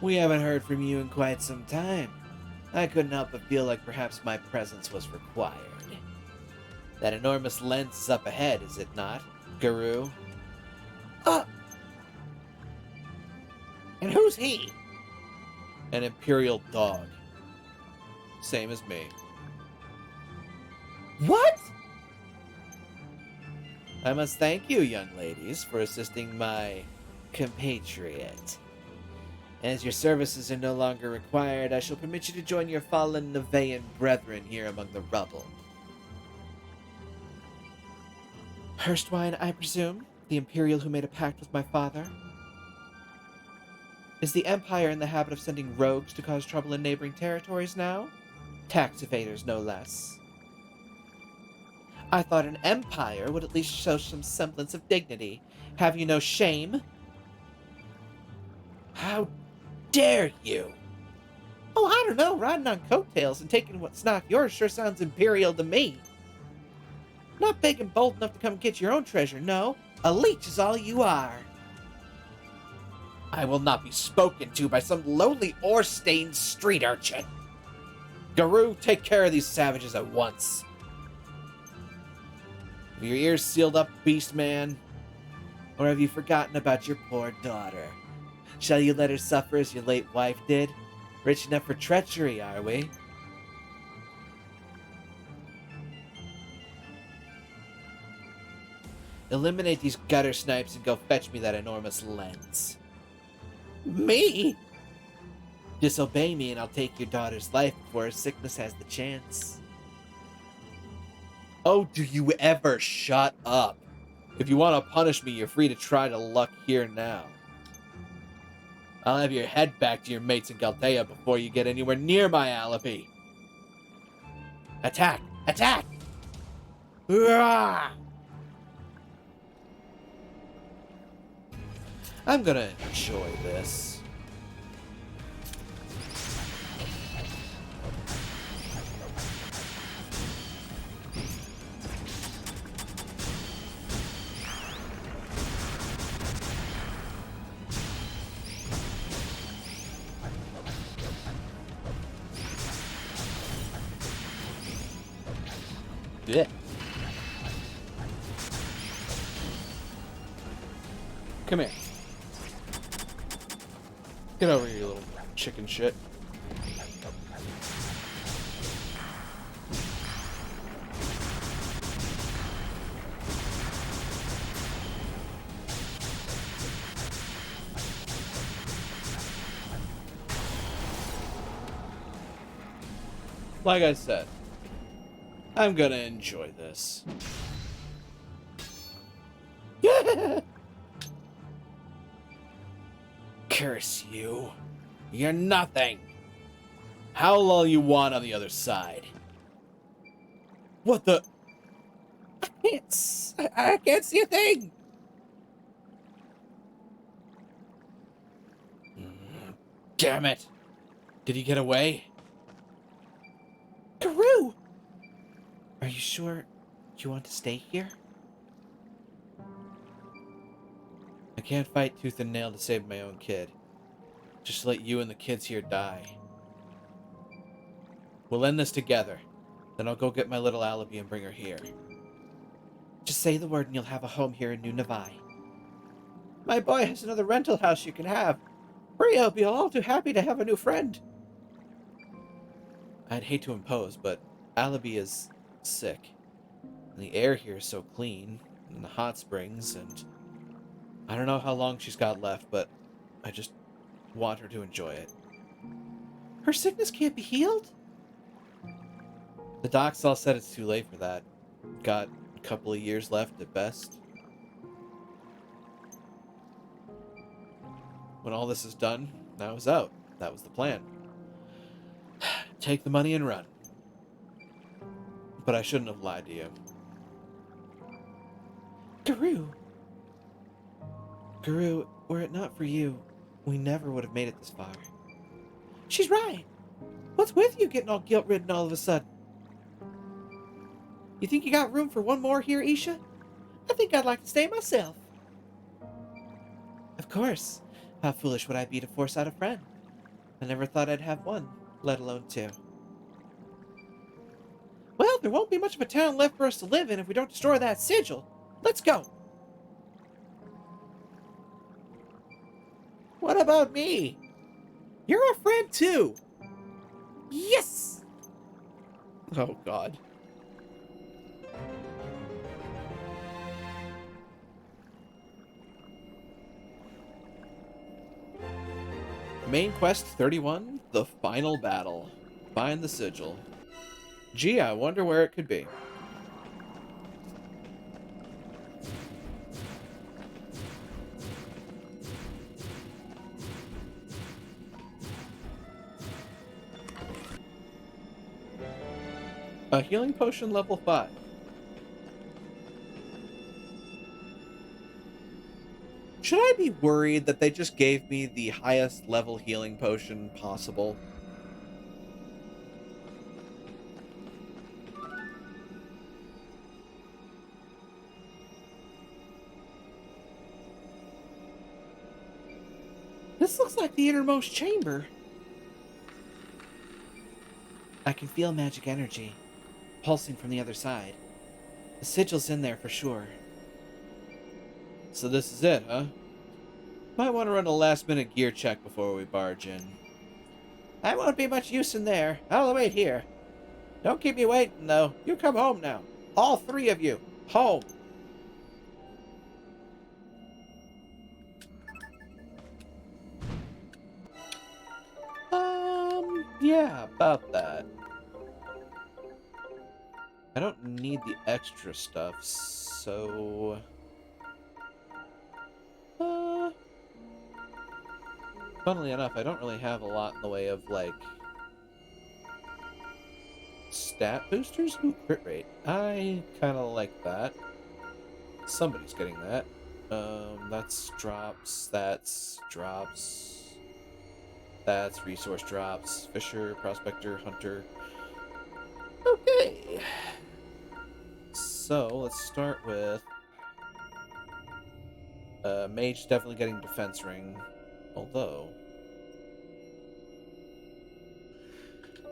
We haven't heard from you in quite some time. I couldn't help but feel like perhaps my presence was required. That enormous lens is up ahead, is it not, Guru? And who's he? An Imperial dog. Same as me. What? I must thank you, young ladies, for assisting my compatriot. As your services are no longer required, I shall permit you to join your fallen Nevaean brethren here among the rubble. Hurstwine, I presume? The Imperial who made a pact with my father? Is the Empire in the habit of sending rogues to cause trouble in neighboring territories now? Tax evaders, no less. I thought an empire would at least show some semblance of dignity. Have you no shame? How dare you? Oh, I don't know. Riding on coattails and taking what's not yours sure sounds imperial to me. Not big and bold enough to come get your own treasure, no. A leech is all you are. I will not be spoken to by some lowly ore-stained street urchin. Guru, take care of these savages at once. Have your ears sealed up, beast man? Or have you forgotten about your poor daughter? Shall you let her suffer as your late wife did? Rich enough for treachery, are we? Eliminate these gutter snipes and go fetch me that enormous lens. Me? Disobey me and I'll take your daughter's life before her sickness has the chance. Oh, do you ever shut up? If you want to punish me, you're free to try to luck here now. I'll have your head back to your mates in Galdea before you get anywhere near my alibi. Attack! Attack! Hurrah! I'm gonna enjoy this. Yeah. Come here. Get over here, you little chicken shit. Like I said, I'm gonna enjoy this. Curse you. You're nothing. Howl all you want on the other side. What the? I can't see a thing. Damn it. Did he get away? Karoo! Are you sure you want to stay here? I can't fight tooth and nail to save my own kid. Just let you and the kids here die. We'll end this together. Then I'll go get my little alibi and bring her here. Just say the word and you'll have a home here in New Navai. My boy has another rental house you can have. Bria will be all too happy to have a new friend. I'd hate to impose, but Alibi is sick. And the air here is so clean, and the hot springs, and I don't know how long she's got left, but I just want her to enjoy it. Her sickness can't be healed? The docs all said it's too late for that. Got a couple of years left at best. When all this is done, I was out. That was the plan. Take the money and run. But I shouldn't have lied to you. Guru, were it not for you, we never would have made it this far. She's right. What's with you getting all guilt-ridden all of a sudden? You think you got room for one more here, Isha? I think I'd like to stay myself. Of course. How foolish would I be to force out a friend? I never thought I'd have one, let alone two. Well, there won't be much of a town left for us to live in if we don't destroy that sigil. Let's go. What about me? You're a friend too. Yes! Oh, God. Main Quest 31, The Final Battle. Find the sigil. Gee, I wonder where it could be. A healing potion level 5. Should I be worried that they just gave me the highest level healing potion possible? This looks like the innermost chamber. I can feel magic energy pulsing from the other side. The sigil's in there for sure. So this is it, huh? Might want to run a last-minute gear check before we barge in. I won't be much use in there. I'll wait here. Don't keep me waiting, though. You come home now. All three of you. Home. Yeah, about that. I don't need the extra stuff, so... Funnily enough, I don't really have a lot in the way of, like... stat boosters? Ooh, crit rate. I kind of like that. Somebody's getting that. That's drops, that's drops... That's resource drops. Fisher, Prospector, Hunter. Okay. So, let's start with... Mage definitely getting Defense Ring. Although...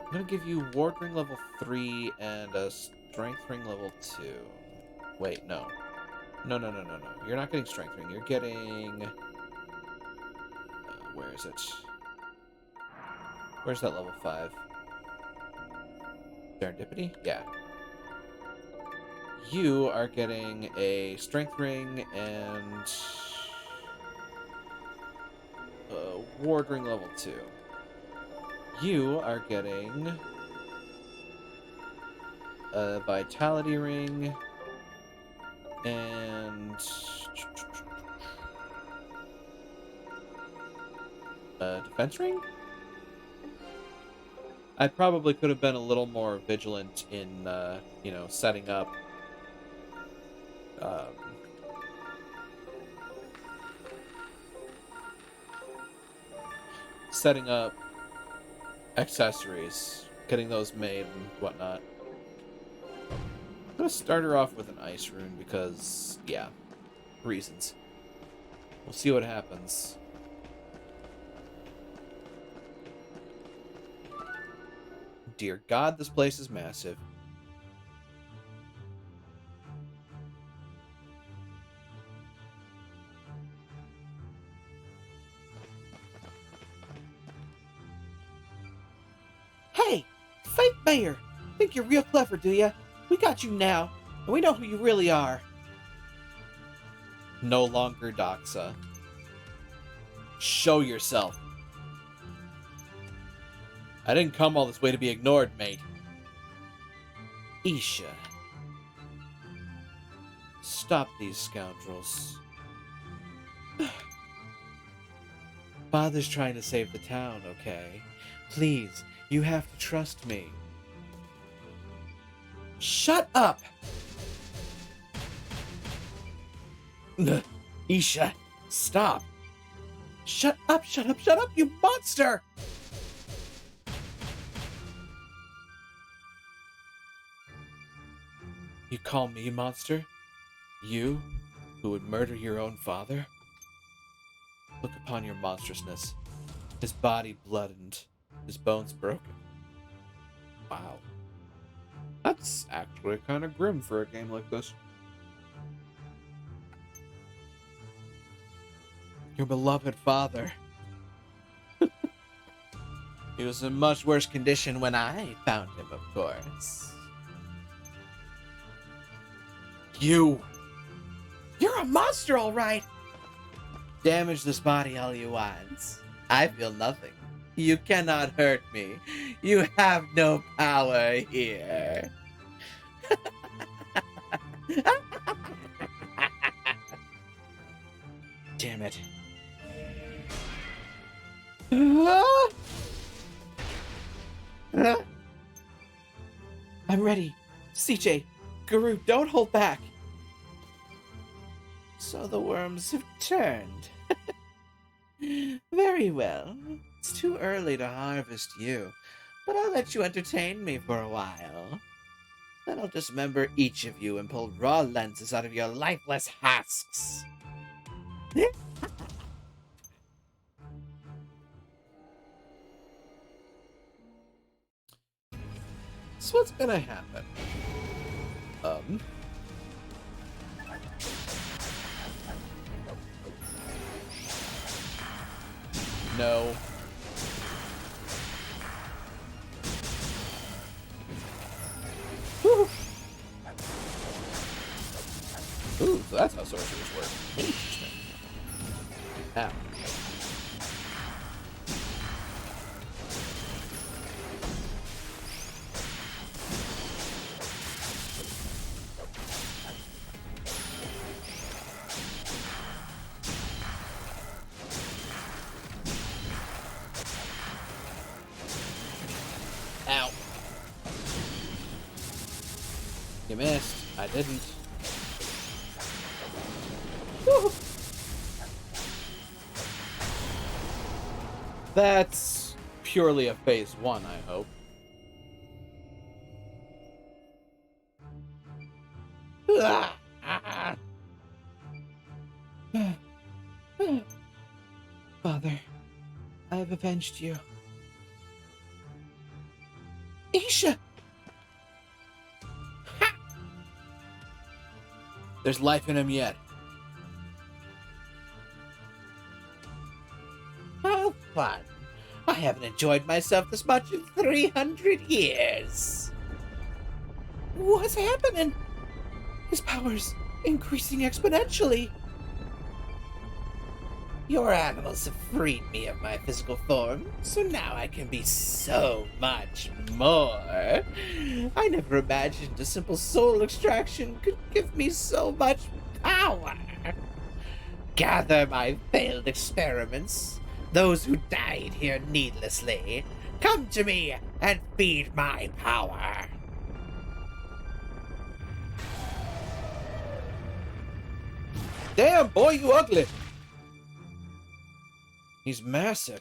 I'm gonna give you Ward Ring level 3 and a Strength Ring level 2. Wait, no. No. You're not getting Strength Ring. You're getting... where is it? Where's that level 5? Serendipity? Yeah. You are getting a Strength Ring and a Ward Ring level 2. You are getting a vitality ring, and a defense ring? I probably could have been a little more vigilant in, setting up um, setting up accessories, getting those made and whatnot. I'm gonna start her off with an ice rune because, yeah, reasons. We'll see what happens. Dear God, this place is massive. Hey, fake mayor! Think you're real clever, do ya? We got you now, and we know who you really are. No longer Doxa. Show yourself. I didn't come all this way to be ignored, mate. Isha. Stop these scoundrels. Father's trying to save the town, okay? Please, you have to trust me. Shut up! Isha, stop. Shut up, you monster! You call me a monster? You, who would murder your own father? Look upon your monstrousness. His body blooded, his bones broken. Wow. That's actually kind of grim for a game like this. Your beloved father. He was in much worse condition when I found him, of course. You're a monster, all right! Damage this body all you want. I feel nothing. You cannot hurt me. You have no power here. Damn it. I'm ready. CJ, Guru, don't hold back. So the worms have turned. Very well. It's too early to harvest you, but I'll let you entertain me for a while. Then I'll dismember each of you and pull raw lenses out of your lifeless husks. So what's gonna happen? No. Whew. Ooh, so that's how sorcerers work. Interesting. Ow. Ow. You missed. I didn't. Woo. That's purely a phase 1, I hope. Father, I have avenged you. Isha! Ha! There's life in him yet. How fun. I haven't enjoyed myself this much in 300 years. What's happening? His power's increasing exponentially. Your animals have freed me of my physical form, so now I can be so much more. I never imagined a simple soul extraction could give me so much power. Gather my failed experiments, those who died here needlessly. Come to me and feed my power. Damn, boy, you ugly. He's massive.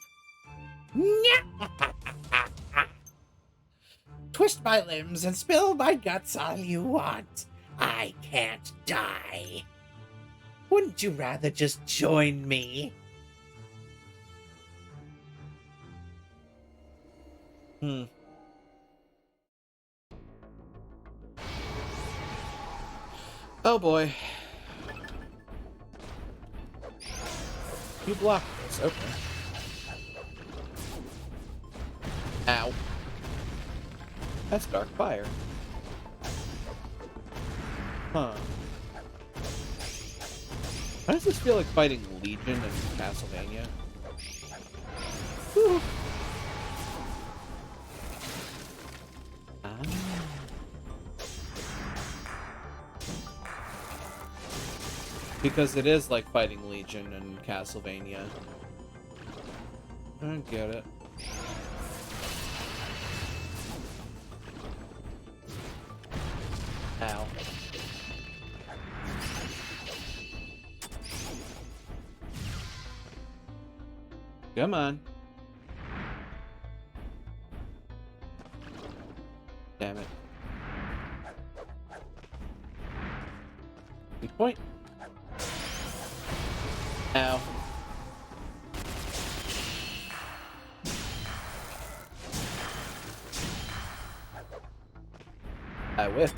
Twist my limbs and spill my guts all you want. I can't die. Wouldn't you rather just join me? Oh boy. You blocked this, okay. Ow. That's dark fire. Huh. Why does this feel like fighting Legion in Castlevania? Whew. Ah. Because it is like fighting Legion in Castlevania. I get it. Ow. Come on. Damn it. Good point. Ow. I whiffed.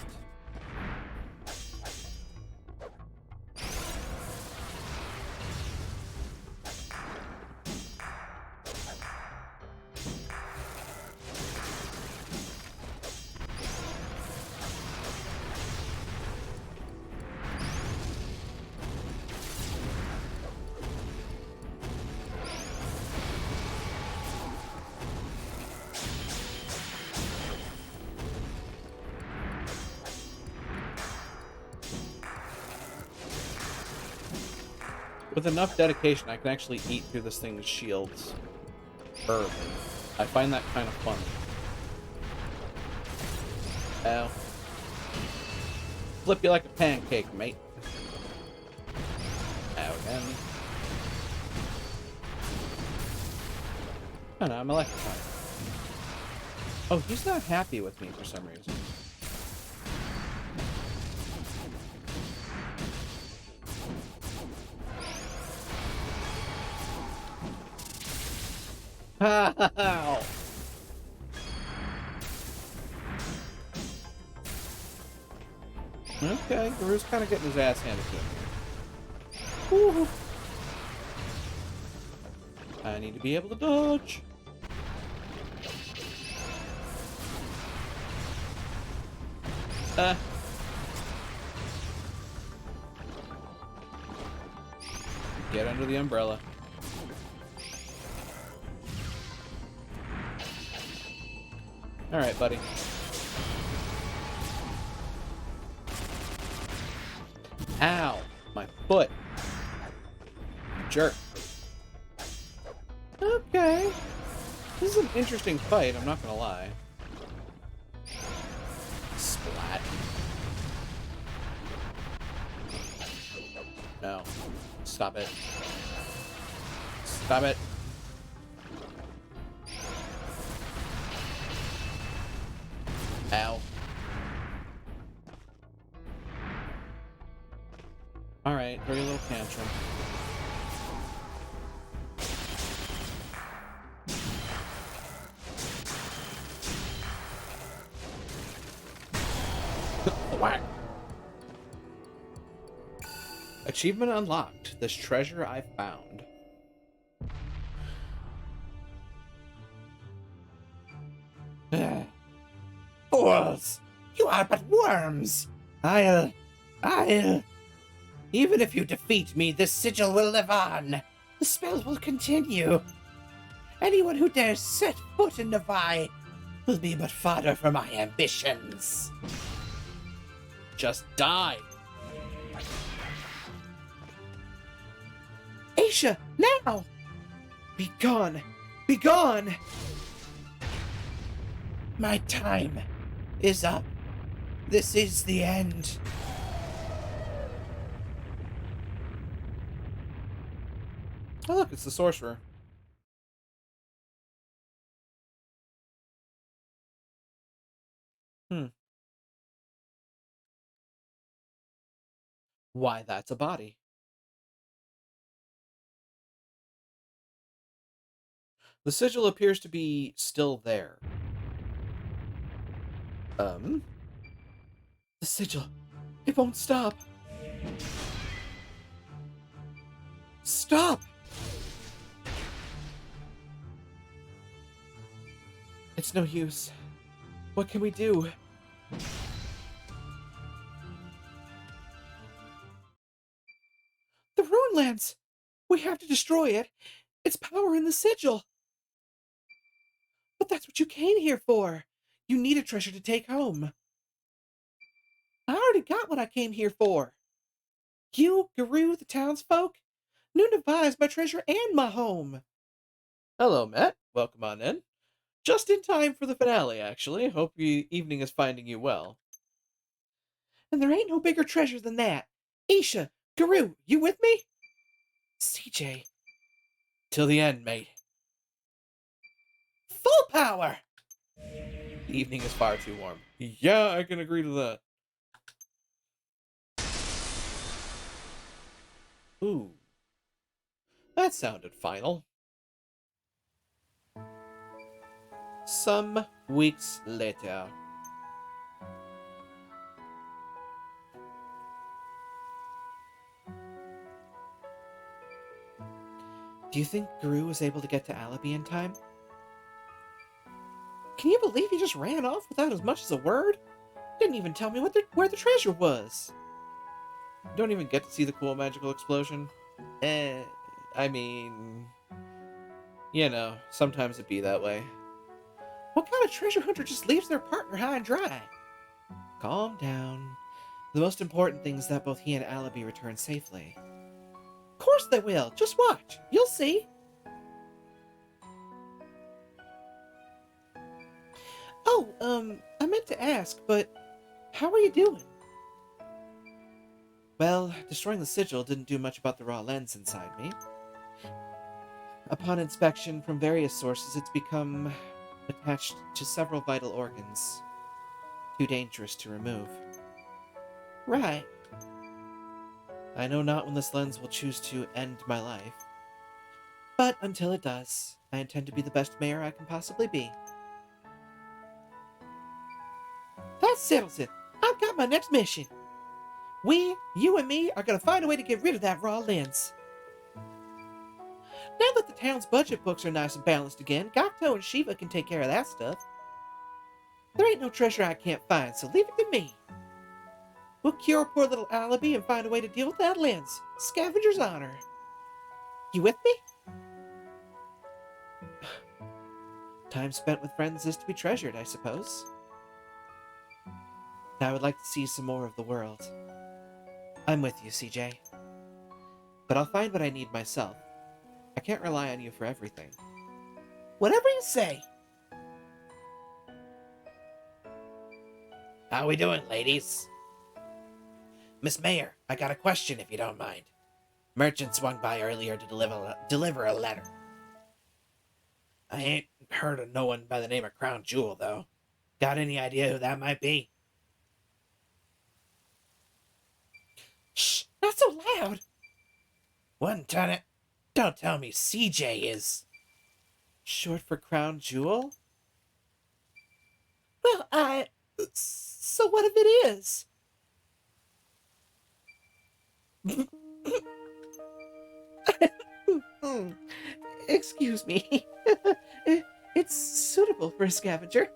With enough dedication, I can actually eat through this thing's shields early. I find that kind of fun. Ow. Flip you like a pancake, mate. Ow, again. Oh no, I'm electrified. Oh, he's not happy with me for some reason. Ow. Okay, Guru's kind of getting his ass handed to him here. Woo. I need to be able to dodge. Get under the umbrella. All right, buddy. Ow, my foot. Jerk. Okay. This is an interesting fight, I'm not gonna lie. Splat. No. Stop it. Stop it. Ow. Alright, throw your little tantrum. Whack. Achievement unlocked. This treasure I found. Fools! You are but worms! Even if you defeat me, this sigil will live on. The spell will continue. Anyone who dares set foot in Nevi will be but fodder for my ambitions. Just die. Aisha, now! Be gone! Be gone! My time is up. This is the end. Oh, look, it's the sorcerer. Why, that's a body. The sigil appears to be still there. The sigil. It won't stop. Stop! It's no use. What can we do? The Rune Lance! We have to destroy it. Its power in the sigil. But that's what you came here for. You need a treasure to take home. I already got what I came here for. You, Guru, the townsfolk, New Nevi is my treasure and my home. Hello, Matt. Welcome on in. Just in time for the finale, actually. Hope your evening is finding you well. And there ain't no bigger treasure than that. Isha, Guru, you with me? CJ. Till the end, mate. Full power! The evening is far too warm. Yeah, I can agree to that. Ooh. That sounded final. Some weeks later. Do you think Guru was able to get to Alibi in time? Can you believe he just ran off without as much as a word? Didn't even tell me where the treasure was. Don't even get to see the cool magical explosion? I mean... You know, sometimes it be that way. What kind of treasure hunter just leaves their partner high and dry? Calm down. The most important thing is that both he and Alibi return safely. Of course they will. Just watch. You'll see. Oh, I meant to ask, but how are you doing? Well, destroying the sigil didn't do much about the raw lens inside me. Upon inspection from various sources, it's become attached to several vital organs. Too dangerous to remove. Right. I know not when this lens will choose to end my life. But until it does, I intend to be the best mayor I can possibly be. That settles it. I've got my next mission. You and me, are gonna find a way to get rid of that raw lens. Now that the town's budget books are nice and balanced again, Gakto and Shiva can take care of that stuff. There ain't no treasure I can't find, so leave it to me. We'll cure poor little Alibi and find a way to deal with that lens. Scavenger's honor. You with me? Time spent with friends is to be treasured, I suppose. Now I would like to see some more of the world. I'm with you, CJ. But I'll find what I need myself. I can't rely on you for everything. Whatever you say. How we doing, ladies? Miss Mayor, I got a question if you don't mind. Merchant swung by earlier to deliver a letter. I ain't heard of no one by the name of Crown Jewel, though. Got any idea who that might be? Shh! Not so loud! One ton it. Don't tell me CJ is... Short for Crown Jewel? Well, so what if it is? Excuse me. It's suitable for a scavenger.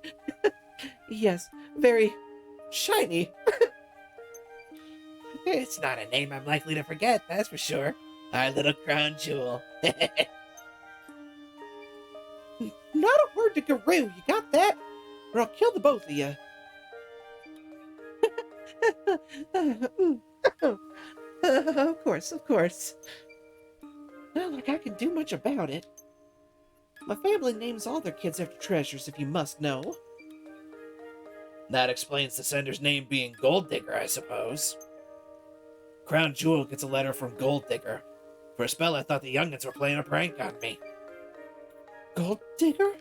Yes, very shiny. It's not a name I'm likely to forget, that's for sure. Our little crown jewel. Not a word to Garoo, you got that? Or I'll kill the both of you. Of course, of course. Not like I can do much about it. My family names all their kids after treasures, if you must know. That explains the sender's name being Gold Digger, I suppose. Crown Jewel gets a letter from Gold Digger. For a spell, I thought the youngins were playing a prank on me. Gold digger?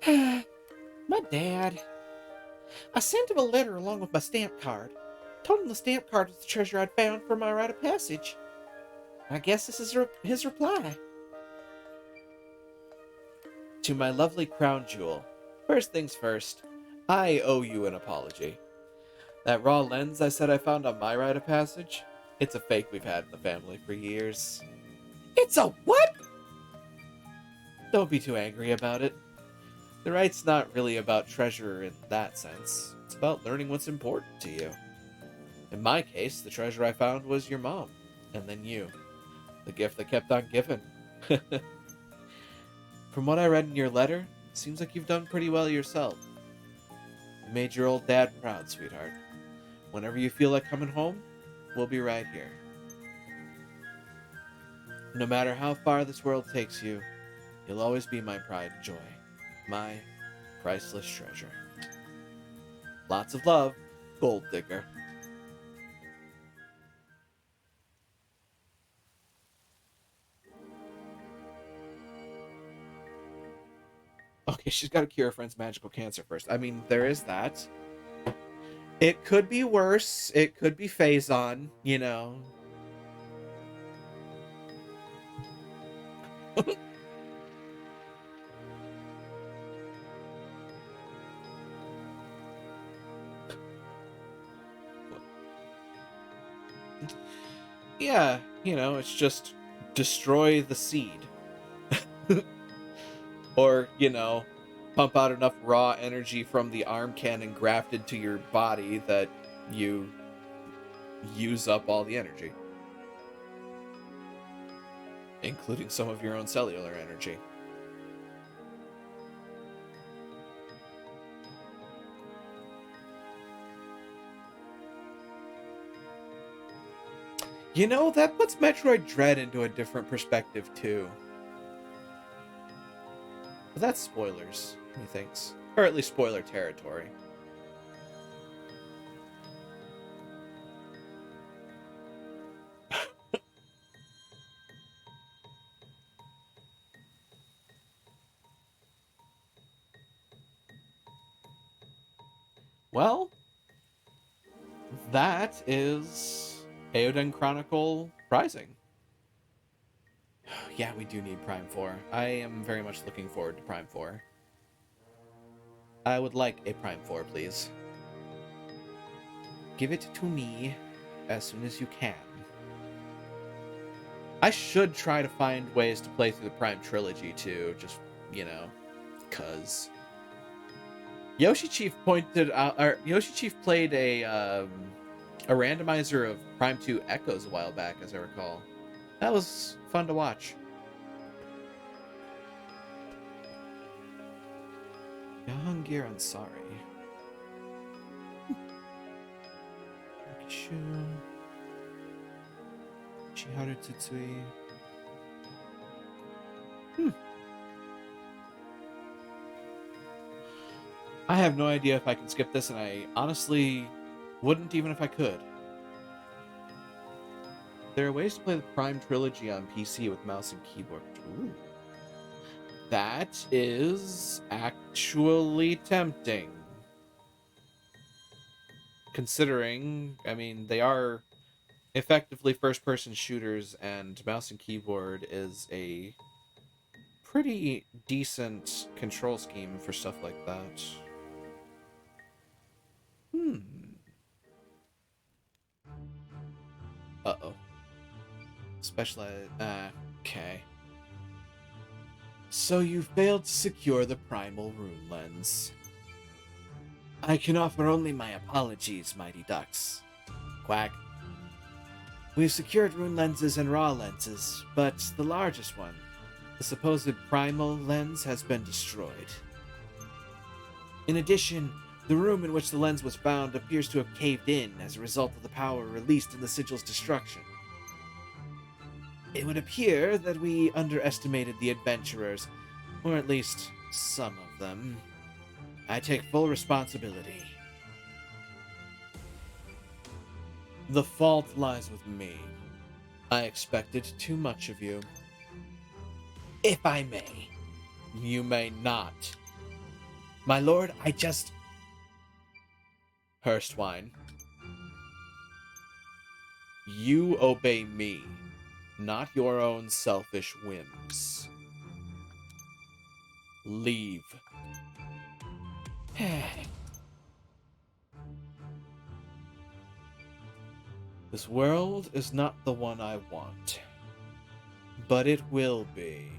My dad. I sent him a letter along with my stamp card. Told him the stamp card was the treasure I'd found for my rite of passage. I guess this is his reply. To my lovely crown jewel, first things first, I owe you an apology. That raw lens I said I found on my rite of passage, it's a fake we've had in the family for years. It's a what? Don't be too angry about it. The rite's not really about treasure in that sense. It's about learning what's important to you. In my case, the treasure I found was your mom, and then you. The gift that kept on giving. From what I read in your letter, it seems like you've done pretty well yourself. You made your old dad proud, sweetheart. Whenever you feel like coming home, we'll be right here. No matter how far this world takes you, you'll always be my pride and joy. My priceless treasure. Lots of love, Gold Digger. Okay, she's got to cure her friend's magical cancer first. I mean, there is that. It could be worse. It could be Phazon, you know. Yeah, you know, it's just destroy the seed. Or, you know, pump out enough raw energy from the arm cannon grafted to your body that you use up all the energy. Including some of your own cellular energy. You know, that puts Metroid Dread into a different perspective, too. But that's spoilers, methinks. Or at least spoiler territory. Well, that is Eiyuden Chronicle Rising. Yeah, we do need Prime 4. I am very much looking forward to Prime 4. I would like a Prime 4, please. Give it to me as soon as you can. I should try to find ways to play through the Prime Trilogy, too. Just, you know, cuz... Yoshi Chief pointed out... Yoshi Chief played a randomizer of Prime 2 Echoes a while back, as I recall. That was fun to watch. Jahangir Ansari. Akishu. Chiharu Tsutsui. I have no idea if I can skip this, and I honestly wouldn't even if I could. There are ways to play the Prime Trilogy on PC with mouse and keyboard. Ooh. That is actually tempting. Considering, I mean, they are effectively first-person shooters, and mouse and keyboard is a pretty decent control scheme for stuff like that. Uh-oh. Specialized... okay. So you failed to secure the primal rune lens. I can offer only my apologies, mighty ducks. Quack. We've secured rune lenses and raw lenses, but the largest one, the supposed primal lens, has been destroyed. In addition, the room in which the lens was found appears to have caved in as a result of the power released in the sigil's destruction. It would appear that we underestimated the adventurers, or at least some of them. I take full responsibility. The fault lies with me. I expected too much of you. If I may. You may not. My lord, I just... Hurstwine. You obey me, not your own selfish whims. Leave. This world is not the one I want, but it will be.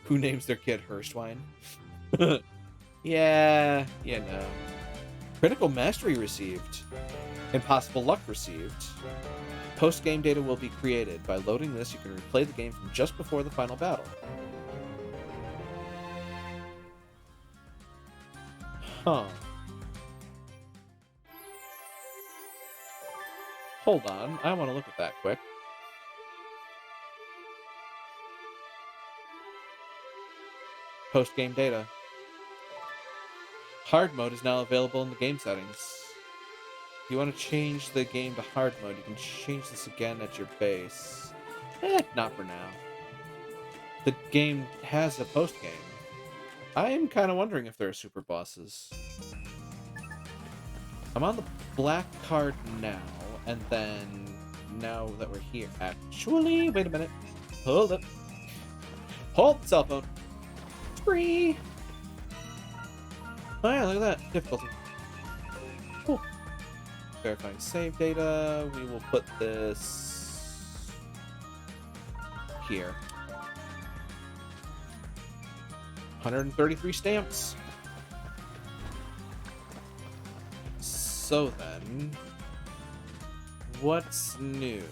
Who names their kid Hurstwine? Yeah, you know. Critical mastery received. Impossible luck received. Post-game data will be created. By loading this, you can replay the game from just before the final battle. Huh. Hold on, I want to look at that quick. Post-game data. Hard mode is now available in the game settings. If you want to change the game to hard mode, you can change this again at your base. Not for now. The game has a post-game. I am kind of wondering if there are super bosses. I'm on the black card now, and then now that we're here, actually, wait a minute. Hold up. Hold the cell phone. It's free. Oh yeah, look at that. Difficulty. Cool. Verifying save data. We will put this here. 133 stamps. So then, what's new?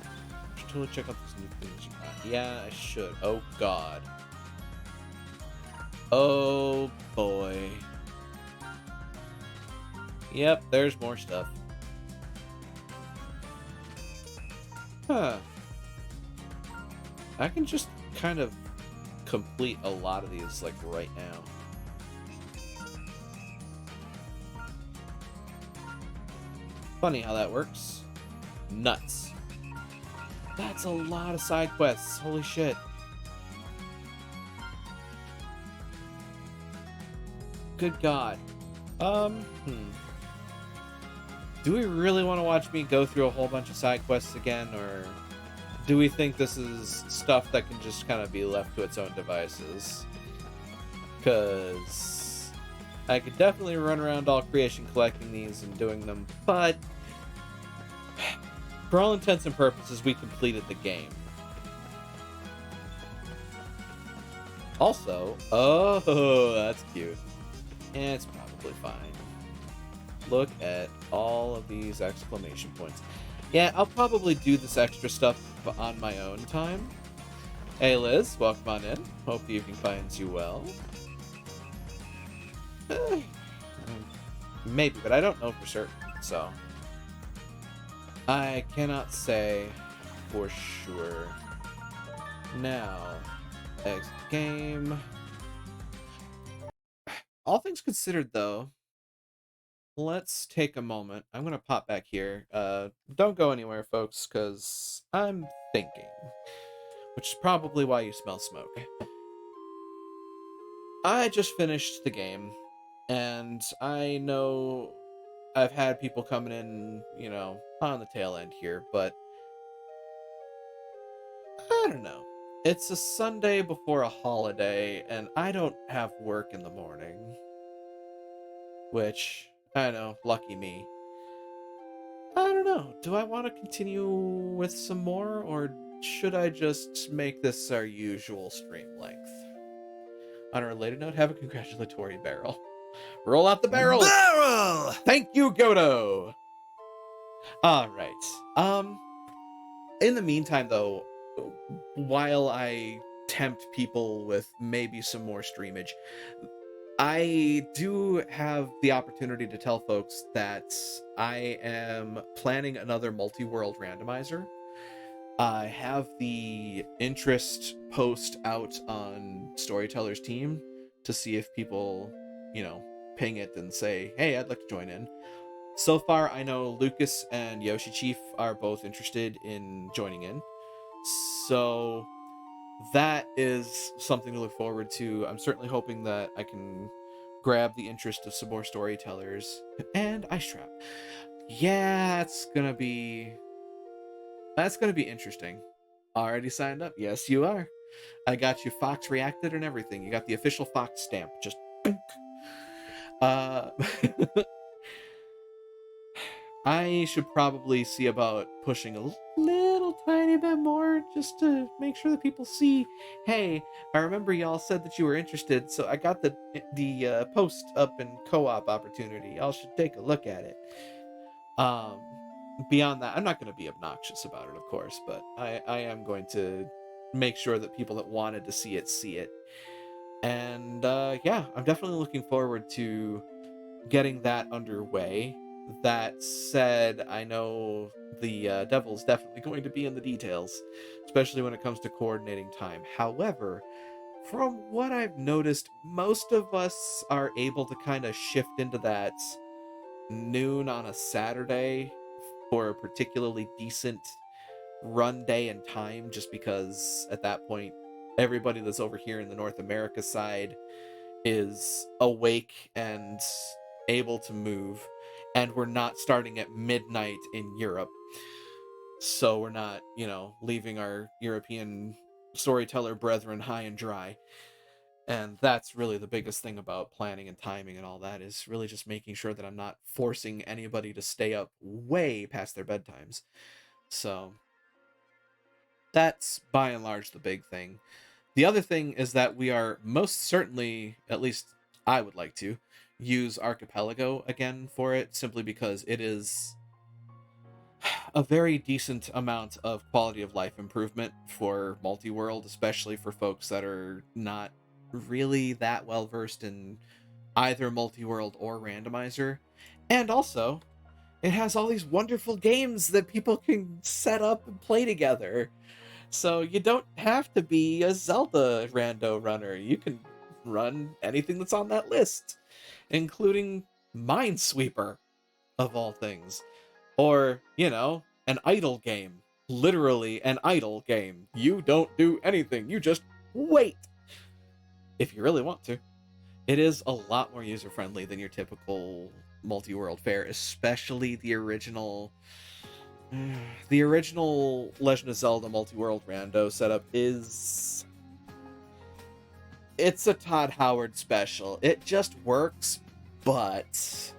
I should totally check out this new things you got. Yeah, I should. Oh god. Oh boy. Yep, there's more stuff. Huh. I can just kind of complete a lot of these, like, right now. Funny how that works. Nuts. That's a lot of side quests. Holy shit. Good god. Do we really want to watch me go through a whole bunch of side quests again, or do we think this is stuff that can just kind of be left to its own devices? Because I could definitely run around all creation collecting these and doing them, but for all intents and purposes, we completed the game. Also, oh, that's cute. It's probably fine. Look at all of these exclamation points. Yeah, I'll probably do this extra stuff on my own time. Hey Liz, welcome on in. Hope the evening finds you well. Maybe, but I don't know for certain, so I cannot say for sure. Now, exit game. All things considered, though, let's take a moment. I'm going to pop back here. Don't go anywhere, folks, because I'm thinking. Which is probably why you smell smoke. I just finished the game, and I know I've had people coming in, you know, on the tail end here, but I don't know. It's a Sunday before a holiday, and I don't have work in the morning. Which, I know, lucky me. I don't know. Do I want to continue with some more, or should I just make this our usual stream length? On a related note, have a congratulatory barrel. Roll out the barrel! Barrel! Thank you, Godo! All right. In the meantime, though, while I tempt people with maybe some more streamage, I do have the opportunity to tell folks that I am planning another multi-world randomizer. I have the interest post out on Storyteller's team to see if people, ping it and say, hey, I'd like to join in. So far, I know Lucas and Yoshi Chief are both interested in joining in. So that is something to look forward to. I'm certainly hoping that I can grab the interest of some more storytellers. And Ice Trap. Yeah, that's gonna be interesting. Already signed up? Yes, you are. I got you Fox reacted and everything. You got the official Fox stamp. Just uh I should probably see about pushing a little tiny bit more just to make sure that people see, hey, I remember y'all said that you were interested, so I got the post up in co-op opportunity. Y'all should take a look at it. Um Beyond that, I'm not going to be obnoxious about it, of course, but I am going to make sure that people that wanted to see it see it. And yeah, I'm definitely looking forward to getting that underway. That said, I know the devil's definitely going to be in the details, especially when it comes to coordinating time. However, from what I've noticed, most of us are able to kind of shift into that noon on a Saturday for a particularly decent run day and time, just because at that point, everybody that's over here in the North America side is awake and able to move, and we're not starting at midnight in Europe. So we're not, leaving our European storyteller brethren high and dry. And that's really the biggest thing about planning and timing and all that, is really just making sure that I'm not forcing anybody to stay up way past their bedtimes. So that's by and large the big thing. The other thing is that we are most certainly, at least I would like to, use Archipelago again for it, simply because it is a very decent amount of quality of life improvement for multi-world, especially for folks that are not really that well versed in either multi-world or randomizer. And also, it has all these wonderful games that people can set up and play together. So you don't have to be a Zelda rando runner. You can run anything that's on that list, including Minesweeper, of all things. Or, an idle game. Literally an idle game. You don't do anything. You just wait. If you really want to. It is a lot more user-friendly than your typical multi-world fare, especially the original Legend of Zelda multi-world rando setup is... It's a Todd Howard special. It just works, but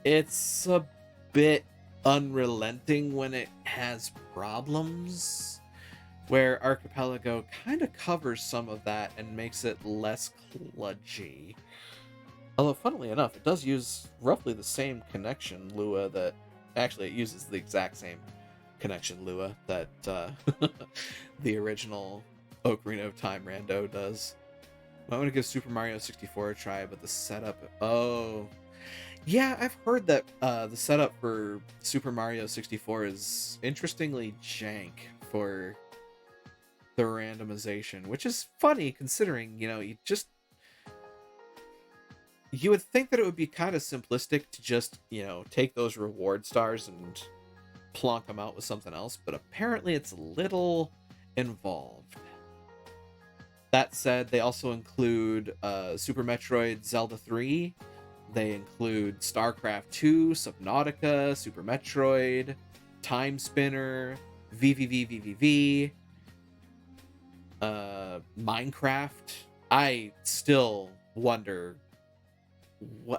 it's a bit unrelenting when it has problems, where Archipelago kind of covers some of that and makes it less kludgy. Although, funnily enough, it does use roughly the same connection Lua that... Actually, it uses the exact same connection Lua that the original Ocarina of Time rando does. I want to give Super Mario 64 a try, but the setup... Oh... Yeah, I've heard that the setup for Super Mario 64 is interestingly jank for the randomization, which is funny considering, you would think that it would be kind of simplistic to just, take those reward stars and plonk them out with something else, but apparently it's a little involved. That said, they also include Super Metroid Zelda 3. They include StarCraft 2, Subnautica, Super Metroid, Time Spinner, VVVVVV, Minecraft. I still wonder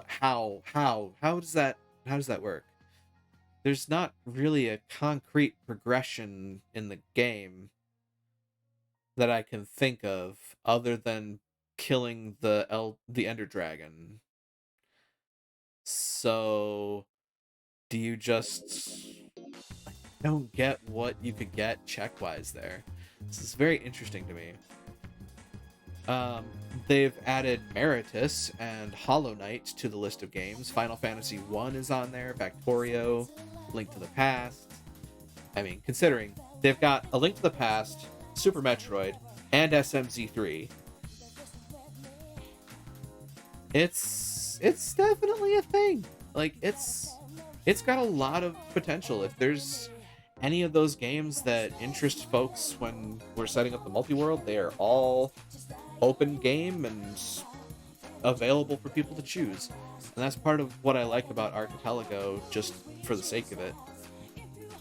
how does that work? There's not really a concrete progression in the game that I can think of other than killing the Ender Dragon. So do you just don't get what you could get check-wise there? This is very interesting to me. They've added Meritus and Hollow Knight to the list of games. Final Fantasy 1 is on there, Factorio, Link to the Past. I mean, considering they've got A Link to the Past, Super Metroid, and SMZ3. It's definitely a thing. Like, it's got a lot of potential. If there's any of those games that interest folks when we're setting up the multi-world, they are all open game and available for people to choose. And that's part of what I like about Archipelago, just for the sake of it.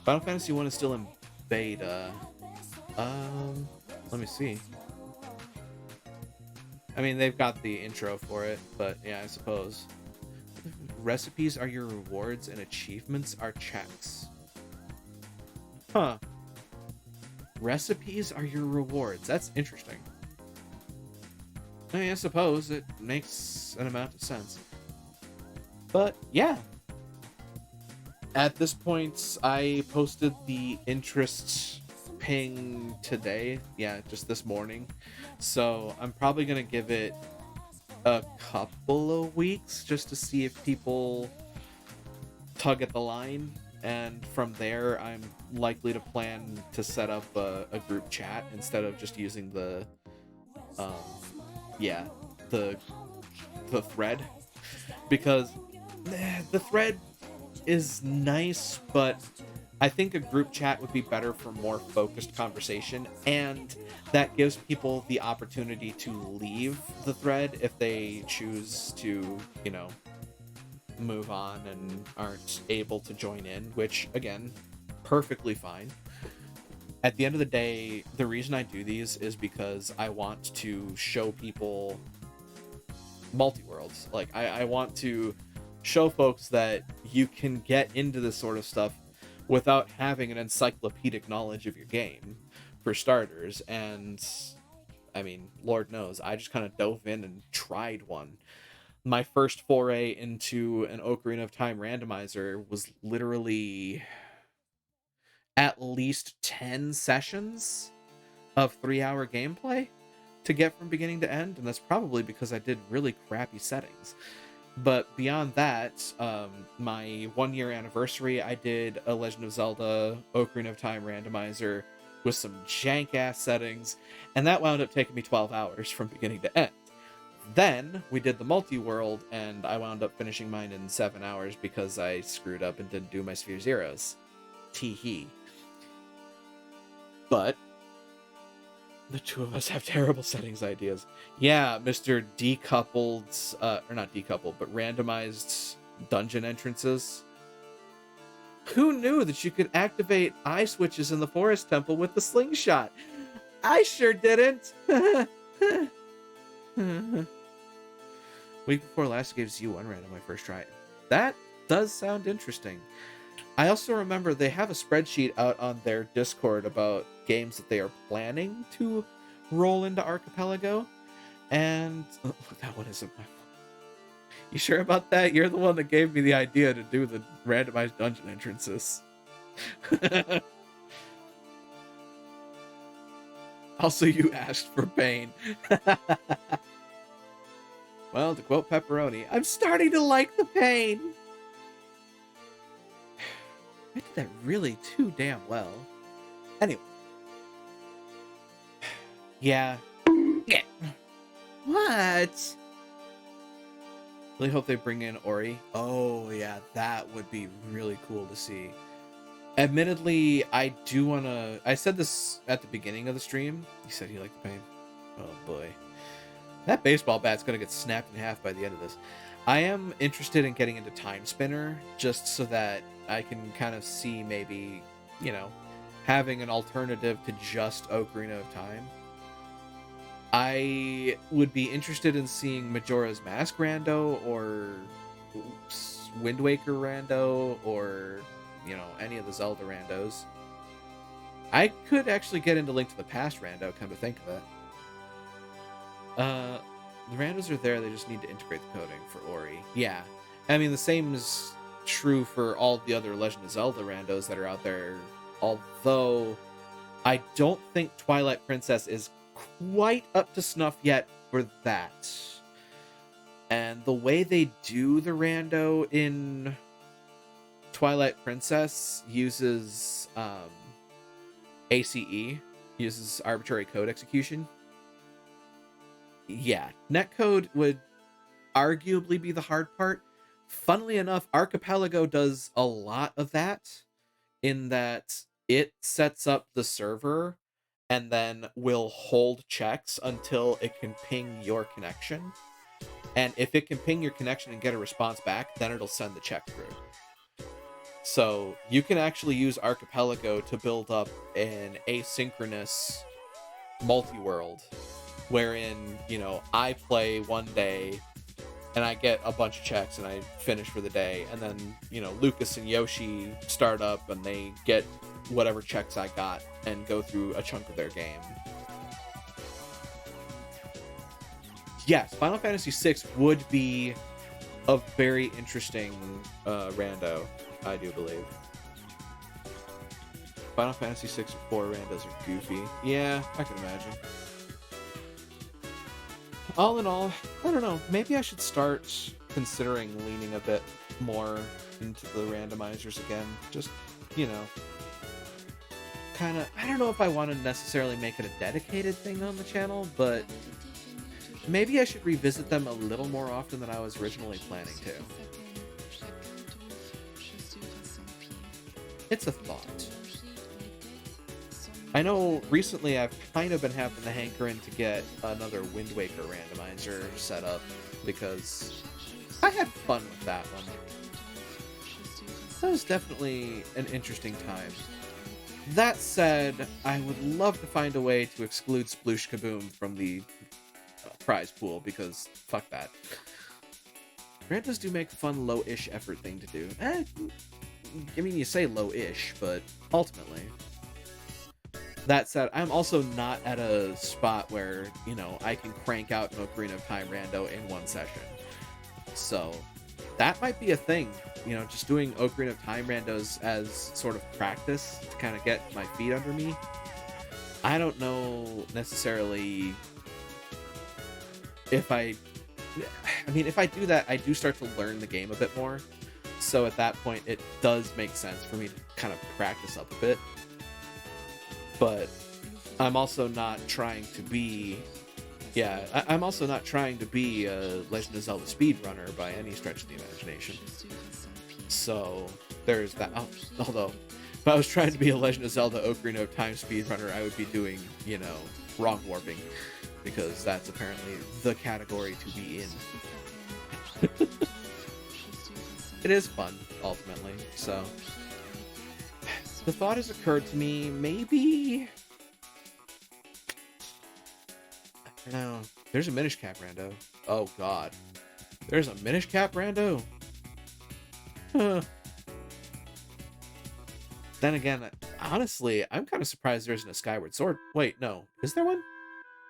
Final Fantasy 1 is still in beta. Let me see. I mean, they've got the intro for it, but yeah, I suppose. Recipes are your rewards and achievements are checks. Huh. Recipes are your rewards. That's interesting. I mean, I suppose it makes an amount of sense. But yeah. At this point, I posted the interest ping today. Yeah, just this morning. So I'm probably going to give it a couple of weeks just to see if people tug at the line. And from there, I'm likely to plan to set up a group chat instead of just using the thread, because the thread is nice, but I think a group chat would be better for more focused conversation, and that gives people the opportunity to leave the thread if they choose to, move on and aren't able to join in, which, again, perfectly fine. At the end of the day, the reason I do these is because I want to show people multi-worlds. Like, I want to show folks that you can get into this sort of stuff without having an encyclopedic knowledge of your game, for starters. And, I mean, Lord knows, I just kind of dove in and tried one. My first foray into an Ocarina of Time randomizer was literally at least 10 sessions of 3-hour gameplay to get from beginning to end, and that's probably because I did really crappy settings. But beyond that, my 1-year anniversary, I did a Legend of Zelda Ocarina of Time randomizer with some jank-ass settings, and that wound up taking me 12 hours from beginning to end. Then we did the multi-world, and I wound up finishing mine in 7 hours because I screwed up and didn't do my Sphere Zeros. Tee-hee. But the two of us have terrible settings ideas. Yeah, Mr. Decoupled, or not decoupled, but randomized dungeon entrances. Who knew that you could activate eye switches in the Forest Temple with the slingshot? I sure didn't! Week before last, I gave Z1 random my first try. That does sound interesting. I also remember they have a spreadsheet out on their Discord about games that they are planning to roll into Archipelago. And that one isn't my fault. You sure about that? You're the one that gave me the idea to do the randomized dungeon entrances. Also, you asked for pain. Well, to quote Pepperoni, I'm starting to like the pain. I did that really too damn well. Anyway. Yeah. What? Really hope they bring in Ori. Oh, yeah, that would be really cool to see. Admittedly, I do want to... I said this at the beginning of the stream. He said he liked the pain. Oh, boy. That baseball bat's going to get snapped in half by the end of this. I am interested in getting into Time Spinner, just so that I can kind of see maybe, having an alternative to just Ocarina of Time. I would be interested in seeing Majora's Mask rando, or Wind Waker rando, or, any of the Zelda randos. I could actually get into Link to the Past rando, come to think of it. The randos are there, they just need to integrate the coding for Ori. Yeah. I mean, the same as true for all the other Legend of Zelda randos that are out there. Although I don't think Twilight Princess is quite up to snuff yet for that. And the way they do the rando in Twilight Princess uses ACE, uses arbitrary code execution. Yeah, netcode would arguably be the hard part. Funnily enough, Archipelago does a lot of that, in that it sets up the server and then will hold checks until it can ping your connection. And if it can ping your connection and get a response back, then it'll send the check through. So you can actually use Archipelago to build up an asynchronous multi-world wherein, you know, I play one day and I get a bunch of checks and I finish for the day. And then, you know, Lucas and Yoshi start up and they get whatever checks I got and go through a chunk of their game. Yes, Final Fantasy VI would be a very interesting rando, I do believe. Final Fantasy VI and 4 randos are goofy. Yeah, I can imagine. All in all, I don't know. Maybe I should start considering leaning a bit more into the randomizers again. Just, you know, kind of... I don't know if I want to necessarily make it a dedicated thing on the channel, but maybe I should revisit them a little more often than I was originally planning to. It's a thought. I know recently I've kind of been having the hankering to get another Wind Waker randomizer set up because I had fun with that one. That was definitely an interesting time. That said, I would love to find a way to exclude Sploosh Kaboom from the prize pool because fuck that. Randos do make a fun low-ish effort thing to do. I mean, you say low-ish, but ultimately. That said, I'm also not at a spot where, you know, I can crank out an Ocarina of Time rando in one session. So, that might be a thing. You know, just doing Ocarina of Time randos as sort of practice to kind of get my feet under me. I don't know necessarily if I mean, if I do that, I do start to learn the game a bit more. So at that point, it does make sense for me to kind of practice up a bit. But I'm also not trying to be... Yeah, I'm also not trying to be a Legend of Zelda speedrunner by any stretch of the imagination. So, there's that. Oh, although, if I was trying to be a Legend of Zelda Ocarina of Time speedrunner, I would be doing, you know, wrong warping. Because that's apparently the category to be in. It is fun, ultimately, so... The thought has occurred to me, maybe... I don't know. There's a Minish Cap rando. Oh, God. There's a Minish Cap rando? Huh. Then again, honestly, I'm kind of surprised there isn't a Skyward Sword. Wait, no. Is there one?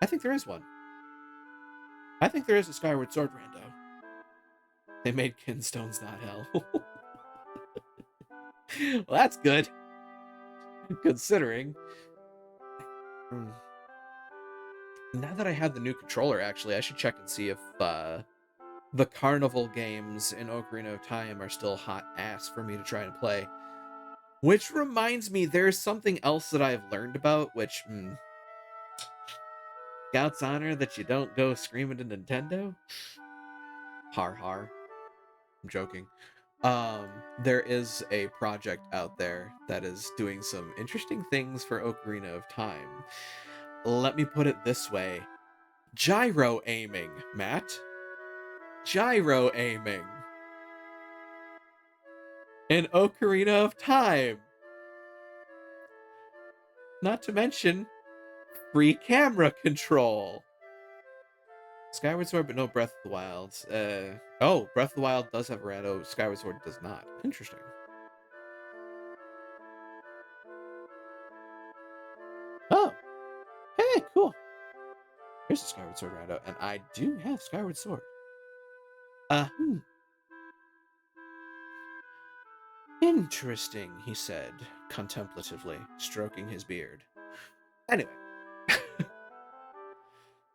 I think there is one. I think there is a Skyward Sword rando. They made Kinstones not hell. Well, that's good. Considering. Now that I have the new controller, actually, I should check and see if the Carnival games in Ocarina of Time are still hot ass for me to try and play. Which reminds me, there's something else that I've learned about, which... Scout's honor that you don't go screaming to Nintendo? Har har. I'm joking. There is a project out there that is doing some interesting things for Ocarina of Time. Let me put it this way. Gyro aiming, Matt. Gyro aiming. In Ocarina of Time. Not to mention, free camera control. Skyward Sword, but no Breath of the Wild. Oh, Breath of the Wild does have a rando. Skyward Sword does not. Interesting. Oh. Hey, cool. Here's the Skyward Sword rando, and I do have Skyward Sword. Interesting, he said, contemplatively, stroking his beard. Anyway,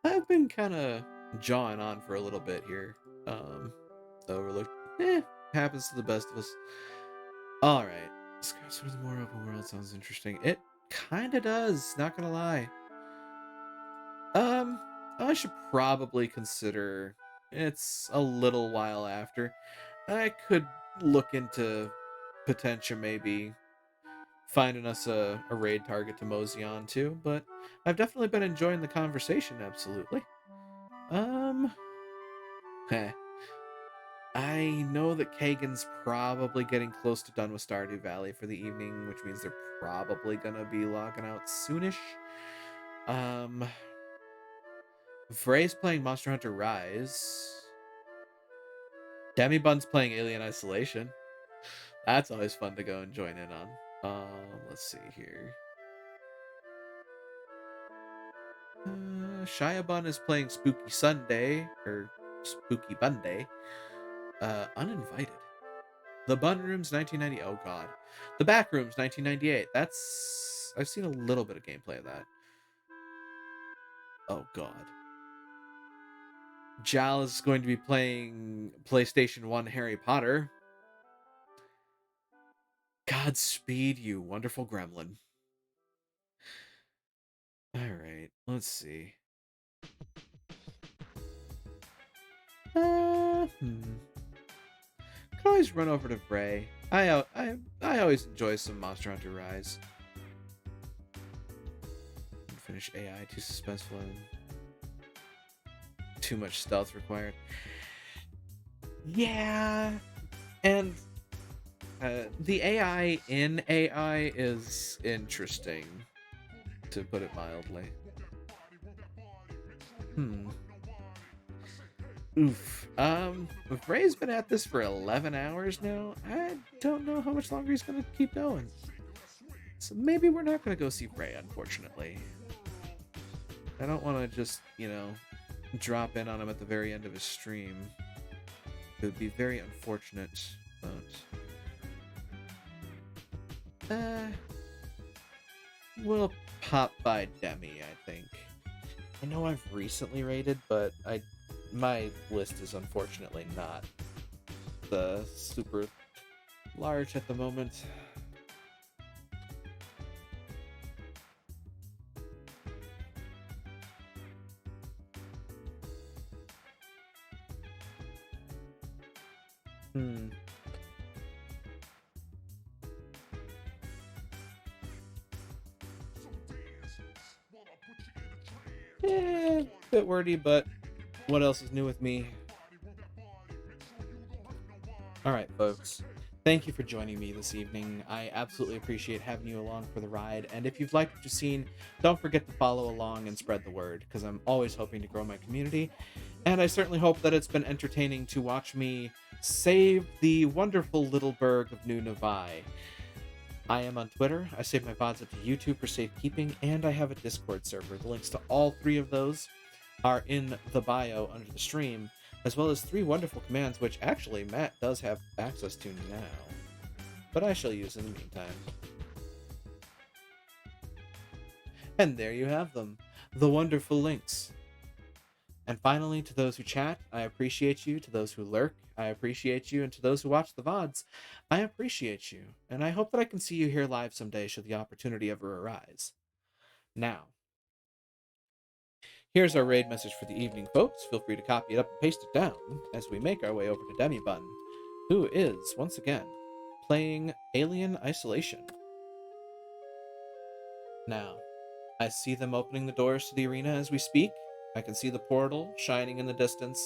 I've been kind of jawing on for a little bit here. Overlooked. Happens to the best of us. Alright. Skyward with more open world sounds interesting. It kinda does, not gonna lie. I should probably consider it's a little while after. I could look into potential maybe finding us a raid target to mosey on to, but I've definitely been enjoying the conversation, absolutely. Heh. I know that Kagan's probably getting close to done with Stardew Valley for the evening, which means they're probably gonna be logging out soonish. Frey's playing Monster Hunter Rise. Demi Bun's playing Alien Isolation. That's always fun to go and join in on. Let's see here. Shia Bun is playing Spooky Sunday, or Spooky Bunday. Uninvited. The Bun Room's 1990. Oh god. The Back Room's 1998. I've seen a little bit of gameplay of that. Oh god. Jal is going to be playing PlayStation 1 Harry Potter. Godspeed, you wonderful gremlin. Alright, let's see. Could always run over to Bray. I always enjoy some Monster Hunter Rise. Finish AI too suspenseful and too much stealth required. Yeah, and the AI in AI is interesting, to put it mildly. Oof. Ray's been at this for 11 hours now. I don't know how much longer he's gonna keep going. So maybe we're not gonna go see Ray, unfortunately. I don't want to just, drop in on him at the very end of his stream. It would be very unfortunate, but... we'll pop by Demi, I think. I know I've recently raided, but my list is unfortunately not the super large at the moment. Bit wordy, but what else is new with me? Alright, folks. Thank you for joining me this evening. I absolutely appreciate having you along for the ride, and if you've liked what you've seen, don't forget to follow along and spread the word, because I'm always hoping to grow my community, and I certainly hope that it's been entertaining to watch me save the wonderful little burg of New Novi. I am on Twitter, I save my VODs up to YouTube for safekeeping, and I have a Discord server. The links to all three of those are in the bio under the stream, as well as 3 wonderful commands, which actually Matt does have access to now, but I shall use in the meantime. And there you have them, the wonderful links. And finally, to those who chat, I appreciate you. To those who lurk, I appreciate you. And to those who watch the VODs, I appreciate you. And I hope that I can see you here live someday should the opportunity ever arise. Now, here's our raid message for the evening, folks. Feel free to copy it up and paste it down as we make our way over to Demi Bun, who is, once again, playing Alien Isolation. Now, I see them opening the doors to the arena as we speak. I can see the portal shining in the distance.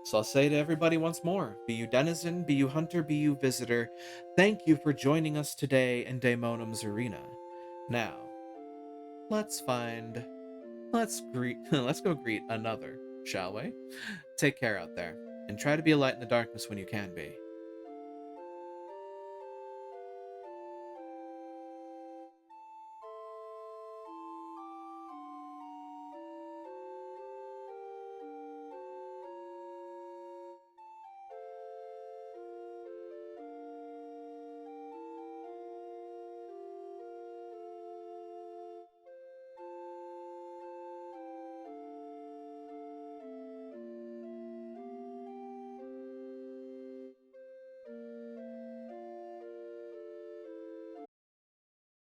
So I'll say to everybody once more, be you denizen, be you hunter, be you visitor, thank you for joining us today in Daemonum's arena. Now, let's go greet another, shall we? Take care out there, and try to be a light in the darkness when you can be.